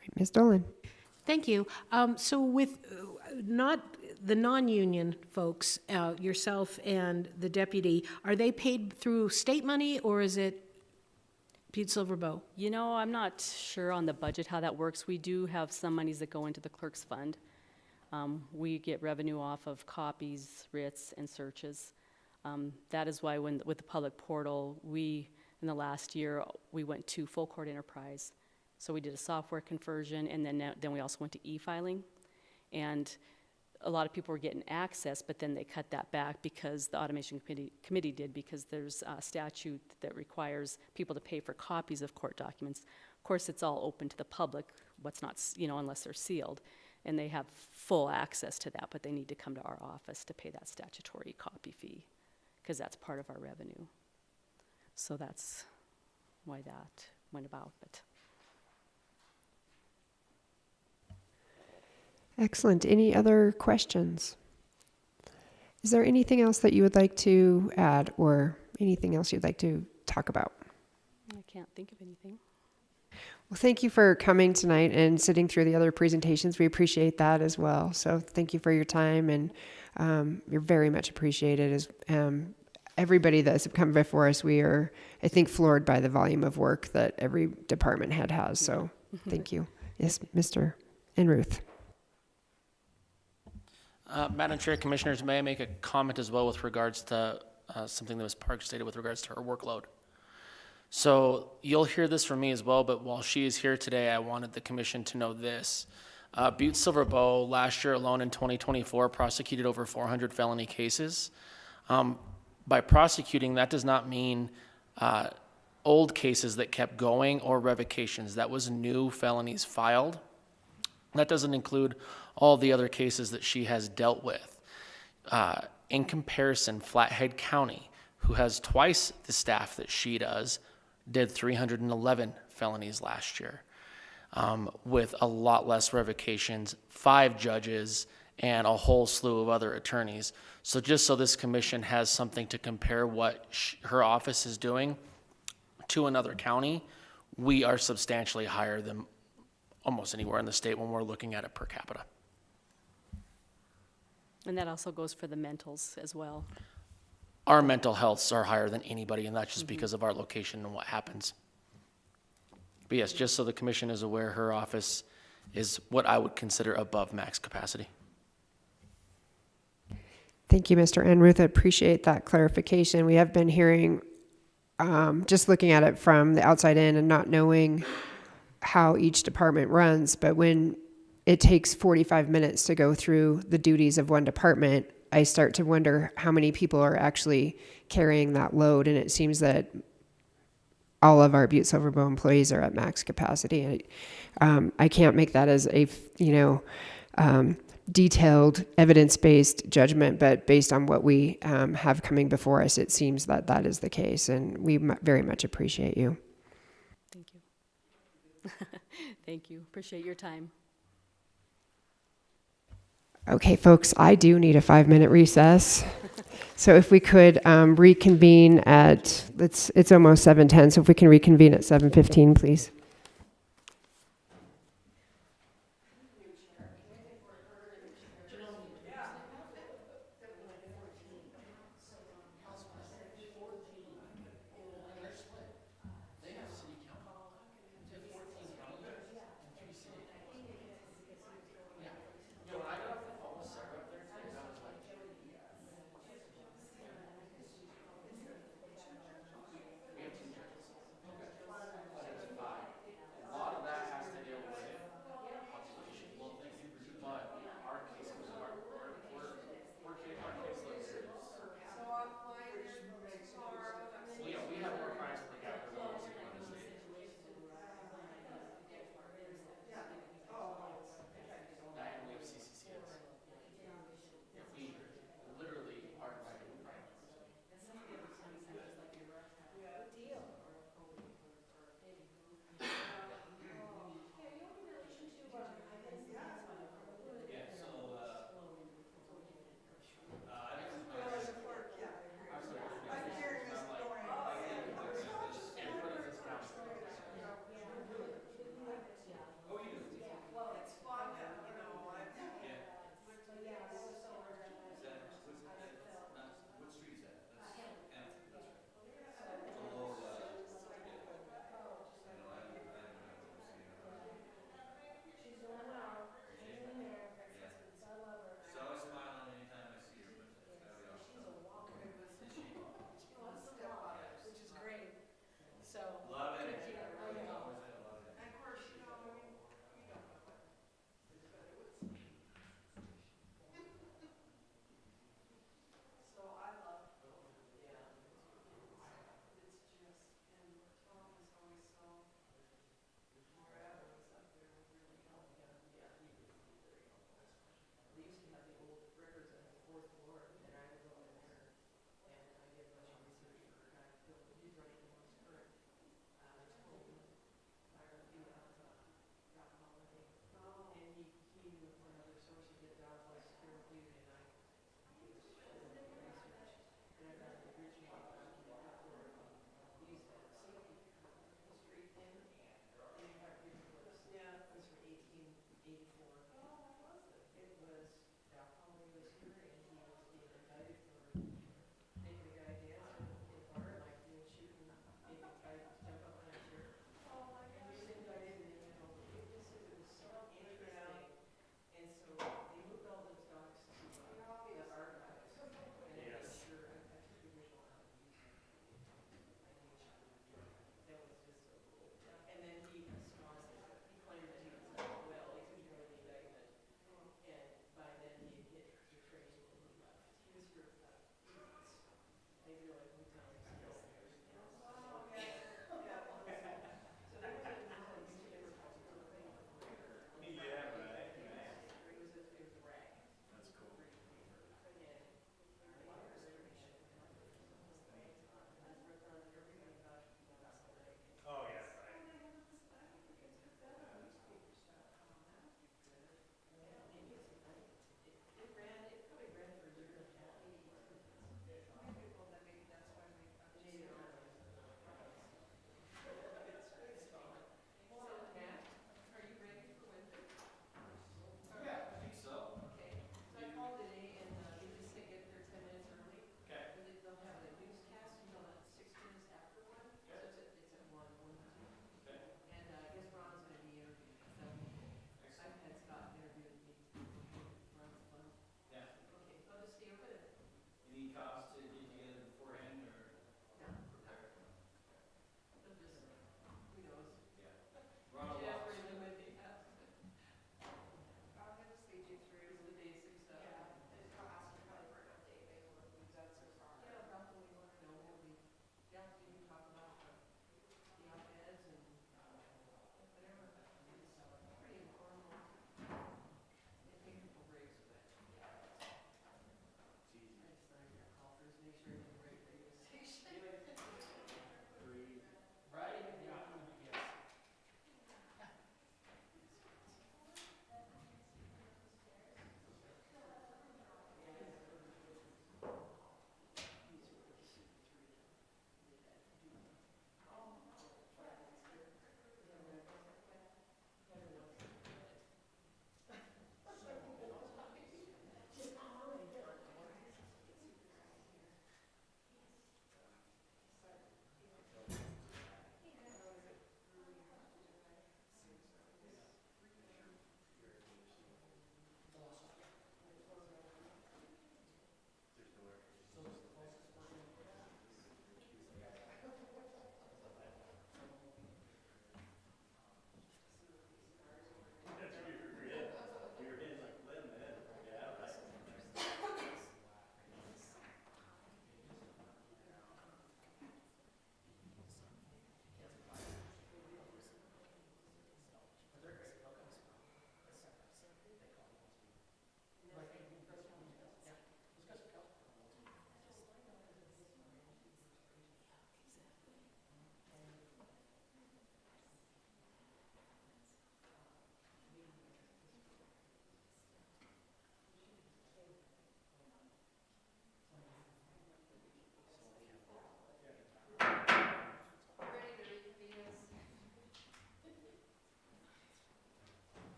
[SPEAKER 2] Right, Ms. Dolan.
[SPEAKER 5] Thank you. So with not the non-union folks, yourself and the deputy, are they paid through state money or is it Butte-Silver Bow?
[SPEAKER 11] You know, I'm not sure on the budget how that works. We do have some monies that go into the clerk's fund. We get revenue off of copies, writs, and searches. That is why with the public portal, in the last year, we went to full court enterprise. So we did a software conversion, and then we also went to e-filing. And a lot of people were getting access, but then they cut that back because the automation committee did, because there's a statute that requires people to pay for copies of court documents. Of course, it's all open to the public, what's not, unless they're sealed. And they have full access to that, but they need to come to our office to pay that statutory copy fee, because that's part of our revenue. So that's why that went about. But
[SPEAKER 2] Excellent. Any other questions? Is there anything else that you would like to add or anything else you'd like to talk about?
[SPEAKER 11] I can't think of anything.
[SPEAKER 2] Well, thank you for coming tonight and sitting through the other presentations. We appreciate that as well. So thank you for your time, and you're very much appreciated. As everybody that's come before us, we are, I think, floored by the volume of work that every department head has. So thank you. Yes, Mr. and Ruth.
[SPEAKER 12] Madam Chair, Commissioners, may I make a comment as well with regards to something that Ms. Park stated with regards to her workload? So you'll hear this from me as well, but while she is here today, I wanted the commission to know this. Butte-Silver Bow last year alone in 2024 prosecuted over 400 felony cases. By prosecuting, that does not mean old cases that kept going or revocations. That was new felonies filed. That doesn't include all the other cases that she has dealt with. In comparison, Flathead County, who has twice the staff that she does, did 311 felonies last year, with a lot less revocations, 5 judges, and a whole slew of other attorneys. So just so this commission has something to compare what her office is doing to another county, we are substantially higher than almost anywhere in the state when we're looking at it per capita.
[SPEAKER 11] And that also goes for the mentals as well.
[SPEAKER 12] Our mental healths are higher than anybody, and that's just because of our location and what happens. But yes, just so the commission is aware, her office is what I would consider above max capacity.
[SPEAKER 2] Thank you, Mr. Enruth. I appreciate that clarification. We have been hearing, just looking at it from the outside in and not knowing how each department runs, but when it takes 45 minutes to go through the duties of one department, I start to wonder how many people are actually carrying that load. And it seems that all of our Butte-Silver Bow employees are at max capacity. I can't make that as a, detailed evidence-based judgment, but based on what we have coming before us, it seems that that is the case. And we very much appreciate you.
[SPEAKER 11] Thank you. Thank you. Appreciate your time.
[SPEAKER 2] Okay, folks, I do need a 5-minute recess. So if we could reconvene at, it's almost 7:10, so if we can reconvene at 7:15, please.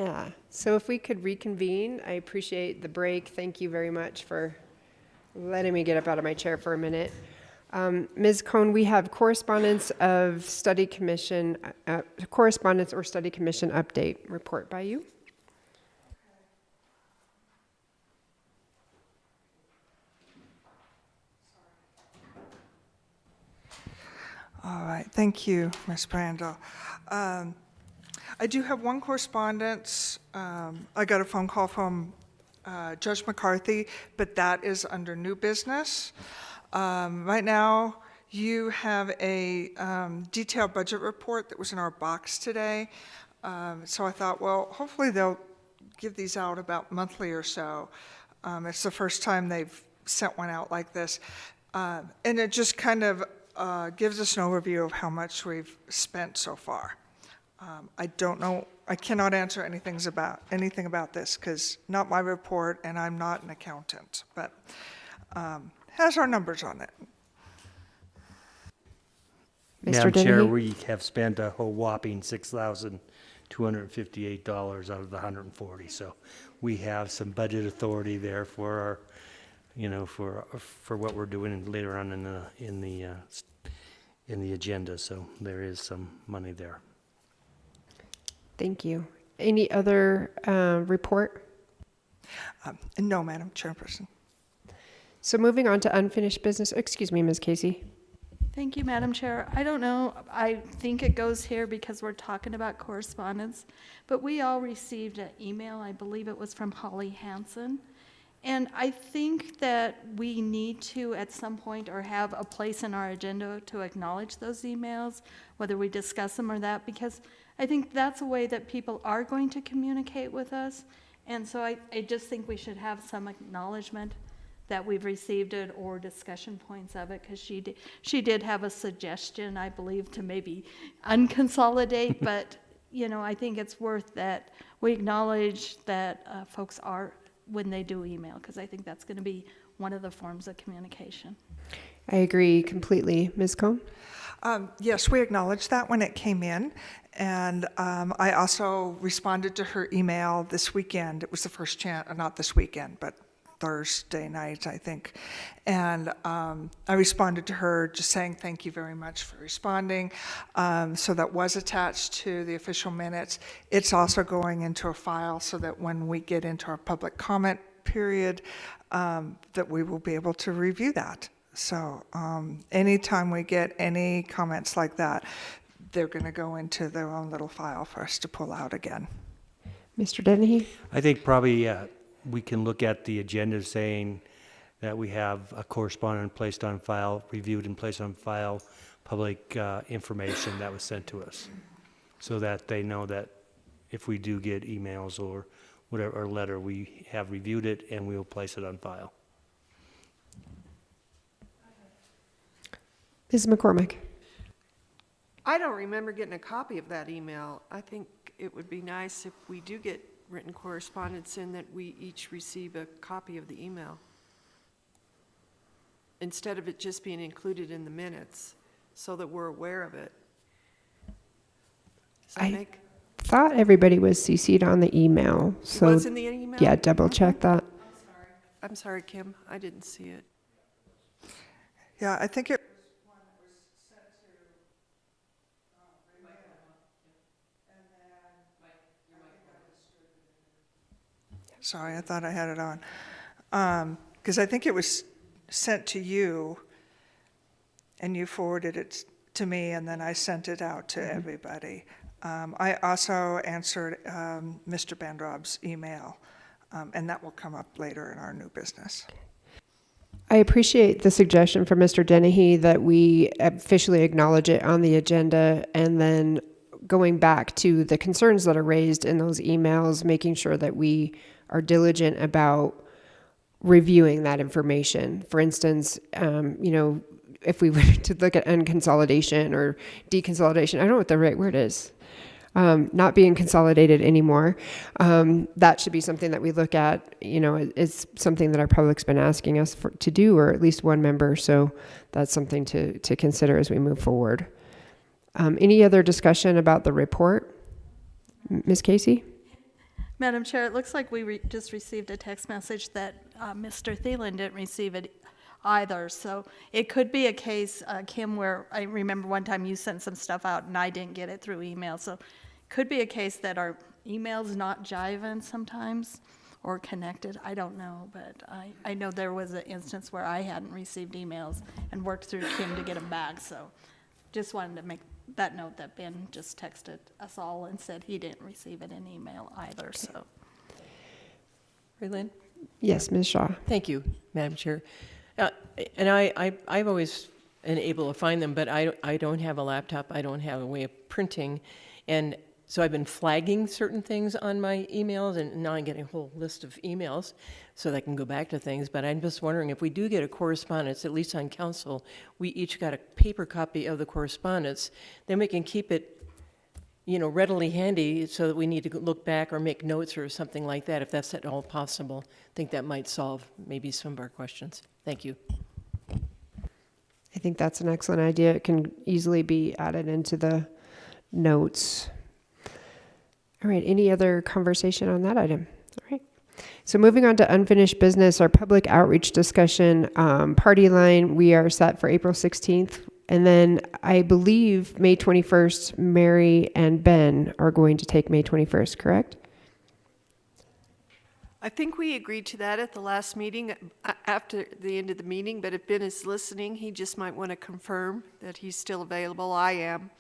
[SPEAKER 2] Yeah, so if we could reconvene, I appreciate the break. Thank you very much for letting me get up out of my chair for a minute. Ms. Cohn, we have correspondence or study commission update report by you.
[SPEAKER 10] All right, thank you, Ms. Brandel. I do have one correspondence. I got a phone call from Judge McCarthy, but that is under new business. Right now, you have a detailed budget report that was in our box today. So I thought, well, hopefully they'll give these out about monthly or so. It's the first time they've sent one out like this. And it just kind of gives us an overview of how much we've spent so far. I don't know, I cannot answer anything about this because not my report and I'm not an accountant, but has our numbers on it.
[SPEAKER 3] Madam Chair,
[SPEAKER 2] Dennehy?
[SPEAKER 3] we have spent a whole whopping $6,258 out of the 140. So we have some budget authority there for our, for what we're doing later on in the agenda. So there is some money there.
[SPEAKER 2] Thank you. Any other report?
[SPEAKER 10] No, Madam Chairperson.
[SPEAKER 2] So moving on to unfinished business. Excuse me, Ms. Casey.
[SPEAKER 8] Thank you, Madam Chair. I don't know, I think it goes here because we're talking about correspondence, but we all received an email, I believe it was from Holly Hansen. And I think that we need to, at some point, or have a place in our agenda to acknowledge those emails, whether we discuss them or that, because I think that's a way that people are going to communicate with us. And so I just think we should have some acknowledgement that we've received it or discussion points of it, because she did have a suggestion, I believe, to maybe unconsolidate, but, I think it's worth that we acknowledge that folks are, when they do email, because I think that's going to be one of the forms of communication.
[SPEAKER 2] I agree completely. Ms. Cohn?
[SPEAKER 10] Yes, we acknowledged that when it came in, and I also responded to her email this weekend. It was the first chance, not this weekend, but Thursday night, I think. And I responded to her just saying thank you very much for responding. So that was attached to the official minutes. It's also going into a file so that when we get into our public comment period, that we will be able to review that. So anytime we get any comments like that, they're going to go into their own little file for us to pull out again.
[SPEAKER 2] Mr. Dennehy?
[SPEAKER 3] I think probably we can look at the agenda saying that we have a correspondent placed on file, reviewed and placed on file, public information that was sent to us, so that they know that if we do get emails or whatever, or letter, we have reviewed it and we will place it on file.
[SPEAKER 2] Ms. McCormick?
[SPEAKER 1] I don't remember getting a copy of that email. I think it would be nice if we do get written correspondence in that we each receive a copy of the email, instead of it just being included in the minutes, so that we're aware of it. Does that make?
[SPEAKER 2] Thought everybody was CC'd on the email. So
[SPEAKER 1] It was in the email?
[SPEAKER 2] yeah, double check that.
[SPEAKER 1] I'm sorry, Kim, I didn't see it.
[SPEAKER 10] Yeah, I think it was one that was sent to and then sorry, I thought I had it on. Because I think it was sent to you and you forwarded it to me and then I sent it out to everybody. I also answered Mr. Bandrob's email, and that will come up later in our new business.
[SPEAKER 2] I appreciate the suggestion from Mr. Dennehy that we officially acknowledge it on the agenda, and then going back to the concerns that are raised in those emails, making sure that we are diligent about reviewing that information. For instance, if we were to look at unconsolidation or deconsolidation, I don't know what the right word is, not being consolidated anymore, that should be something that we look at. It's something that our public's been asking us to do, or at least one member, so that's something to consider as we move forward. Any other discussion about the report? Ms. Casey?
[SPEAKER 8] Madam Chair, it looks like we just received a text message that Mr. Thielen didn't receive it either. So it could be a case, Kim, where I remember one time you sent some stuff out and I didn't get it through email. So it could be a case that our email's not jiving sometimes or connected. I don't know, but I know there was an instance where I hadn't received emails and worked through Kim to get them back. So just wanted to make that note that Ben just texted us all and said he didn't receive it in email either, so.
[SPEAKER 6] Raylene?
[SPEAKER 2] Yes, Ms. Shaw.
[SPEAKER 6] Thank you, Madam Chair. And I've always been able to find them, but I don't have a laptop. I don't have a way of printing. And so I've been flagging certain things on my emails, and now I'm getting a whole list of emails so that I can go back to things. But I'm just wondering, if we do get a correspondence, at least on council, we each got a paper copy of the correspondence, then we can keep it, readily handy so that we need to look back or make notes or something like that, if that's at all possible. I think that might solve maybe some of our questions. Thank you.
[SPEAKER 2] I think that's an excellent idea. It can easily be added into the notes. All right, any other conversation on that item? All right. So moving on to unfinished business, our public outreach discussion, party line, we are set for April 16th. And then I believe May 21st, Mary and Ben are going to take May 21st, correct?
[SPEAKER 1] I think we agreed to that at the last meeting, after the end of the meeting, but if Ben is listening, he just might want to confirm that he's still available. I am.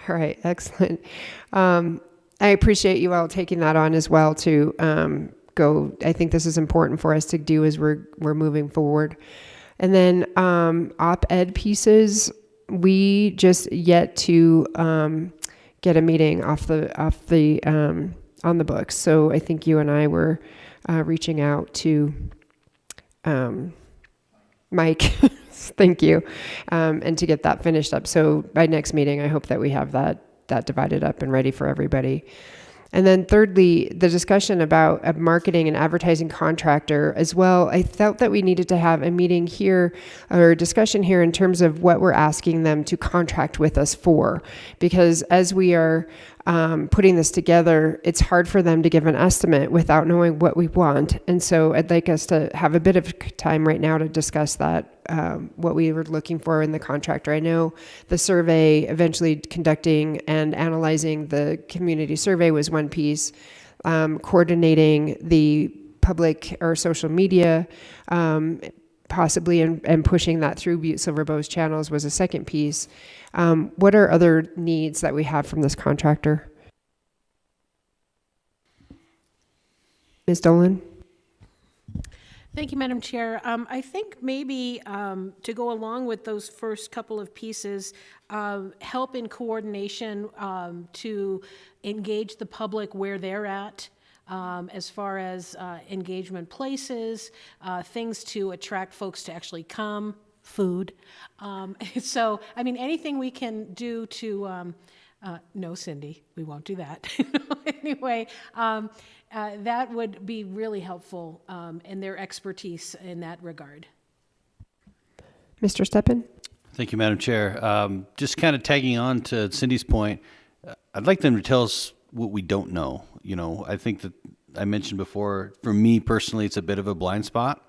[SPEAKER 2] All right, excellent. I appreciate you all taking that on as well to go. I think this is important for us to do as we're moving forward. And then op-ed pieces, we just yet to get a meeting on the books. So I think you and I were reaching out to Mike. Thank you. And to get that finished up. So by next meeting, I hope that we have that divided up and ready for everybody. And then thirdly, the discussion about a marketing and advertising contractor as well. I felt that we needed to have a meeting here or a discussion here in terms of what we're asking them to contract with us for. Because as we are putting this together, it's hard for them to give an estimate without knowing what we want. And so I'd like us to have a bit of time right now to discuss that, what we were looking for in the contractor. I know the survey, eventually conducting and analyzing the community survey was one piece. Coordinating the public or social media, possibly, and pushing that through Butte-Silver Bow's channels was a second piece. What are other needs that we have from this contractor? Ms. Dolan?
[SPEAKER 5] Thank you, Madam Chair. I think maybe to go along with those first couple of pieces, help in coordination to engage the public where they're at, as far as engagement places, things to attract folks to actually come, food. So, I mean, anything we can do to, no, Cindy, we won't do that. Anyway, that would be really helpful in their expertise in that regard.
[SPEAKER 2] Mr. Steppen?
[SPEAKER 7] Thank you, Madam Chair. Just kind of tagging on to Cindy's point, I'd like them to tell us what we don't know. I think that I mentioned before, for me personally, it's a bit of a blind spot.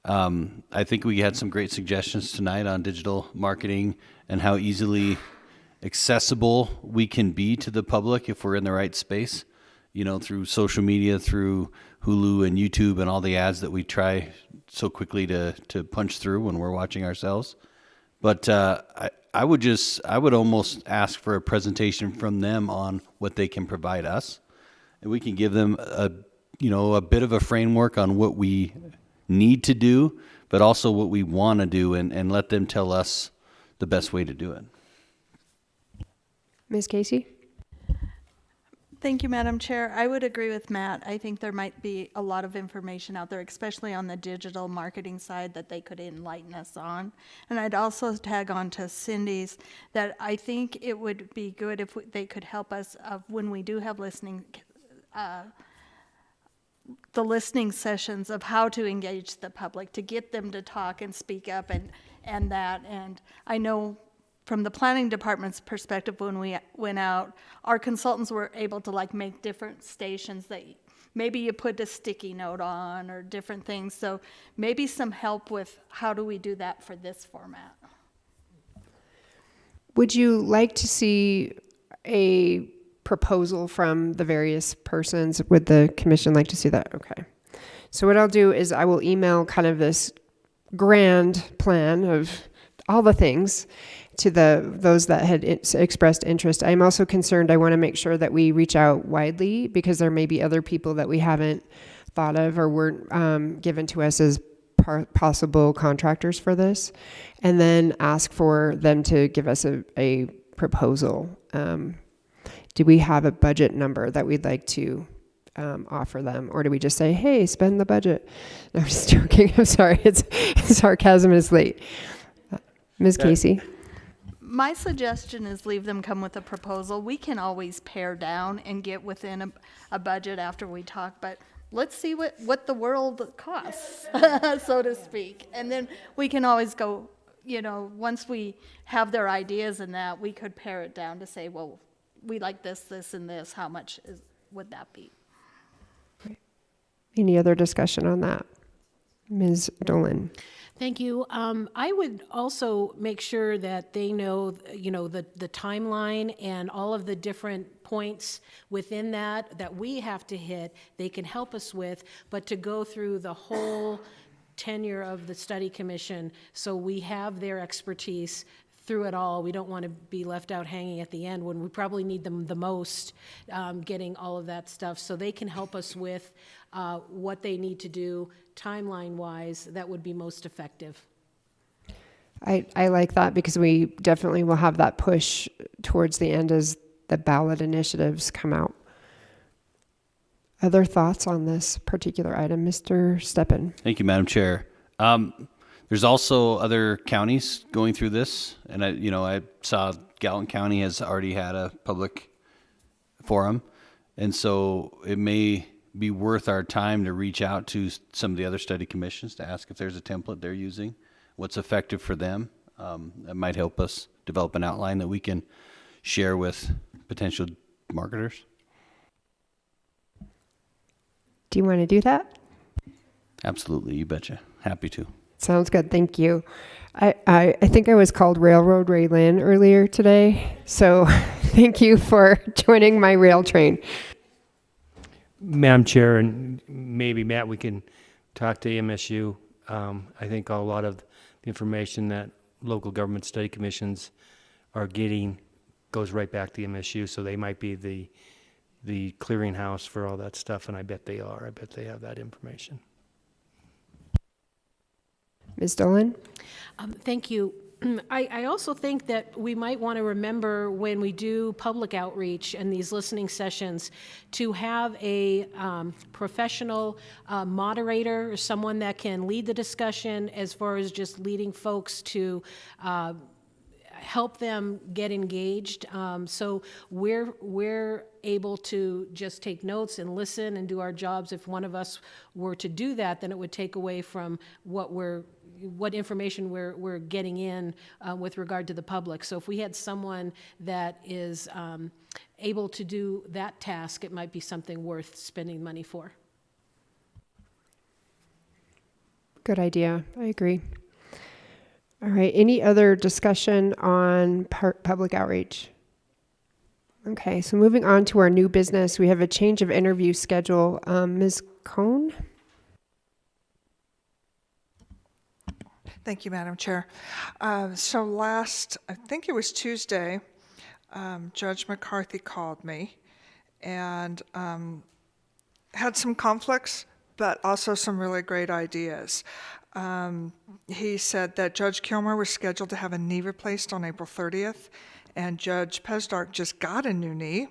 [SPEAKER 7] I think we had some great suggestions tonight on digital marketing and how easily accessible we can be to the public if we're in the right space, through social media, through Hulu and YouTube and all the ads that we try so quickly to punch through when we're watching ourselves. But I would almost ask for a presentation from them on what they can provide us. And we can give them a bit of a framework on what we need to do, but also what we want to do, and let them tell us the best way to do it.
[SPEAKER 2] Ms. Casey?
[SPEAKER 8] Thank you, Madam Chair. I would agree with Matt. I think there might be a lot of information out there, especially on the digital marketing side, that they could enlighten us on. And I'd also tag on to Cindy's that I think it would be good if they could help us when we do have the listening sessions of how to engage the public, to get them to talk and speak up and that. And I know from the planning department's perspective, when we went out, our consultants were able to like make different stations that maybe you put a sticky note on or different things. So maybe some help with how do we do that for this format.
[SPEAKER 2] Would you like to see a proposal from the various persons? Would the commission like to see that? Okay. So what I'll do is I will email kind of this grand plan of all the things to those that had expressed interest. I'm also concerned, I want to make sure that we reach out widely because there may be other people that we haven't thought of or weren't given to us as possible contractors for this, and then ask for them to give us a proposal. Do we have a budget number that we'd like to offer them, or do we just say, hey, spend the budget? No, I'm just joking. I'm sorry. It's sarcasm is late. Ms. Casey?
[SPEAKER 8] My suggestion is leave them come with a proposal. We can always pare down and get within a budget after we talk, but let's see what the world costs, so to speak. And then we can always go, once we have their ideas and that, we could pare it down to say, well, we like this, this, and this. How much would that be?
[SPEAKER 2] Any other discussion on that? Ms. Dolan?
[SPEAKER 5] Thank you. I would also make sure that they know, the timeline and all of the different points within that we have to hit, they can help us with, but to go through the whole tenure of the study commission so we have their expertise through it all. We don't want to be left out hanging at the end when we probably need them the most, getting all of that stuff. So they can help us with what they need to do timeline-wise that would be most effective.
[SPEAKER 2] I like that because we definitely will have that push towards the end as the ballot initiatives come out. Other thoughts on this particular item? Mr. Steppen?
[SPEAKER 7] Thank you, Madam Chair. There's also other counties going through this, and I saw Gallatin County has already had a public forum, and so it may be worth our time to reach out to some of the other study commissions to ask if there's a template they're using, what's effective for them. That might help us develop an outline that we can share with potential marketers.
[SPEAKER 2] Do you want to do that?
[SPEAKER 7] Absolutely, you betcha. Happy to.
[SPEAKER 2] Sounds good. Thank you. I think I was called Railroad Raylin earlier today, so thank you for joining my rail train.
[SPEAKER 3] Madam Chair, and maybe Matt, we can talk to MSU. I think a lot of the information that local government study commissions are getting goes right back to MSU, so they might be the clearinghouse for all that stuff, and I bet they are. I bet they have that information.
[SPEAKER 2] Ms. Dolan?
[SPEAKER 5] Thank you. I also think that we might want to remember when we do public outreach and these listening sessions to have a professional moderator, someone that can lead the discussion as far as just leading folks to help them get engaged. So we're able to just take notes and listen and do our jobs. If one of us were to do that, then it would take away from what information we're getting in with regard to the public. So if we had someone that is able to do that task, it might be something worth spending money for.
[SPEAKER 2] Good idea. I agree. All right. Any other discussion on public outreach? Okay. So moving on to our new business, we have a change of interview schedule. Ms. Cohn?
[SPEAKER 10] Thank you, Madam Chair. So last, I think it was Tuesday, Judge McCarthy called me and had some conflicts, but also some really great ideas. He said that Judge Kilmer was scheduled to have a knee replaced on April 30th, and Judge Pesdark just got a new knee.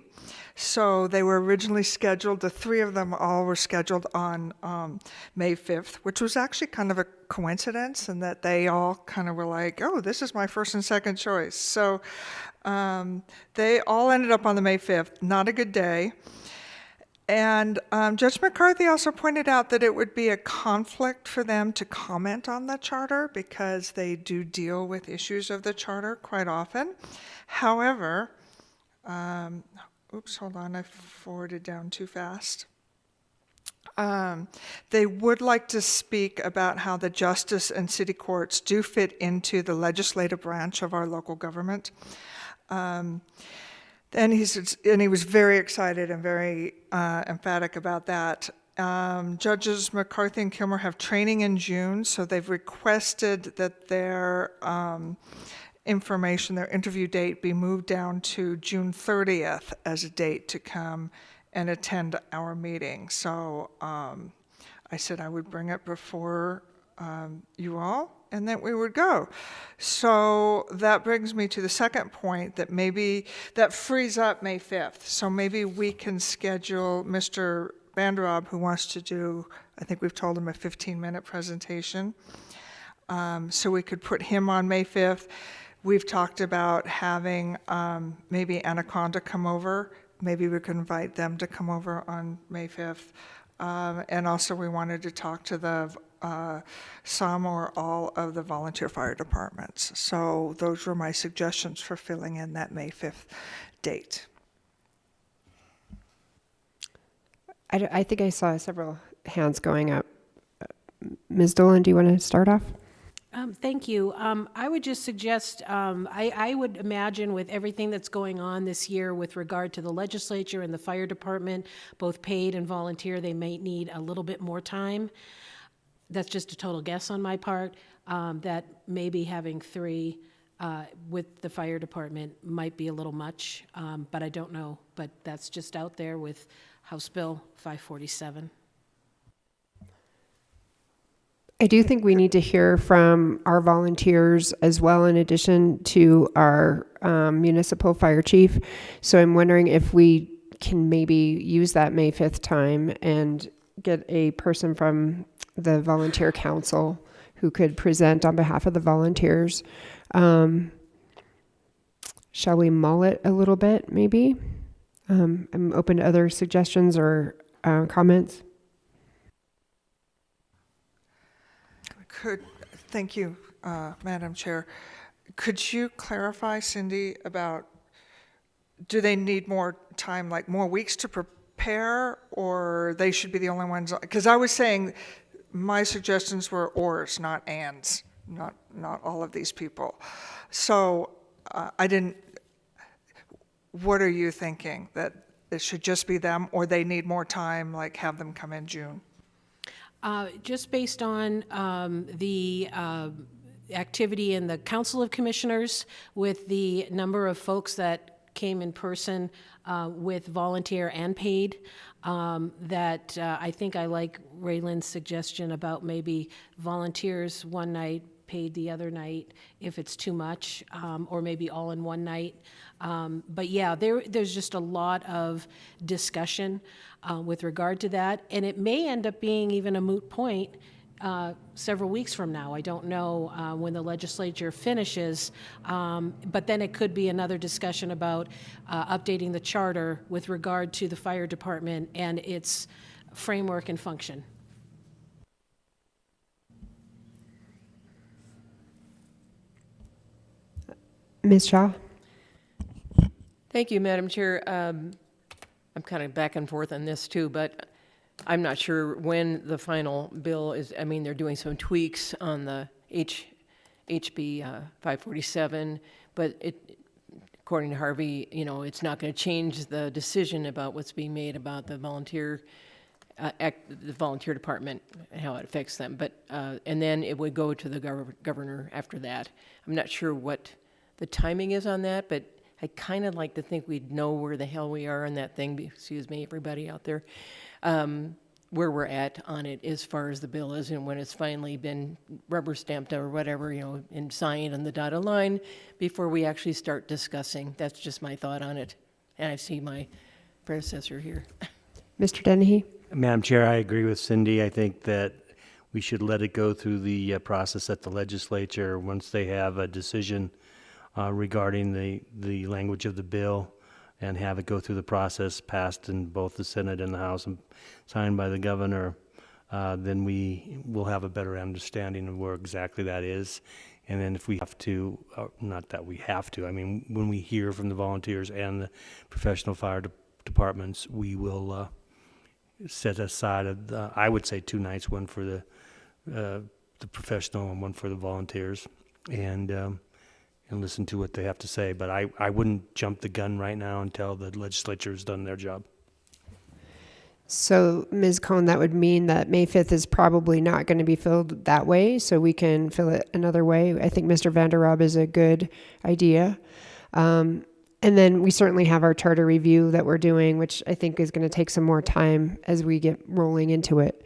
[SPEAKER 10] So they were originally scheduled, the three of them all were scheduled on May 5th, which was actually kind of a coincidence in that they all kind of were like, oh, this is my first and second choice. So they all ended up on the May 5th, not a good day. And Judge McCarthy also pointed out that it would be a conflict for them to comment on the charter because they do deal with issues of the charter quite often. However, oops, hold on, I forwarded down too fast. They would like to speak about how the justice and city courts do fit into the legislative branch of our local government. And he was very excited and very emphatic about that. Judges McCarthy and Kilmer have training in June, so they've requested that their information, their interview date, be moved down to June 30th as a date to come and attend our meeting. So I said I would bring it before you all, and that we would go. So that brings me to the second point, that maybe that frees up May 5th. So maybe we can schedule Mr. Vanderab, who wants to do, I think we've told him, a 15-minute presentation. So we could put him on May 5th. We've talked about having maybe Anaconda come over. Maybe we could invite them to come over on May 5th. And also we wanted to talk to the some or all of the volunteer fire departments. So those were my suggestions for filling in that May 5th date.
[SPEAKER 2] I think I saw several hands going up. Ms. Dolan, do you want to start off?
[SPEAKER 5] Thank you. I would just suggest, I would imagine with everything that's going on this year with regard to the legislature and the fire department, both paid and volunteer, they may need a little bit more time. That's just a total guess on my part, that maybe having 3 with the fire department might be a little much, but I don't know. But that's just out there with House Bill 547.
[SPEAKER 2] I do think we need to hear from our volunteers as well, in addition to our municipal fire chief. So I'm wondering if we can maybe use that May 5th time and get a person from the volunteer council who could present on behalf of the volunteers. Shall we mull it a little bit, maybe? I'm open to other suggestions or comments.
[SPEAKER 10] Thank you, Madam Chair. Could you clarify, Cindy, about, do they need more time, like more weeks to prepare, or they should be the only ones? Because I was saying my suggestions were ors, not ands, not all of these people. So what are you thinking? That it should just be them, or they need more time, like have them come in June?
[SPEAKER 5] Just based on the activity in the Council of Commissioners with the number of folks that came in person with volunteer and paid, that I think I like Raylan's suggestion about maybe volunteers one night, paid the other night if it's too much, or maybe all in one night. But yeah, there's just a lot of discussion with regard to that, and it may end up being even a moot point several weeks from now. I don't know when the legislature finishes, but then it could be another discussion about updating the charter with regard to the fire department and its framework and function.
[SPEAKER 2] Ms. Shaw?
[SPEAKER 6] Thank you, Madam Chair. I'm kind of back and forth on this too, but I'm not sure when the final bill is. I mean, they're doing some tweaks on the HB 547, but according to Harvey, it's not going to change the decision about what's being made about the volunteer department and how it affects them. But and then it would go to the governor after that. I'm not sure what the timing is on that, but I kind of like to think we'd know where the hell we are on that thing, excuse me, everybody out there, where we're at on it as far as the bill is, and when it's finally been rubber stamped or whatever, and signed on the dotted line before we actually start discussing. That's just my thought on it. And I see my predecessor here.
[SPEAKER 2] Mr. Dennehy?
[SPEAKER 3] Madam Chair, I agree with Cindy. I think that we should let it go through the process at the legislature. Once they have a decision regarding the language of the bill, and have it go through the process, passed in both the Senate and the House and signed by the governor, then we will have a better understanding of where exactly that is. And then if we have to, not that we have to, I mean, when we hear from the volunteers and the professional fire departments, we will set aside, I would say 2 nights, one for the professional and one for the volunteers, and listen to what they have to say. But I wouldn't jump the gun right now until the legislature has done their job.
[SPEAKER 2] So, Ms. Cohn, that would mean that May 5th is probably not going to be filled that way, so we can fill it another way. I think Mr. Vander Rob is a good idea. And then we certainly have our charter review that we're doing, which I think is going to take some more time as we get rolling into it.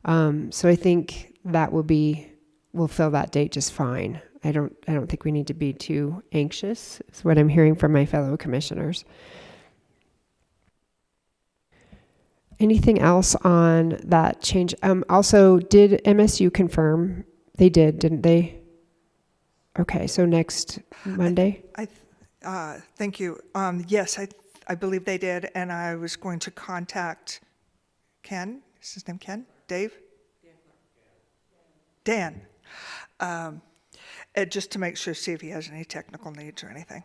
[SPEAKER 2] So I think that we'll fill that date just fine. I don't think we need to be too anxious, is what I'm hearing from my fellow commissioners. Anything else on that change? Also, did MSU confirm? They did, didn't they? Okay, so next Monday?
[SPEAKER 10] Thank you. Yes, I believe they did, and I was going to contact Ken. Is his name Ken? Dave? Dan. Just to make sure, see if he has any technical needs or anything.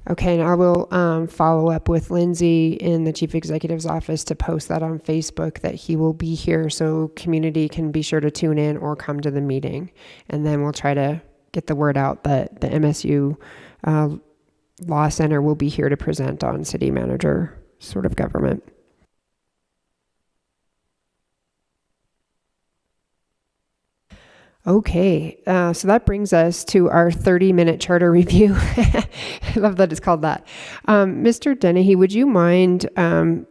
[SPEAKER 2] Okay, and I will follow up with Lindsay in the Chief Executive's office to post that on Facebook that he will be here, so community can be sure to tune in or come to the meeting. And then we'll try to get the word out that the MSU Law Center will be here to present on city manager sort of government. Okay, so that brings us to our 30-minute charter review. I love that it's called that. Mr. Dennehy, would you mind,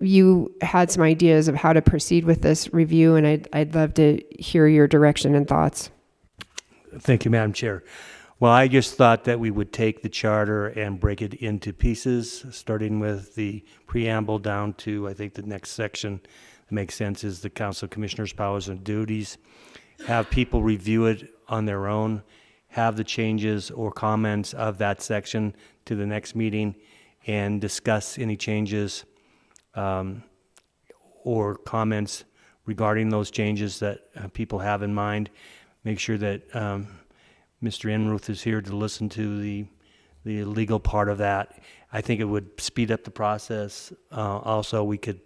[SPEAKER 2] you had some ideas of how to proceed with this review, and I'd love to hear your direction and thoughts.
[SPEAKER 3] Thank you, Madam Chair. Well, I just thought that we would take the charter and break it into pieces, starting with the preamble down to, I think the next section that makes sense is the Council of Commissioners' powers and duties. Have people review it on their own, have the changes or comments of that section to the next meeting, and discuss any changes or comments regarding those changes that people have in mind. Make sure that Mr. Enruth is here to listen to the legal part of that. I think it would speed up the process. Also, we could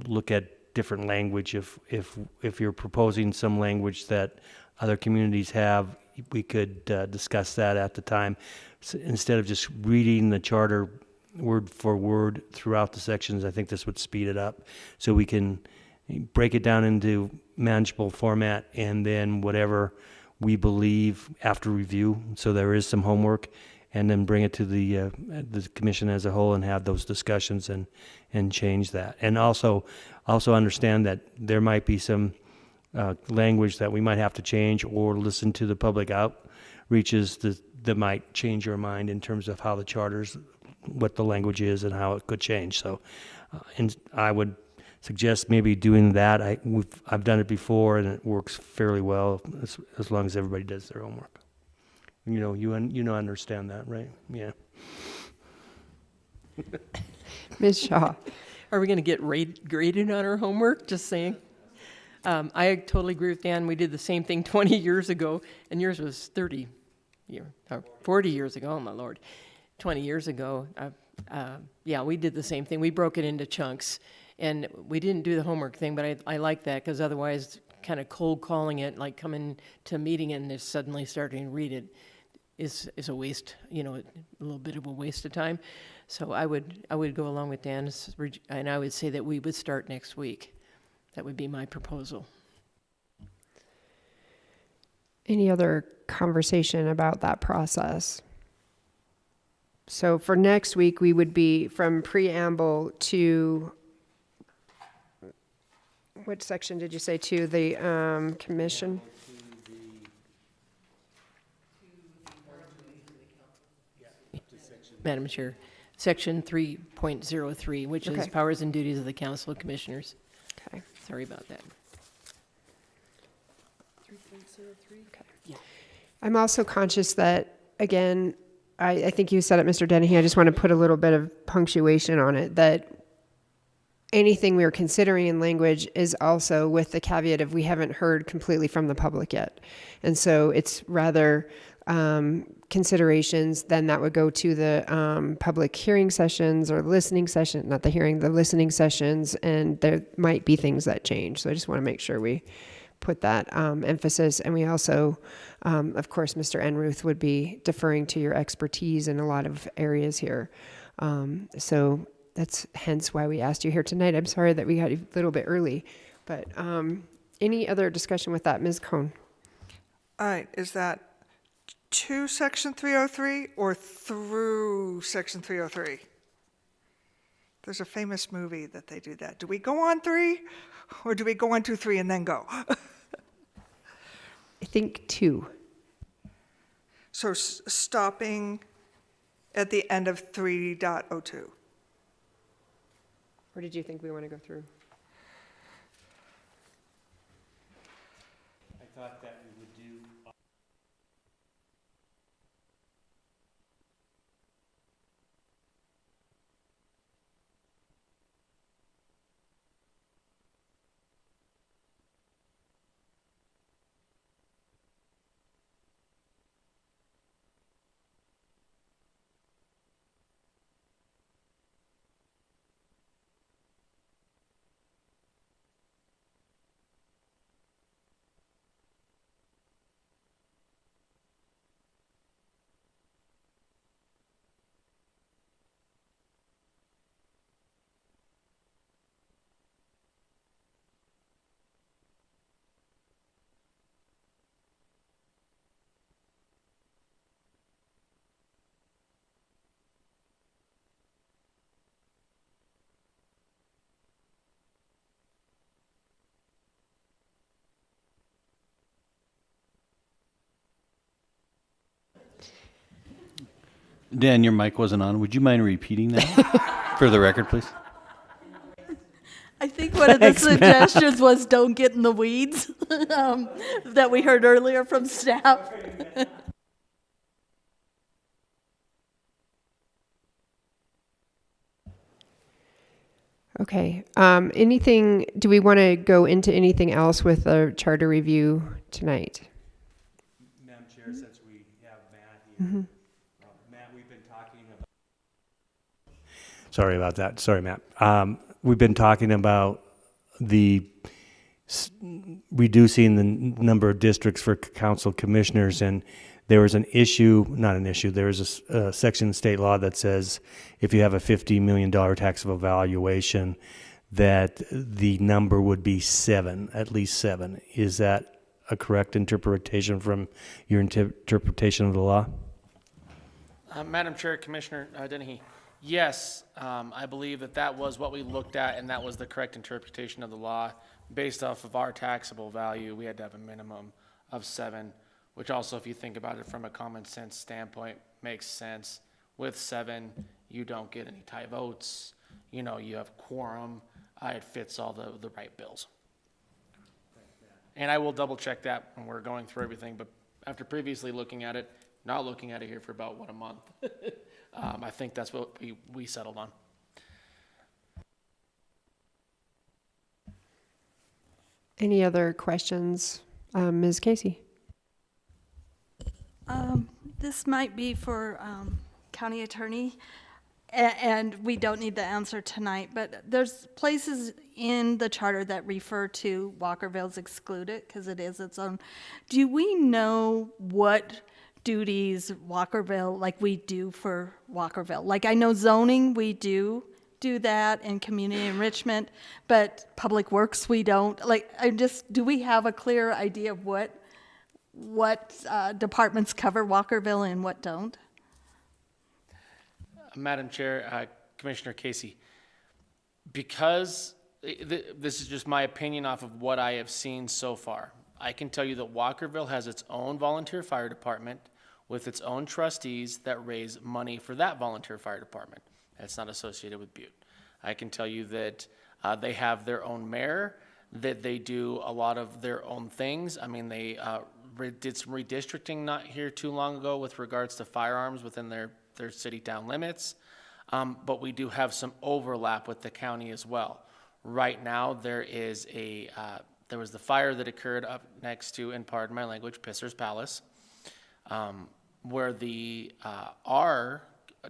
[SPEAKER 3] look at different language. If you're proposing some language that other communities have, we could discuss that at the time. So instead of just reading the charter word for word throughout the sections, I think this would speed it up. So we can break it down into manageable format, and then whatever we believe after review, so there is some homework, and then bring it to the commission as a whole and have those discussions and change that. And also understand that there might be some language that we might have to change, or listen to the public outreaches that might change your mind in terms of how the charters, what the language is and how it could change. So and I would suggest maybe doing that. I've done it before and it works fairly well as long as everybody does their homework. You understand that, right? Yeah.
[SPEAKER 2] Ms. Shaw.
[SPEAKER 6] Are we going to get graded on our homework? Just saying. I totally agree with Dan. We did the same thing 20 years ago, and yours was 40 years ago. Oh, my Lord. 20 years ago. Yeah, we did the same thing. We broke it into chunks, and we didn't do the homework thing, but I like that, because otherwise kind of cold calling it, like coming to a meeting and just suddenly starting to read it is a waste, a little bit of a waste of time. So I would go along with Dan's, and I would say that we would start next week. That would be my proposal.
[SPEAKER 2] Any other conversation about that process? So for next week, we would be from preamble to, what section did you say, to the commission?
[SPEAKER 6] Madam Chair, Section 3.03, which is
[SPEAKER 2] Okay.
[SPEAKER 6] powers and duties of the Council of Commissioners.
[SPEAKER 2] Okay.
[SPEAKER 6] Sorry about that.
[SPEAKER 2] I'm also conscious that, again, I think you said it, Mr. Dennehy. I just want to put a little bit of punctuation on it, that anything we are considering in language is also with the caveat of we haven't heard completely from the public yet. And so it's rather considerations, then that would go to the public hearing sessions or listening session, not the hearing, the listening sessions, and there might be things that change. So I just want to make sure we put that emphasis. And we also, of course, Mr. Enruth would be deferring to your expertise in a lot of areas here. So that's hence why we asked you here tonight. I'm sorry that we got a little bit early, but any other discussion with that, Ms. Cohn?
[SPEAKER 10] All right, is that to Section 303 or through Section 303? There's a famous movie that they do that. Do we go on 3 or do we go on 2, 3 and then go?
[SPEAKER 2] I think 2.
[SPEAKER 10] So stopping at the end of 3.02.
[SPEAKER 2] Or did you think we want to go through?
[SPEAKER 3] I thought that we would do.
[SPEAKER 7] Dan, your mic wasn't on. Would you mind repeating that for the record, please?
[SPEAKER 8] I think one of the suggestions was don't get in the weeds, that we heard earlier from staff.
[SPEAKER 2] Okay. Do we want to go into anything else with the charter review tonight?
[SPEAKER 3] Madam Chair, since we have Matt here, Matt, we've been talking about. Sorry about that. Sorry, Matt. We've been talking about reducing the number of districts for council commissioners, and there was an issue, not an issue, there is a section in state law that says if you have a $50 million taxable valuation, that the number would be 7, at least 7. Is that a correct interpretation from your interpretation of the law?
[SPEAKER 12] Madam Chair, Commissioner Dennehy, yes, I believe that was what we looked at, and that was the correct interpretation of the law. Based off of our taxable value, we had to have a minimum of 7, which also, if you think about it from a common sense standpoint, makes sense. With 7, you don't get any tie votes. You know, you have quorum. It fits all the right bills. And I will double check that when we're going through everything, but after previously looking at it, not looking at it here for about, a month, I think that's what we settled on.
[SPEAKER 2] Any other questions? Ms. Casey?
[SPEAKER 8] This might be for county attorney, and we don't need the answer tonight, but there's places in the charter that refer to Walkerville's excluded because it is its own. Do we know what duties Walkerville, like we do for Walkerville? Like I know zoning, we do that, and community enrichment, but public works, we don't. Like do we have a clear idea of what departments cover Walkerville and what don't?
[SPEAKER 12] Madam Chair, Commissioner Casey, because this is just my opinion off of what I have seen so far, I can tell you that Walkerville has its own volunteer fire department with its own trustees that raise money for that volunteer fire department. That's not associated with Butte. I can tell you that they have their own mayor, that they do a lot of their own things. I mean, they did some redistricting not here too long ago with regards to firearms within their city town limits. But we do have some overlap with the county as well. Right now, there is there was the fire that occurred up next to, and pardon my language, Pisser's Palace, where our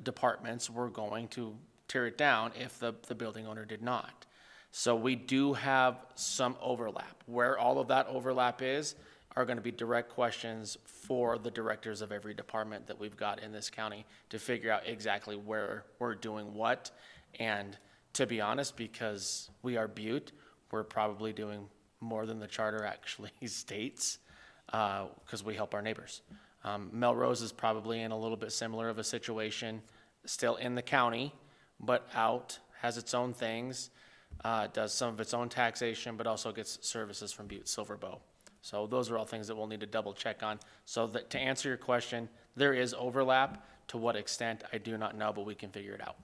[SPEAKER 12] departments were going to tear it down if the building owner did not. So we do have some overlap. Where all of that overlap is are going to be direct questions for the directors of every department that we've got in this county to figure out exactly where we're doing what. And to be honest, because we are Butte, we're probably doing more than the charter actually states, because we help our neighbors. Melrose is probably in a little bit similar of a situation, still in the county, but out, has its own things, does some of its own taxation, but also gets services from Butte-Silver. So those are all things that we'll need to double check on. So that, to answer your question, there is overlap. To what extent, I do not know, but we can figure it out.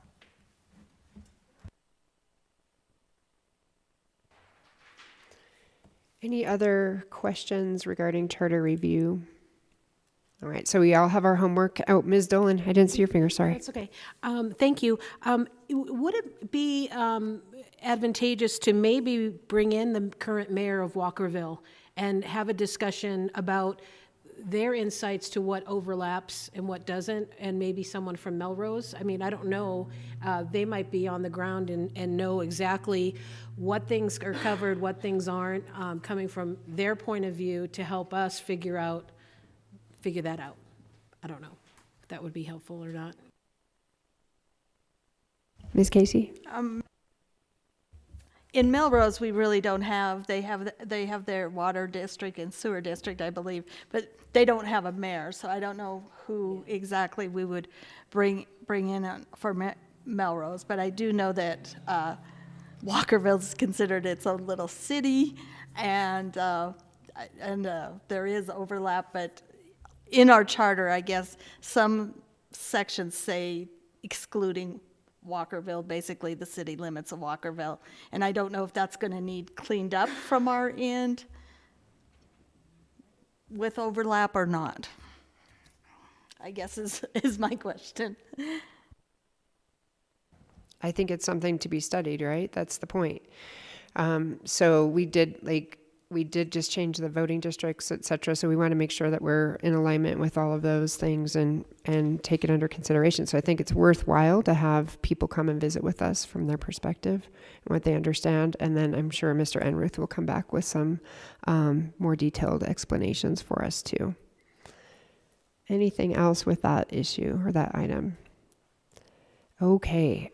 [SPEAKER 2] Any other questions regarding charter review? All right, so we all have our homework. Oh, Ms. Dolan, I didn't see your finger, sorry.
[SPEAKER 5] That's okay. Thank you. Would it be advantageous to maybe bring in the current mayor of Walkerville and have a discussion about their insights to what overlaps and what doesn't, and maybe someone from Melrose? I mean, I don't know. They might be on the ground and know exactly what things are covered, what things aren't, coming from their point of view to help us figure that out. I don't know if that would be helpful or not.
[SPEAKER 2] Ms. Casey?
[SPEAKER 8] In Melrose, we really don't have, they have their water district and sewer district, I believe, but they don't have a mayor, so I don't know who exactly we would bring in for Melrose, but I do know that Walkerville is considered its own little city, and there is overlap, but in our charter, I guess, some sections say excluding Walkerville, basically the city limits of Walkerville. And I don't know if that's going to need cleaned up from our end with overlap or not. I guess is my question.
[SPEAKER 2] I think it's something to be studied, right? That's the point. So we did just change the voting districts, et cetera. So we want to make sure that we're in alignment with all of those things and take it under consideration. So I think it's worthwhile to have people come and visit with us from their perspective and what they understand. And then I'm sure Mr. Enruth will come back with some more detailed explanations for us too. Anything else with that issue or that item? Okay.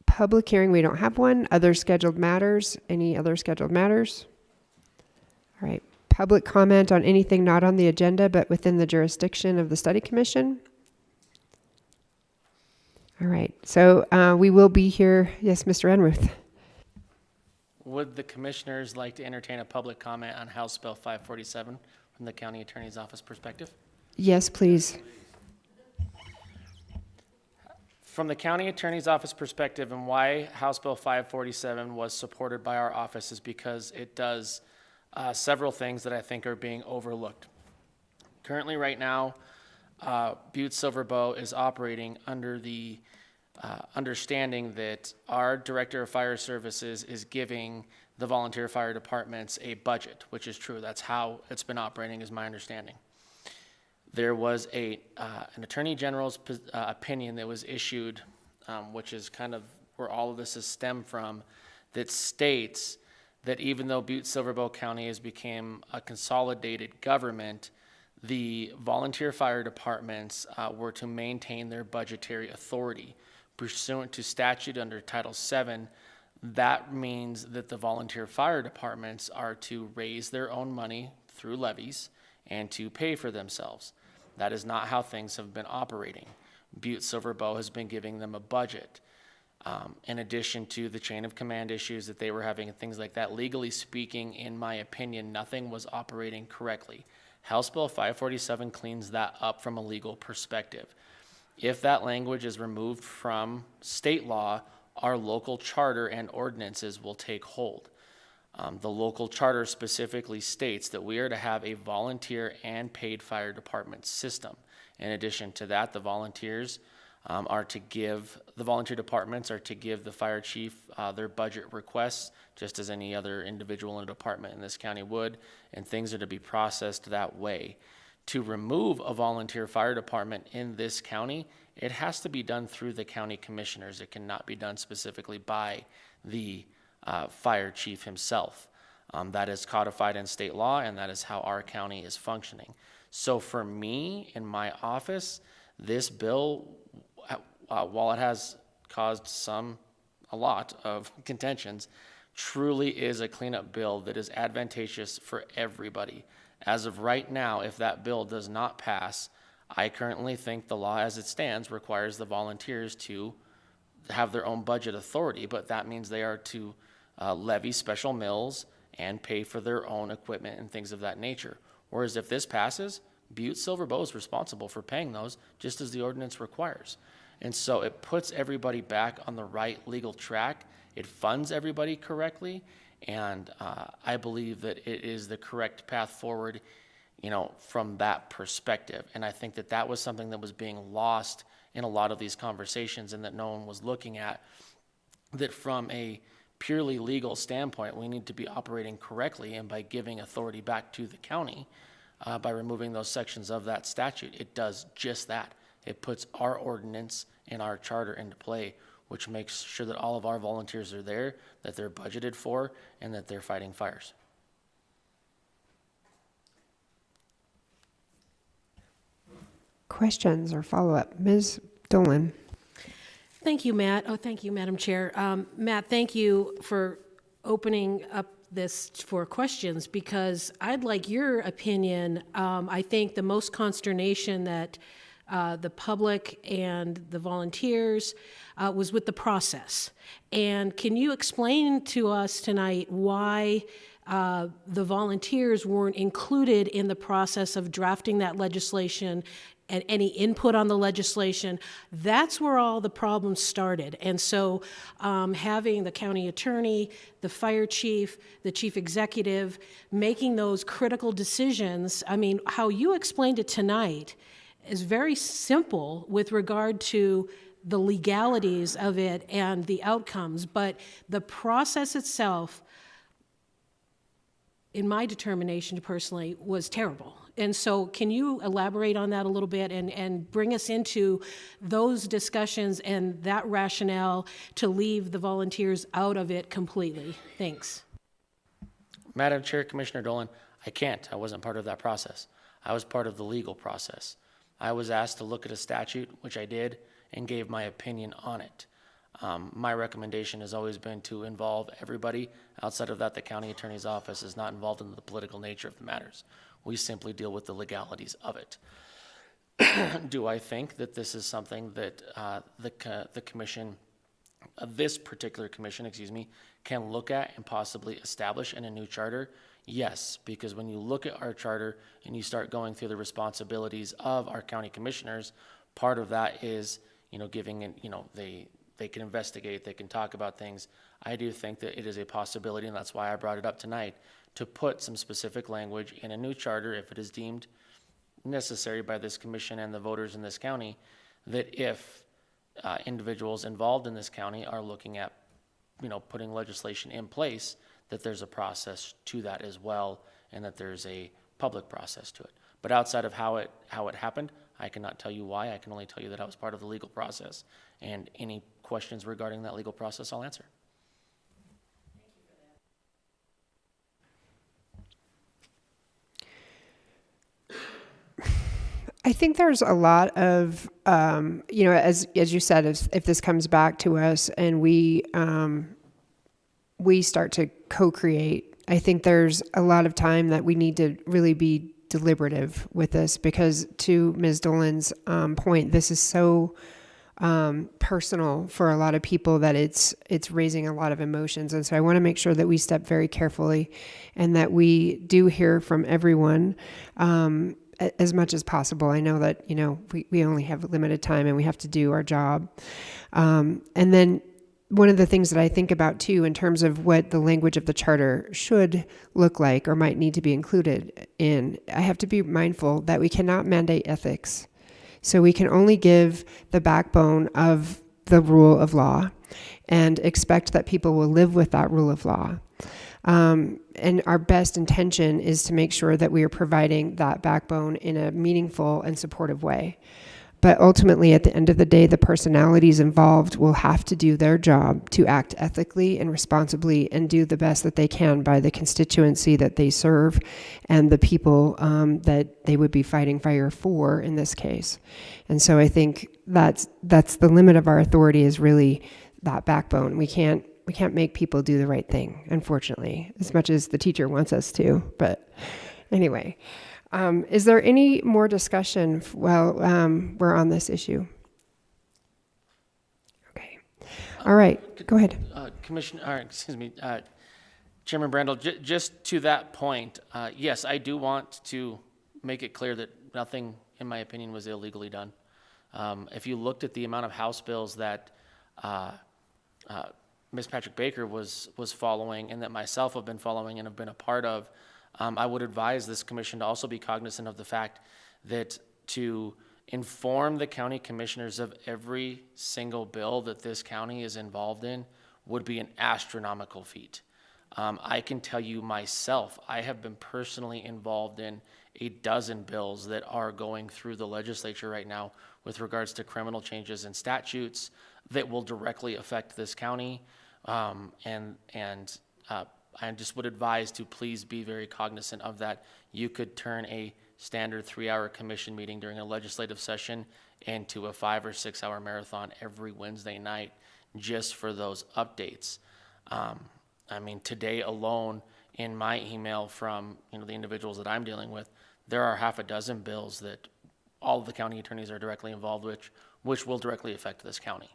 [SPEAKER 2] Public hearing, we don't have one. Other scheduled matters? Any other scheduled matters? All right. Public comment on anything not on the agenda but within the jurisdiction of the study commission? All right. So we will be here. Yes, Mr. Enruth.
[SPEAKER 12] Would the commissioners like to entertain a public comment on House Bill 547 from the county attorney's office perspective?
[SPEAKER 2] Yes, please.
[SPEAKER 12] From the county attorney's office perspective, and why House Bill 547 was supported by our office is because it does several things that I think are being overlooked. Currently, right now, Butte-Silver is operating under the understanding that our Director of Fire Services is giving the volunteer fire departments a budget, which is true. That's how it's been operating, is my understanding. There was an Attorney General's opinion that was issued, which is kind of where all of this is stemmed from, that states that even though Butte-Silver County has become a consolidated government, the volunteer fire departments were to maintain their budgetary authority. Pursuant to statute under Title VII, that means that the volunteer fire departments are to raise their own money through levies and to pay for themselves. That is not how things have been operating. Butte-Silver has been giving them a budget. In addition to the chain of command issues that they were having and things like that, legally speaking, in my opinion, nothing was operating correctly. House Bill 547 cleans that up from a legal perspective. If that language is removed from state law, our local charter and ordinances will take hold. The local charter specifically states that we are to have a volunteer and paid fire department system. In addition to that, the volunteer departments are to give the fire chief their budget requests, just as any other individual in a department in this county would, and things are to be processed that way. To remove a volunteer fire department in this county, it has to be done through the county commissioners. It cannot be done specifically by the fire chief himself. That is codified in state law, and that is how our county is functioning. So for me, in my office, this bill, while it has caused a lot of contentions, truly is a cleanup bill that is advantageous for everybody. As of right now, if that bill does not pass, I currently think the law as it stands requires the volunteers to have their own budget authority, but that means they are to levy special mills and pay for their own equipment and things of that nature. Whereas if this passes, Butte-Silver Bow is responsible for paying those, just as the ordinance requires. And so it puts everybody back on the right legal track. It funds everybody correctly, and I believe that it is the correct path forward, from that perspective. And I think that was something that was being lost in a lot of these conversations, and that no one was looking at, that from a purely legal standpoint, we need to be operating correctly, and by giving authority back to the county, by removing those sections of that statute, it does just that. It puts our ordinance and our charter into play, which makes sure that all of our volunteers are there, that they're budgeted for, and that they're fighting fires.
[SPEAKER 2] Questions or follow-up? Ms. Dolan.
[SPEAKER 5] Thank you, Matt. Oh, thank you, Madam Chair. Matt, thank you for opening up this for questions, because I'd like your opinion. I think the most consternation that the public and the volunteers was with the process. And can you explain to us tonight why the volunteers weren't included in the process of drafting that legislation and any input on the legislation? That's where all the problems started. And so having the county attorney, the fire chief, the chief executive, making those critical decisions, how you explained it tonight is very simple with regard to the legalities of it and the outcomes, but the process itself, in my determination personally, was terrible. And so can you elaborate on that a little bit and bring us into those discussions and that rationale to leave the volunteers out of it completely? Thanks.
[SPEAKER 12] Madam Chair, Commissioner Dolan, I can't. I wasn't part of that process. I was part of the legal process. I was asked to look at a statute, which I did, and gave my opinion on it. My recommendation has always been to involve everybody. Outside of that, the county attorney's office is not involved in the political nature of the matters. We simply deal with the legalities of it. Do I think that this is something that the commission, this particular commission, can look at and possibly establish in a new charter? Yes, because when you look at our charter and you start going through the responsibilities of our county commissioners, part of that is, giving it, they can investigate, they can talk about things. I do think that it is a possibility, and that's why I brought it up tonight, to put some specific language in a new charter, if it is deemed necessary by this commission and the voters in this county, that if individuals involved in this county are looking at, putting legislation in place, that there's a process to that as well, and that there's a public process to it. But outside of how it happened, I cannot tell you why. I can only tell you that I was part of the legal process, and any questions regarding that legal process, I'll answer.
[SPEAKER 2] I think there's a lot of, as you said, if this comes back to us and we start to co-create, I think there's a lot of time that we need to really be deliberative with this, because to Ms. Dolan's point, this is so personal for a lot of people that it's raising a lot of emotions. And so I want to make sure that we step very carefully and that we do hear from everyone as much as possible. I know that, we only have limited time and we have to do our job. And then one of the things that I think about too, in terms of what the language of the charter should look like or might need to be included in, I have to be mindful that we cannot mandate ethics. So we can only give the backbone of the rule of law and expect that people will live with that rule of law. And our best intention is to make sure that we are providing that backbone in a meaningful and supportive way. But ultimately, at the end of the day, the personalities involved will have to do their job to act ethically and responsibly and do the best that they can by the constituency that they serve and the people that they would be fighting fire for in this case. And so I think that's the limit of our authority, is really that backbone. We can't make people do the right thing, unfortunately, as much as the teacher wants us to. But anyway. Is there any more discussion while we're on this issue? Okay. All right. Go ahead.
[SPEAKER 12] Chairman Brandel, just to that point, yes, I do want to make it clear that nothing, in my opinion, was illegally done. If you looked at the amount of House bills that Ms. Patrick Baker was following and that myself have been following and have been a part of, I would advise this commission to also be cognizant of the fact that to inform the county commissioners of every single bill that this county is involved in would be an astronomical feat. I can tell you myself, I have been personally involved in a dozen bills that are going through the legislature right now with regards to criminal changes and statutes that will directly affect this county. I just would advise to please be very cognizant of that. You could turn a standard 3-hour commission meeting during a legislative session into a 5 or 6 hour marathon every Wednesday night just for those updates. I mean, today alone in my email from the individuals that I'm dealing with, there are half a dozen bills that all of the county attorneys are directly involved with, which will directly affect this county.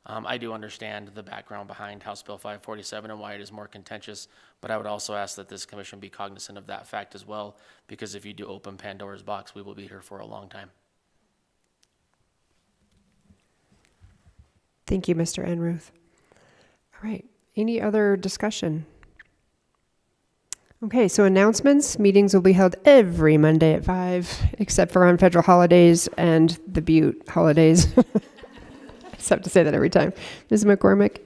[SPEAKER 12] I do understand the background behind House Bill 547 and why it is more contentious, but I would also ask that this commission be cognizant of that fact as well, because if you do open Pandora's box, we will be here for a long time.
[SPEAKER 2] Thank you, Mr. Enruth. All right. Any other discussion? Okay, so announcements. Meetings will be held every Monday at 5, except for on federal holidays and the Butte holidays. I just have to say that every time. Ms. McCormick?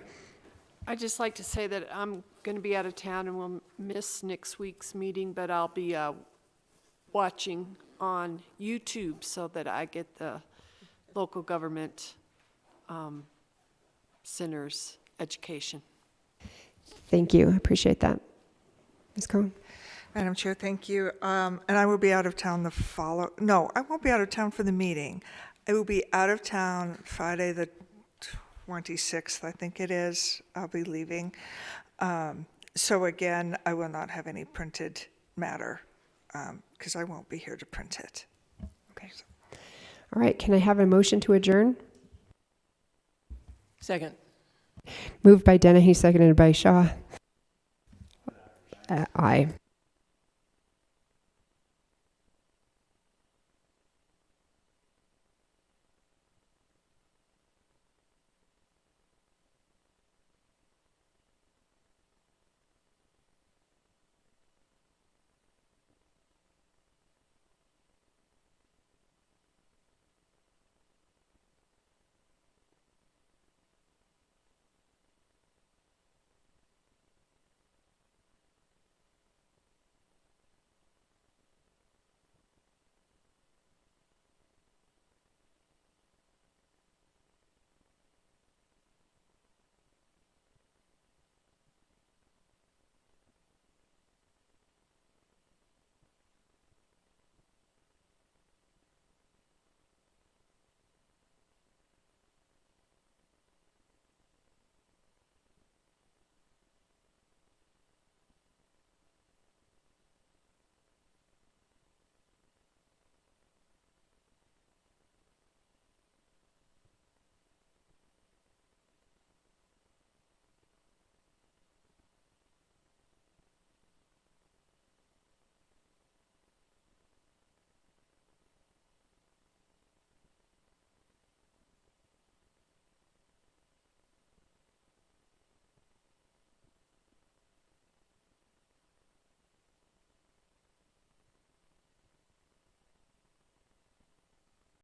[SPEAKER 1] I'd just like to say that I'm going to be out of town and will miss next week's meeting, but I'll be watching on YouTube so that I get the local government center's education.
[SPEAKER 2] Thank you. I appreciate that. Ms. Cohen?
[SPEAKER 10] Madam Chair, thank you. And I will be out of town I won't be out of town for the meeting. I will be out of town Friday the 26th, I think it is. I'll be leaving. So again, I will not have any printed matter because I won't be here to print it.
[SPEAKER 2] Okay. All right. Can I have a motion to adjourn?
[SPEAKER 6] Second.
[SPEAKER 2] Moved by Dennehy, seconded by Shaw. Aye.